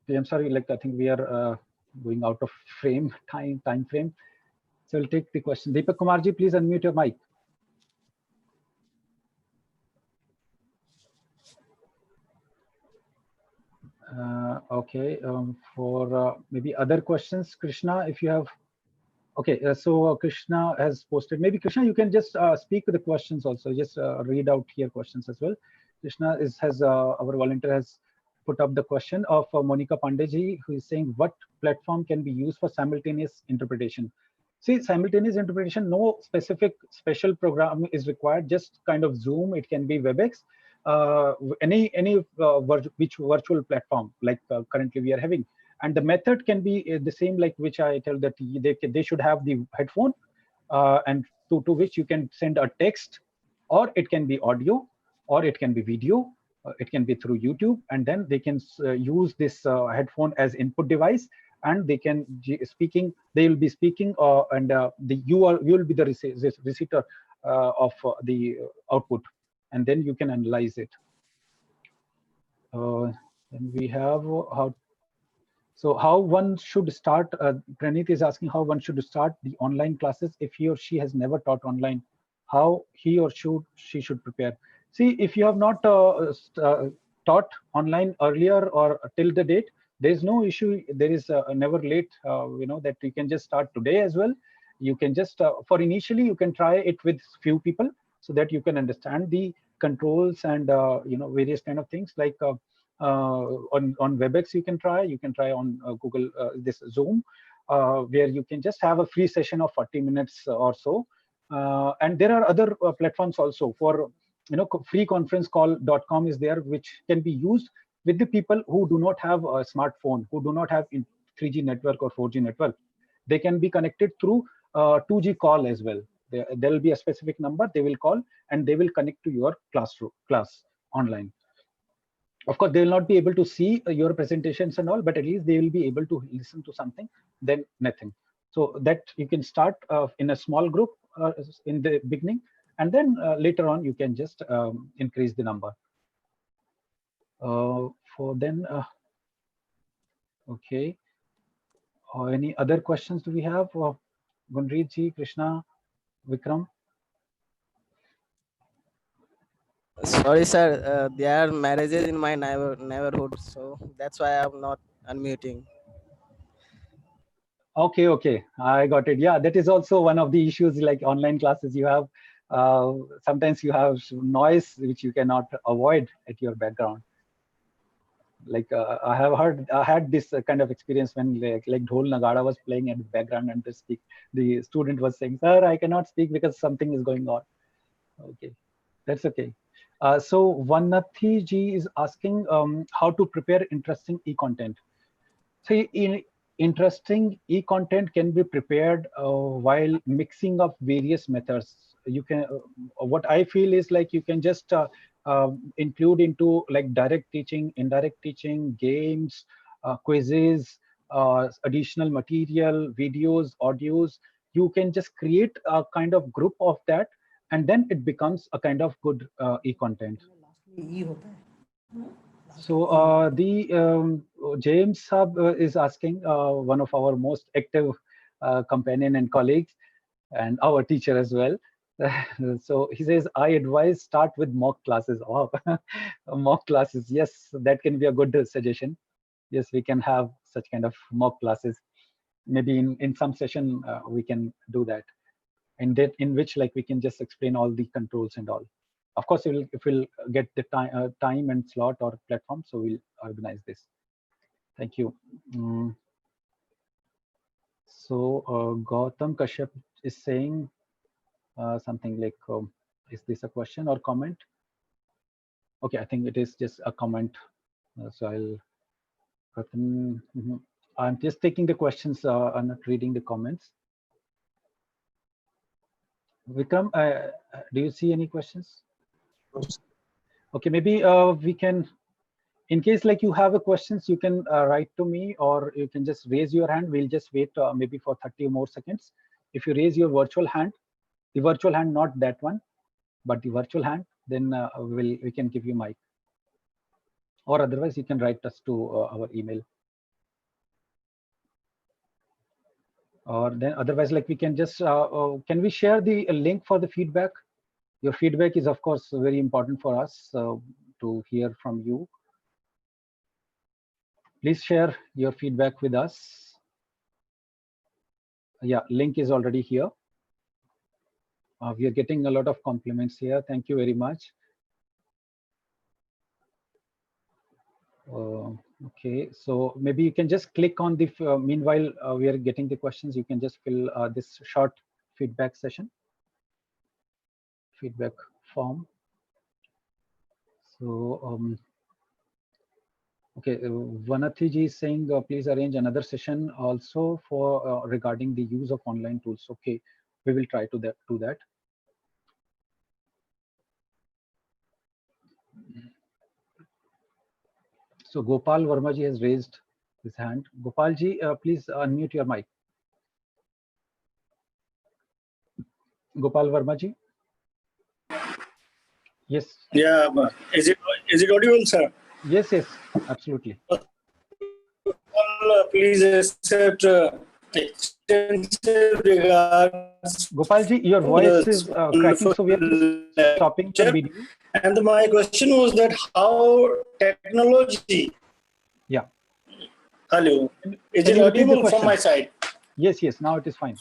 I'm sorry, like I think we are going out of time frame. So we'll take the question. Deepak Kumarji, please unmute your mic. Okay, for maybe other questions, Krishna, if you have. Okay, so Krishna has posted. Maybe Krishna, you can just speak the questions also. Just read out here questions as well. Krishna has our volunteer has put up the question of Monica Pandeji, who is saying what platform can be used for simultaneous interpretation. See, simultaneous interpretation, no specific special program is required. Just kind of Zoom. It can be WebEx, which virtual platform like currently we are having. And the method can be the same, like which I tell that they should have the headphone, and to which you can send a text, or it can be audio, or it can be video, it can be through YouTube, and then they can use this headphone as input device, and they can they will be speaking, and you will be the receiver of the output, and then you can analyze it. Then we have so how one should start, Pranit is asking how one should start the online classes if he or she has never taught online, how he or she should prepare. See, if you have not taught online earlier or till the date, there is no issue. There is never late, that you can just start today as well. You can just, for initially, you can try it with few people so that you can understand the controls and, various kind of things like on WebEx you can try on Google this Zoom, where you can just have a free session of 40 minutes or so, and there are other platforms also for freeconferencecall.com is there, which can be used with the people who do not have a smartphone, who do not have 3G network or 4G network. They can be connected through 2G call as well. There will be a specific number they will call, and they will connect to your class online. Of course, they will not be able to see your presentations and all, but at least they will be able to listen to something, then nothing. So that you can start in a small group in the beginning, and then later on you can just increase the number. For then, okay. Any other questions do we have? Gunreet ji, Krishna, Vikram? Sorry, sir. There are marriages in my neighborhood, so that's why I'm not unmuting. Okay, I got it. Yeah, that is also one of the issues. Like online classes, you have sometimes you have noise which you cannot avoid at your background. Like I had this kind of experience when like Dhol Nagada was playing at the background, and the student was saying, "Sir, I cannot speak because something is going on." Okay, that's okay. So Vanathi ji is asking how to prepare interesting e-content. See, interesting e-content can be prepared while mixing of various methods. You can, what I feel is like you can just include into like direct teaching, indirect teaching, games, quizzes, additional material, videos, audios. You can just create a kind of group of that, and then it becomes a kind of good e-content. So the James Hub is asking, one of our most active companion and colleagues, and our teacher as well. So he says, I advise start with mock classes. Oh, mock classes. Yes, that can be a good suggestion. Yes, we can have such kind of mock classes. Maybe in some session we can do that, and that in which like we can just explain all the controls and all. Of course, if we'll get the time and slot or platform, so we'll organize this. Thank you. So Gautam Kashyap is saying something like, is this a question or comment? Okay, I think it is just a comment. So I'll. I'm just taking the questions. I'm not reading the comments. Vikram, do you see any questions? Okay, maybe we can, in case like you have a questions, you can write to me, or you can just raise your hand. We'll just wait maybe for 30 more seconds. If you raise your virtual hand, the virtual hand, not that one, but the virtual hand, then we can give you mic. Or otherwise, you can write us to our email. Or then otherwise, like we can just, can we share the link for the feedback? Your feedback is, of course, very important for us to hear from you. Please share your feedback with us. Yeah, link is already here. We are getting a lot of compliments here. Thank you very much. Okay, so maybe you can just click on the, meanwhile, we are getting the questions. You can just fill this short feedback session, feedback form. So, okay, Vanathi ji is saying, please arrange another session also for regarding the use of online tools. Okay, we will try to do that. So Gopal Verma ji has raised his hand. Gopal ji, please unmute your mic. Gopal Verma ji. Yes. Yeah, is it audible, sir? Yes, yes, absolutely. Please accept extensive regards. Gopal ji, your voice is cracking, so we are just stopping the video. And my question was that how technology. Yeah. Hello. Is it audible from my side? Yes, yes. Now it is fine.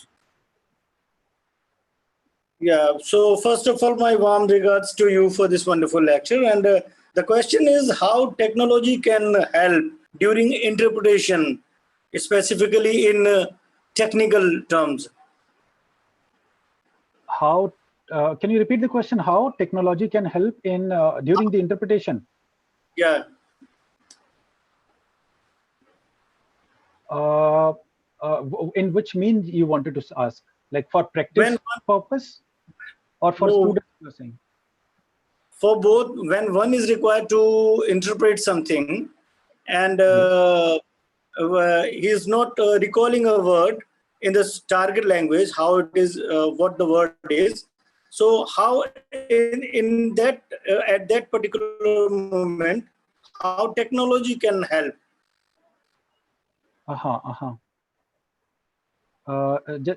Yeah. So first of all, my warm regards to you for this wonderful lecture. And the question is how technology can help during interpretation, specifically in technical terms. How can you repeat the question? How technology can help in during the interpretation? Yeah. In which means you wanted to ask, like for practice purpose, or for students? You're saying for both. When one is required to interpret something, and he is not recalling a word in the target language, how it is, what the word is. So how in that at that particular moment, how technology can help?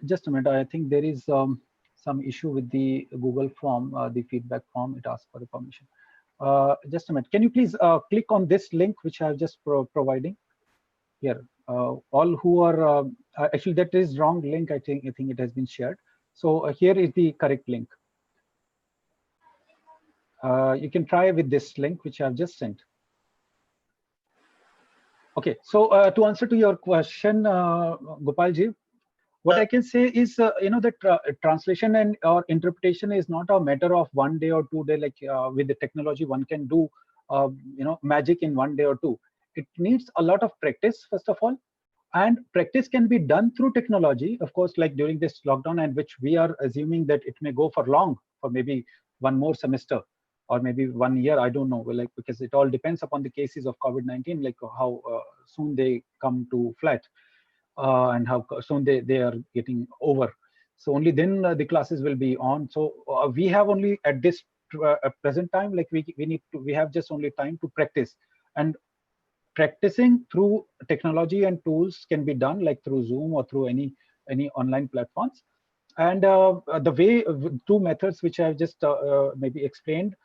Just a minute. I think there is some issue with the Google form, the feedback form. It asks for the permission. Just a minute. Can you please click on this link which I have just providing here? All who are actually, that is wrong link. I think it has been shared. So here is the correct link. You can try with this link which I have just sent. Okay, so to answer to your question, Gopalji, what I can say is, that translation and or interpretation is not a matter of 1 day or 2 days. Like with the technology, one can do, magic in 1 day or 2. It needs a lot of practice, first of all, and practice can be done through technology, of course, like during this lockdown, and which we are assuming that it may go for long, for maybe 1 more semester or maybe 1 year. I don't know, like, because it all depends upon the cases of COVID-19, like how soon they come to flat. And how soon they are getting over. So only then the classes will be on. So we have only at this present time, like we have just only time to practice, and practicing through technology and tools can be done like through Zoom or through any online platforms. And the way, 2 methods which I have just maybe explained.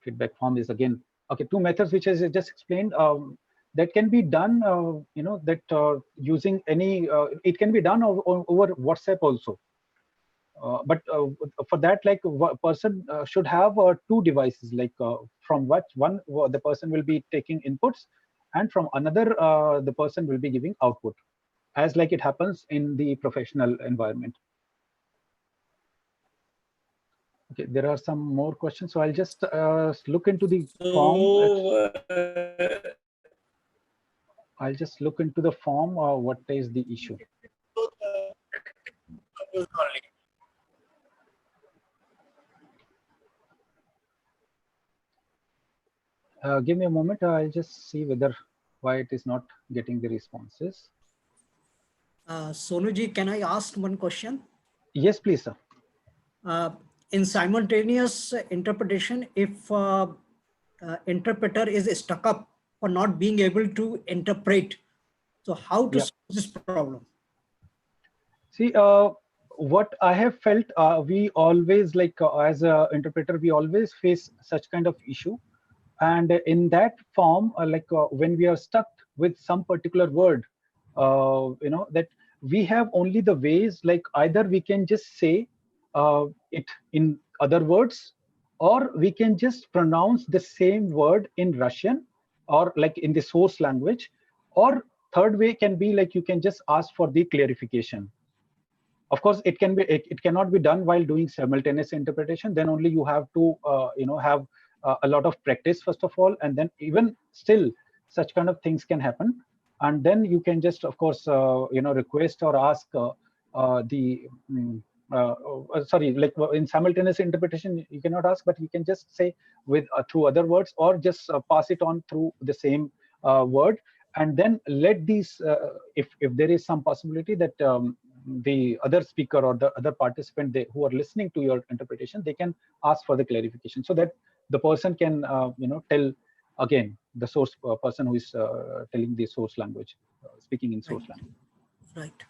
Feedback form is again, okay, 2 methods which I just explained. That can be done, using any, it can be done over WhatsApp also. But for that, like, a person should have 2 devices, like from one the person will be taking inputs, and from another the person will be giving output, as like it happens in the professional environment. Okay, there are some more questions, so I'll just look into the form. I'll just look into the form. What is the issue? Give me a moment. I'll just see why it is not getting the responses. Sonuji, can I ask one question? Yes, please, sir. In simultaneous interpretation, if interpreter is stuck up for not being able to interpret, so how to solve this problem? See, what I have felt, we always as an interpreter, we always face such kind of issue. And in that form, when we are stuck with some particular word, that we have only the ways, like either we can just say it in other words, or we can just pronounce the same word in Russian or like in the source language, or third way can be like you can just ask for the clarification. Of course, it cannot be done while doing simultaneous interpretation. Then only you have to have a lot of practice first of all, and then even still such kind of things can happen. And then you can just, of course, request or ask sorry, like in simultaneous interpretation you cannot ask, but you can just say with through other words, or just pass it on through the same word. And then let these if there is some possibility that the other speaker or the other participant, who are listening to your interpretation, they can ask for the clarification, so that the person can tell again, the source person who is telling the source language, speaking in source language. Right.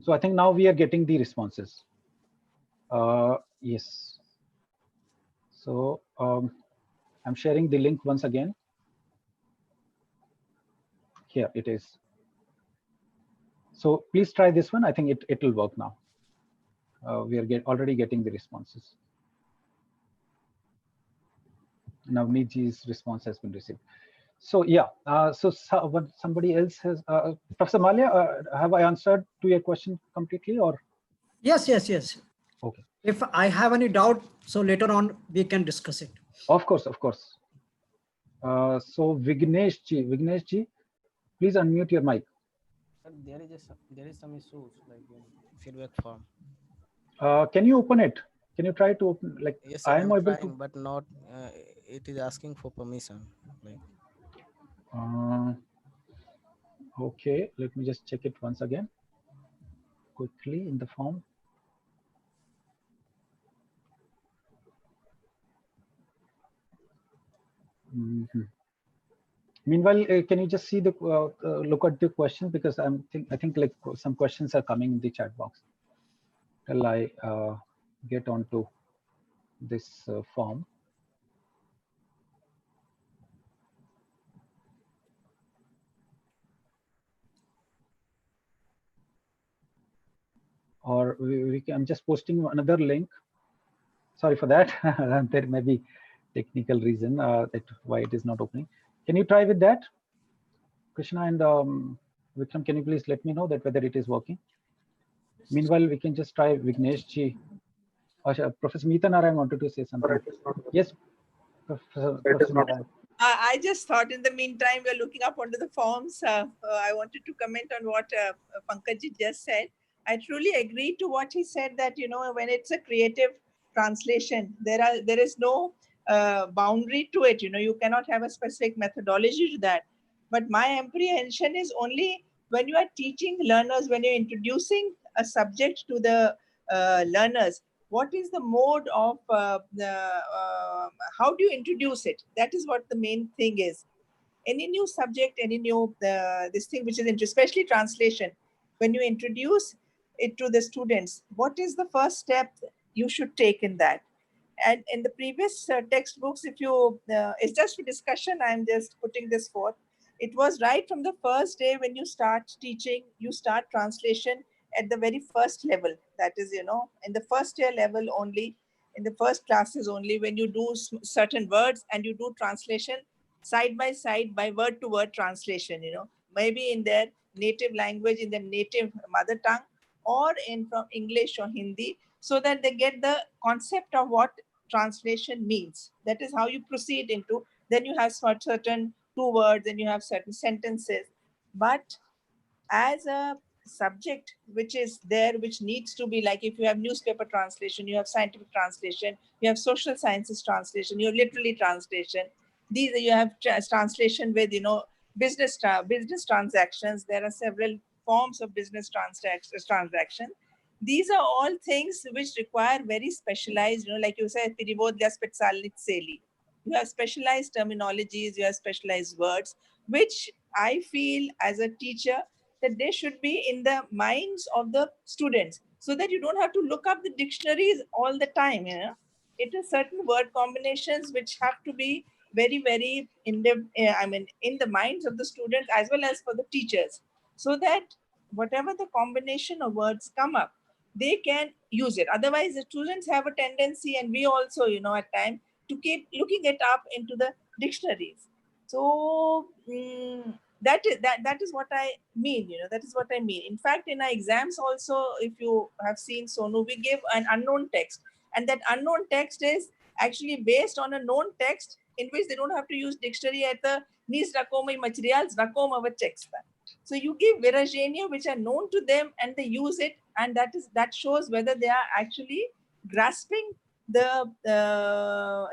So I think now we are getting the responses. Yes. So I'm sharing the link once again. Here it is. So please try this one. I think it will work now. We are already getting the responses. Navneetji's response has been received. So yeah, what somebody else has, Professor Malia, have I answered to your question completely, or? Yes. Okay. If I have any doubt, so later on we can discuss it. Of course. So Vignesh ji, please unmute your mic. There is some issues like in feedback form. Can you open it? Can you try to open? Like, yes, I am able trying, to, but not. It is asking for permission. Like. Okay, let me just check it once again quickly in the form. Meanwhile, can you just see the look at the question, because I think like some questions are coming in the chat box till I get onto this form. Or I'm just posting another link. Sorry for that. There may be technical reason that why it is not opening. Can you try with that, Krishna and Vikram? Can you please let me know that whether it is working? Meanwhile, we can just try Vignesh ji. Professor Meeta Narayan wanted to say something. Yes, Professor Narayan. I just thought in the meantime, we're looking up onto the forms. I wanted to comment on what Pankaj just said. I truly agree to what he said, that, when it's a creative translation, there is no boundary to it. You cannot have a specific methodology to that. But my apprehension is only when you are teaching learners, when you're introducing a subject to the learners, what is the mode of how do you introduce it? That is what the main thing is. Any new subject, any new this thing which is especially translation, when you introduce it to the students, what is the first step you should take in that? And in the previous textbooks, if you it's just for discussion, I'm just putting this forth. It was right from the first day when you start teaching, you start translation at the very first level. That is, in the first year level only, in the first classes only, when you do certain words and you do translation side by side by word to word translation, maybe in their native language, in their native mother tongue, or in from English or Hindi, so that they get the concept of what translation means. That is how you proceed into. Then you have certain two words and you have certain sentences. But as a subject which is there, which needs to be, like if you have newspaper translation, you have scientific translation, you have social sciences translation, you have literary translation, these you have translation with, you know, business transactions. There are several forms of business transaction. These are all things which require very specialized, you know, like you said, you have specialized terminologies, you have specialized words, which I feel as a teacher that they should be in the minds of the students, so that you don't have to look up the dictionaries all the time. You know, it is certain word combinations which have to be very, very in the in the minds of the students as well as for the teachers, so that whatever the combination of words come up, they can use it. Otherwise, the students have a tendency, and we also, you know, at times, to keep looking it up into the dictionaries. So that is what I mean. You know, that is what I mean. In fact, in our exams also, if you have seen, Sonu, we give an unknown text, and that unknown text is actually based on a known text in which they don't have to use dictionary at the nis rakomai materials rakoma texta. So you give viragenia which are known to them, and they use it, and that shows whether they are actually grasping the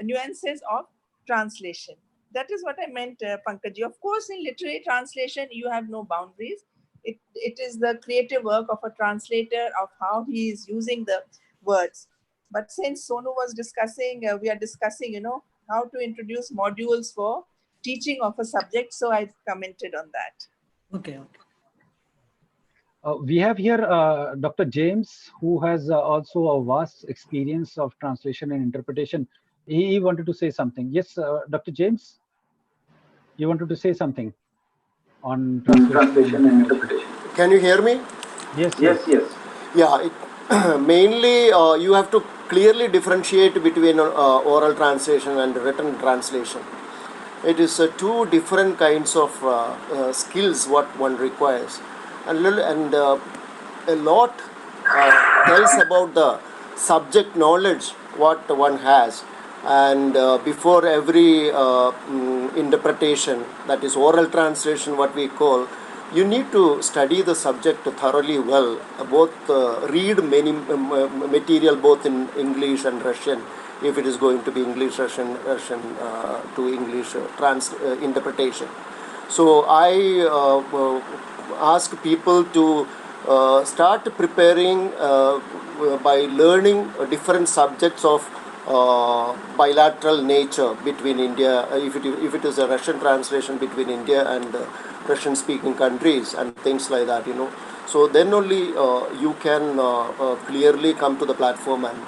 nuances of translation. That is what I meant, Pankaj. Of course, in literary translation, you have no boundaries. It is the creative work of a translator, of how he is using the words. But since Sonu was discussing, we are discussing, you know, how to introduce modules for teaching of a subject. So I commented on that. Okay. We have here Dr. James, who has also a vast experience of translation and interpretation. He wanted to say something. Yes, Dr. James, you wanted to say something on translation and interpretation. Can you hear me? Yes. Yeah, mainly you have to clearly differentiate between oral translation and written translation. It is two different kinds of skills what one requires, and a lot tells about the subject knowledge what one has. And before every interpretation, that is oral translation what we call, you need to study the subject thoroughly well, both read many material both in English and Russian, if it is going to be English, Russian to English interpretation. So I ask people to start preparing by learning different subjects of bilateral nature between India, if it is a Russian translation between India and Russian speaking countries and things like that, you know. So then only you can clearly come to the platform and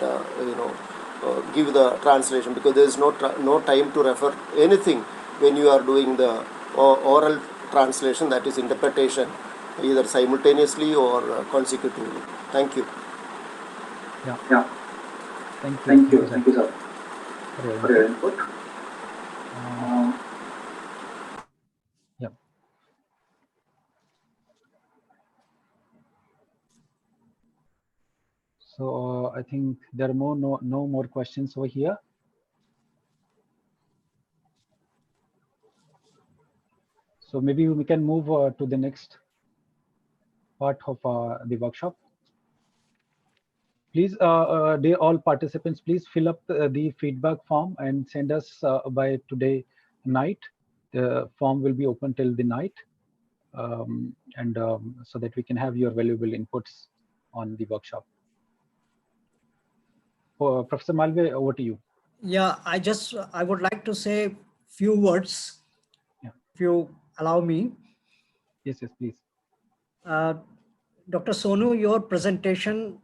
give the translation, because there is no time to refer anything when you are doing the oral translation, that is interpretation, either simultaneously or consecutively. Thank you. Yeah. Thank you, sir, for your input. Yeah. So I think there are no more questions over here. So maybe we can move to the next part of the workshop. Please, dear all participants, please fill up the feedback form and send us by today night. The form will be open till the night, so that we can have your valuable inputs on the workshop. Professor Malve, over to you. Yeah, I would like to say few words, if you allow me. Yes, please. Dr. Sonu, your presentation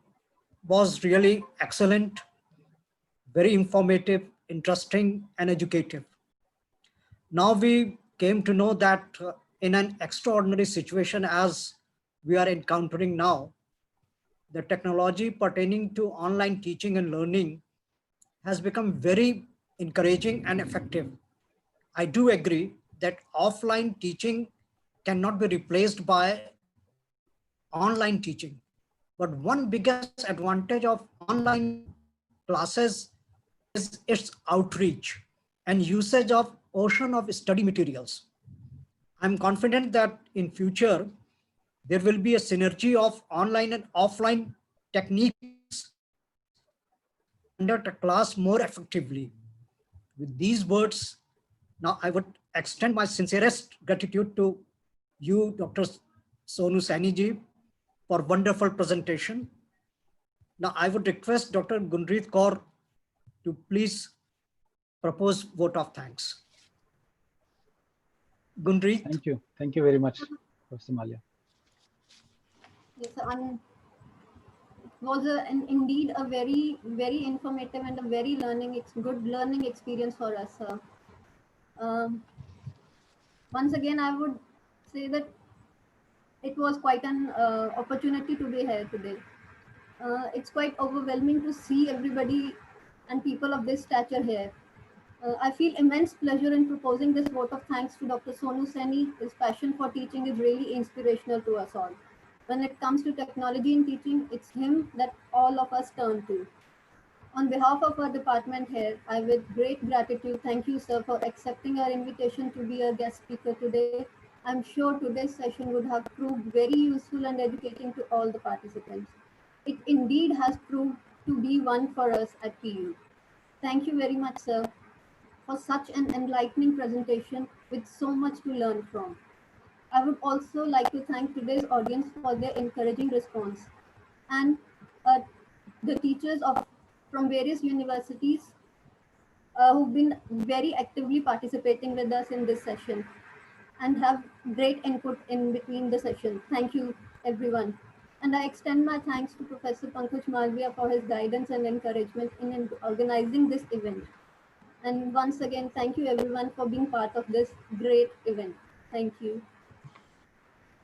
was really excellent, very informative, interesting, and educative. Now we came to know that in an extraordinary situation as we are encountering now, the technology pertaining to online teaching and learning has become very encouraging and effective. I do agree that offline teaching cannot be replaced by online teaching. But one biggest advantage of online classes is its outreach and usage of ocean of study materials. I'm confident that in future, there will be a synergy of online and offline techniques conduct a class more effectively. With these words, now I would extend my sincerest gratitude to you, Dr. Sonu Saini ji, for wonderful presentation. Now I would request Dr. Gunrit Kaur to please propose vote of thanks. Gunrit. Thank you. Thank you very much, Professor Malia. Yes, it was indeed a very, very informative and a very good learning experience for us. Once again, I would say that it was quite an opportunity to be here today. It's quite overwhelming to see everybody and people of this stature here. I feel immense pleasure in proposing this vote of thanks to Dr. Sonu Seni. His passion for teaching is really inspirational to us all. When it comes to technology in teaching, it's him that all of us turn to. On behalf of our department here, I with great gratitude thank you, sir, for accepting our invitation to be a guest speaker today. I'm sure today's session would have proved very useful and educating to all the participants. It indeed has proved to be one for us at PU. Thank you very much, sir, for such an enlightening presentation with so much to learn from. I would also like to thank today's audience for their encouraging response and the teachers from various universities who've been very actively participating with us in this session and have great input in between the session. Thank you, everyone. And I extend my thanks to Professor Pankaj Malviya for his guidance and encouragement in organizing this event. And once again, thank you everyone for being part of this great event. Thank you.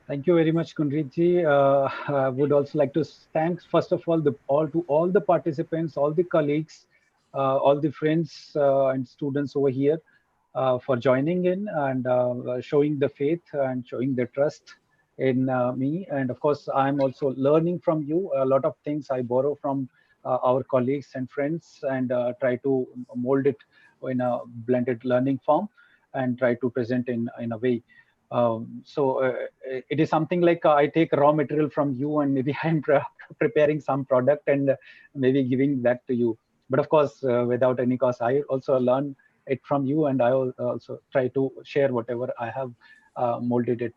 Thank you very much, Kunritji. I would also like to thank, first of all the participants, all the colleagues, all the friends and students over here for joining in and showing the faith and showing the trust in me. And of course, I'm also learning from you. A lot of things I borrow from our colleagues and friends and try to mold it in a blended learning form and try to present in a way. It is something like I take raw material from you and maybe I'm preparing some product and maybe giving that to you. But of course, without any cost, I also learn it from you and I also try to share whatever I have molded it.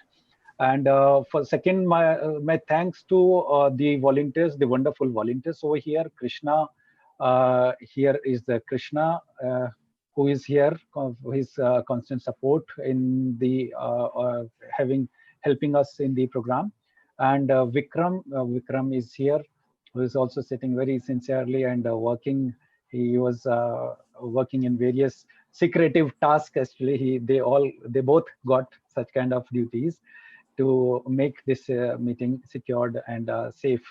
And for second, my thanks to the volunteers, the wonderful volunteers over here. Krishna, here is the Krishna who is here, his constant support in the helping us in the program. And Vikram is here, who is also sitting very sincerely and working. He was working in various secretive tasks. Actually, they both got such kind of duties to make this meeting secured and safe.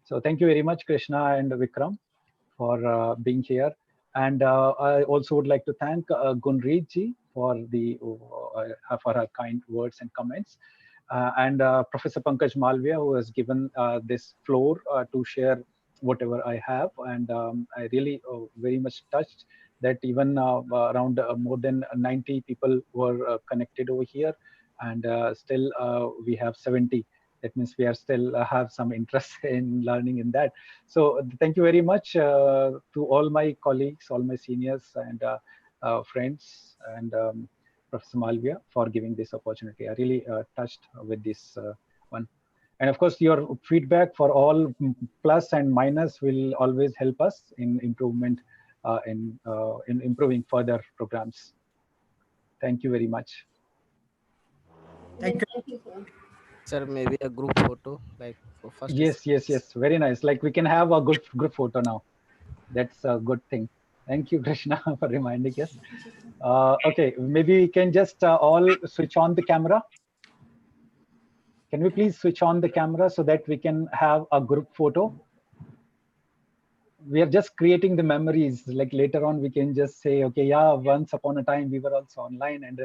So thank you very much, Krishna and Vikram, for being here. And I also would like to thank Gunrit ji for her kind words and comments, and Professor Pankaj Malviya, who has given this floor to share whatever I have. And I really very much touched that even around more than 90 people were connected over here, and still we have 70. That means we are still have some interest in learning in that. So thank you very much to all my colleagues, all my seniors and friends, and Professor Malviya for giving this opportunity. I really touched with this one. And of course, your feedback for all plus and minus will always help us in improvement, in improving further programs. Thank you very much. Thank you, sir. Sir, maybe a group photo, like for first. Yes. Very nice. Like we can have a good group photo now. That's a good thing. Thank you, Krishna, for reminding us. Okay, maybe we can just all switch on the camera. Can we please switch on the camera so that we can have a group photo? We are just creating the memories. Like later on, we can just say, okay, yeah, once upon a time, we were also online and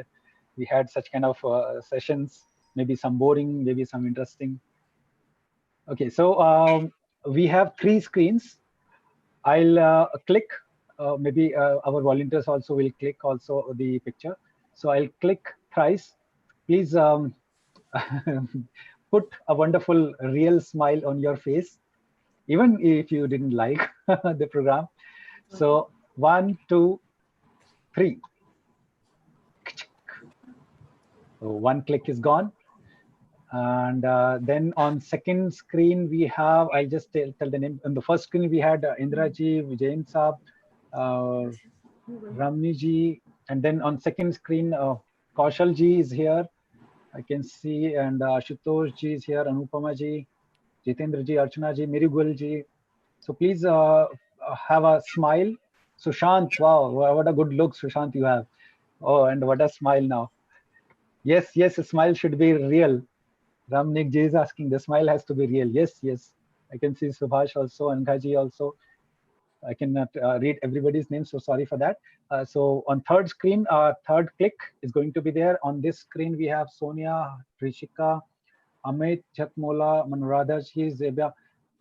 we had such kind of sessions, maybe some boring, maybe some interesting. Okay, so we have 3 screens. I'll click, maybe our volunteers also will click also the picture. So I'll click thrice please put a wonderful real smile on your face, even if you didn't like the program. So 1, 2, 3. So one click is gone. And then on second screen, we have, I'll just tell the name. On the first screen, we had Indraji, Vijayan Saab, Ramni ji. And then on second screen, Kaushal ji is here. I can see, and Ashutosh ji is here, Anupama ji, Jitendra ji, Archana ji, Mirigul ji. So please have a smile. Sushant, wow, what a good look, Sushant, you have. Oh, and what a smile now. Yes, yes, a smile should be real. Ramnik ji is asking, the smile has to be real. Yes, yes. I can see Subhash also, Ankaji also. I cannot read everybody's name, so sorry for that. So on third screen, third click is going to be there. On this screen, we have Sonia, Rishika, Amit, Chatmola, Manurada ji, Zebia.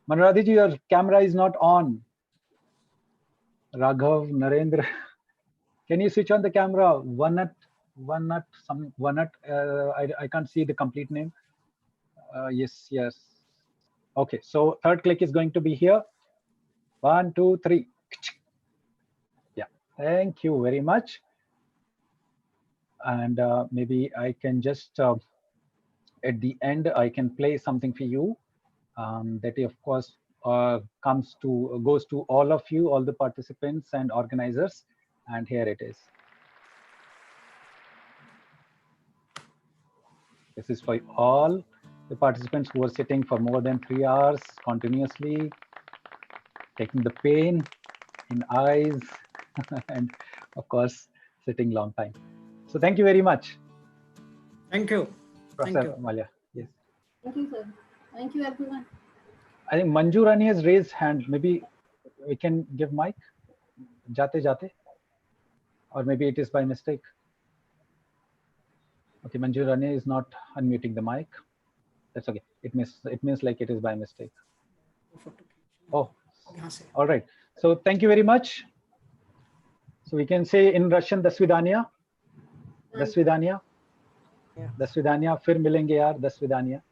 Manurada ji, your camera is not on. Raghav, Narendra. Can you switch on the camera? Vanat, I can't see the complete name. Yes, yes. Okay, so third click is going to be here. 1, 2, 3. Yeah, thank you very much. And maybe I can just, at the end, I can play something for you that, of course, goes to all of you, all the participants and organizers. And here it is. This is for all the participants who are sitting for more than 3 hours continuously, taking the pain in eyes, and of course, sitting long time. So thank you very much. Thank you. Professor Thank you. Malia. Yes. Thank you, sir. Thank you, everyone. I think Manju Rani has raised hand. Maybe we can give mic. Jate jate. Or maybe it is by mistake. Okay, Manju Rani is not unmuting the mic. That's okay. It means like it is by mistake. Oh, all right. So thank you very much. So we can say in Russian, "Das svidaniya." Das svidaniya. Das svidaniya. Fir milenge yaar. Das svidaniya.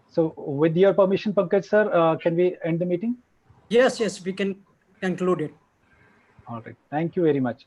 So with your permission, Pankaj sir, can we end the meeting? Yes, yes, we can conclude it. All right. Thank you very much.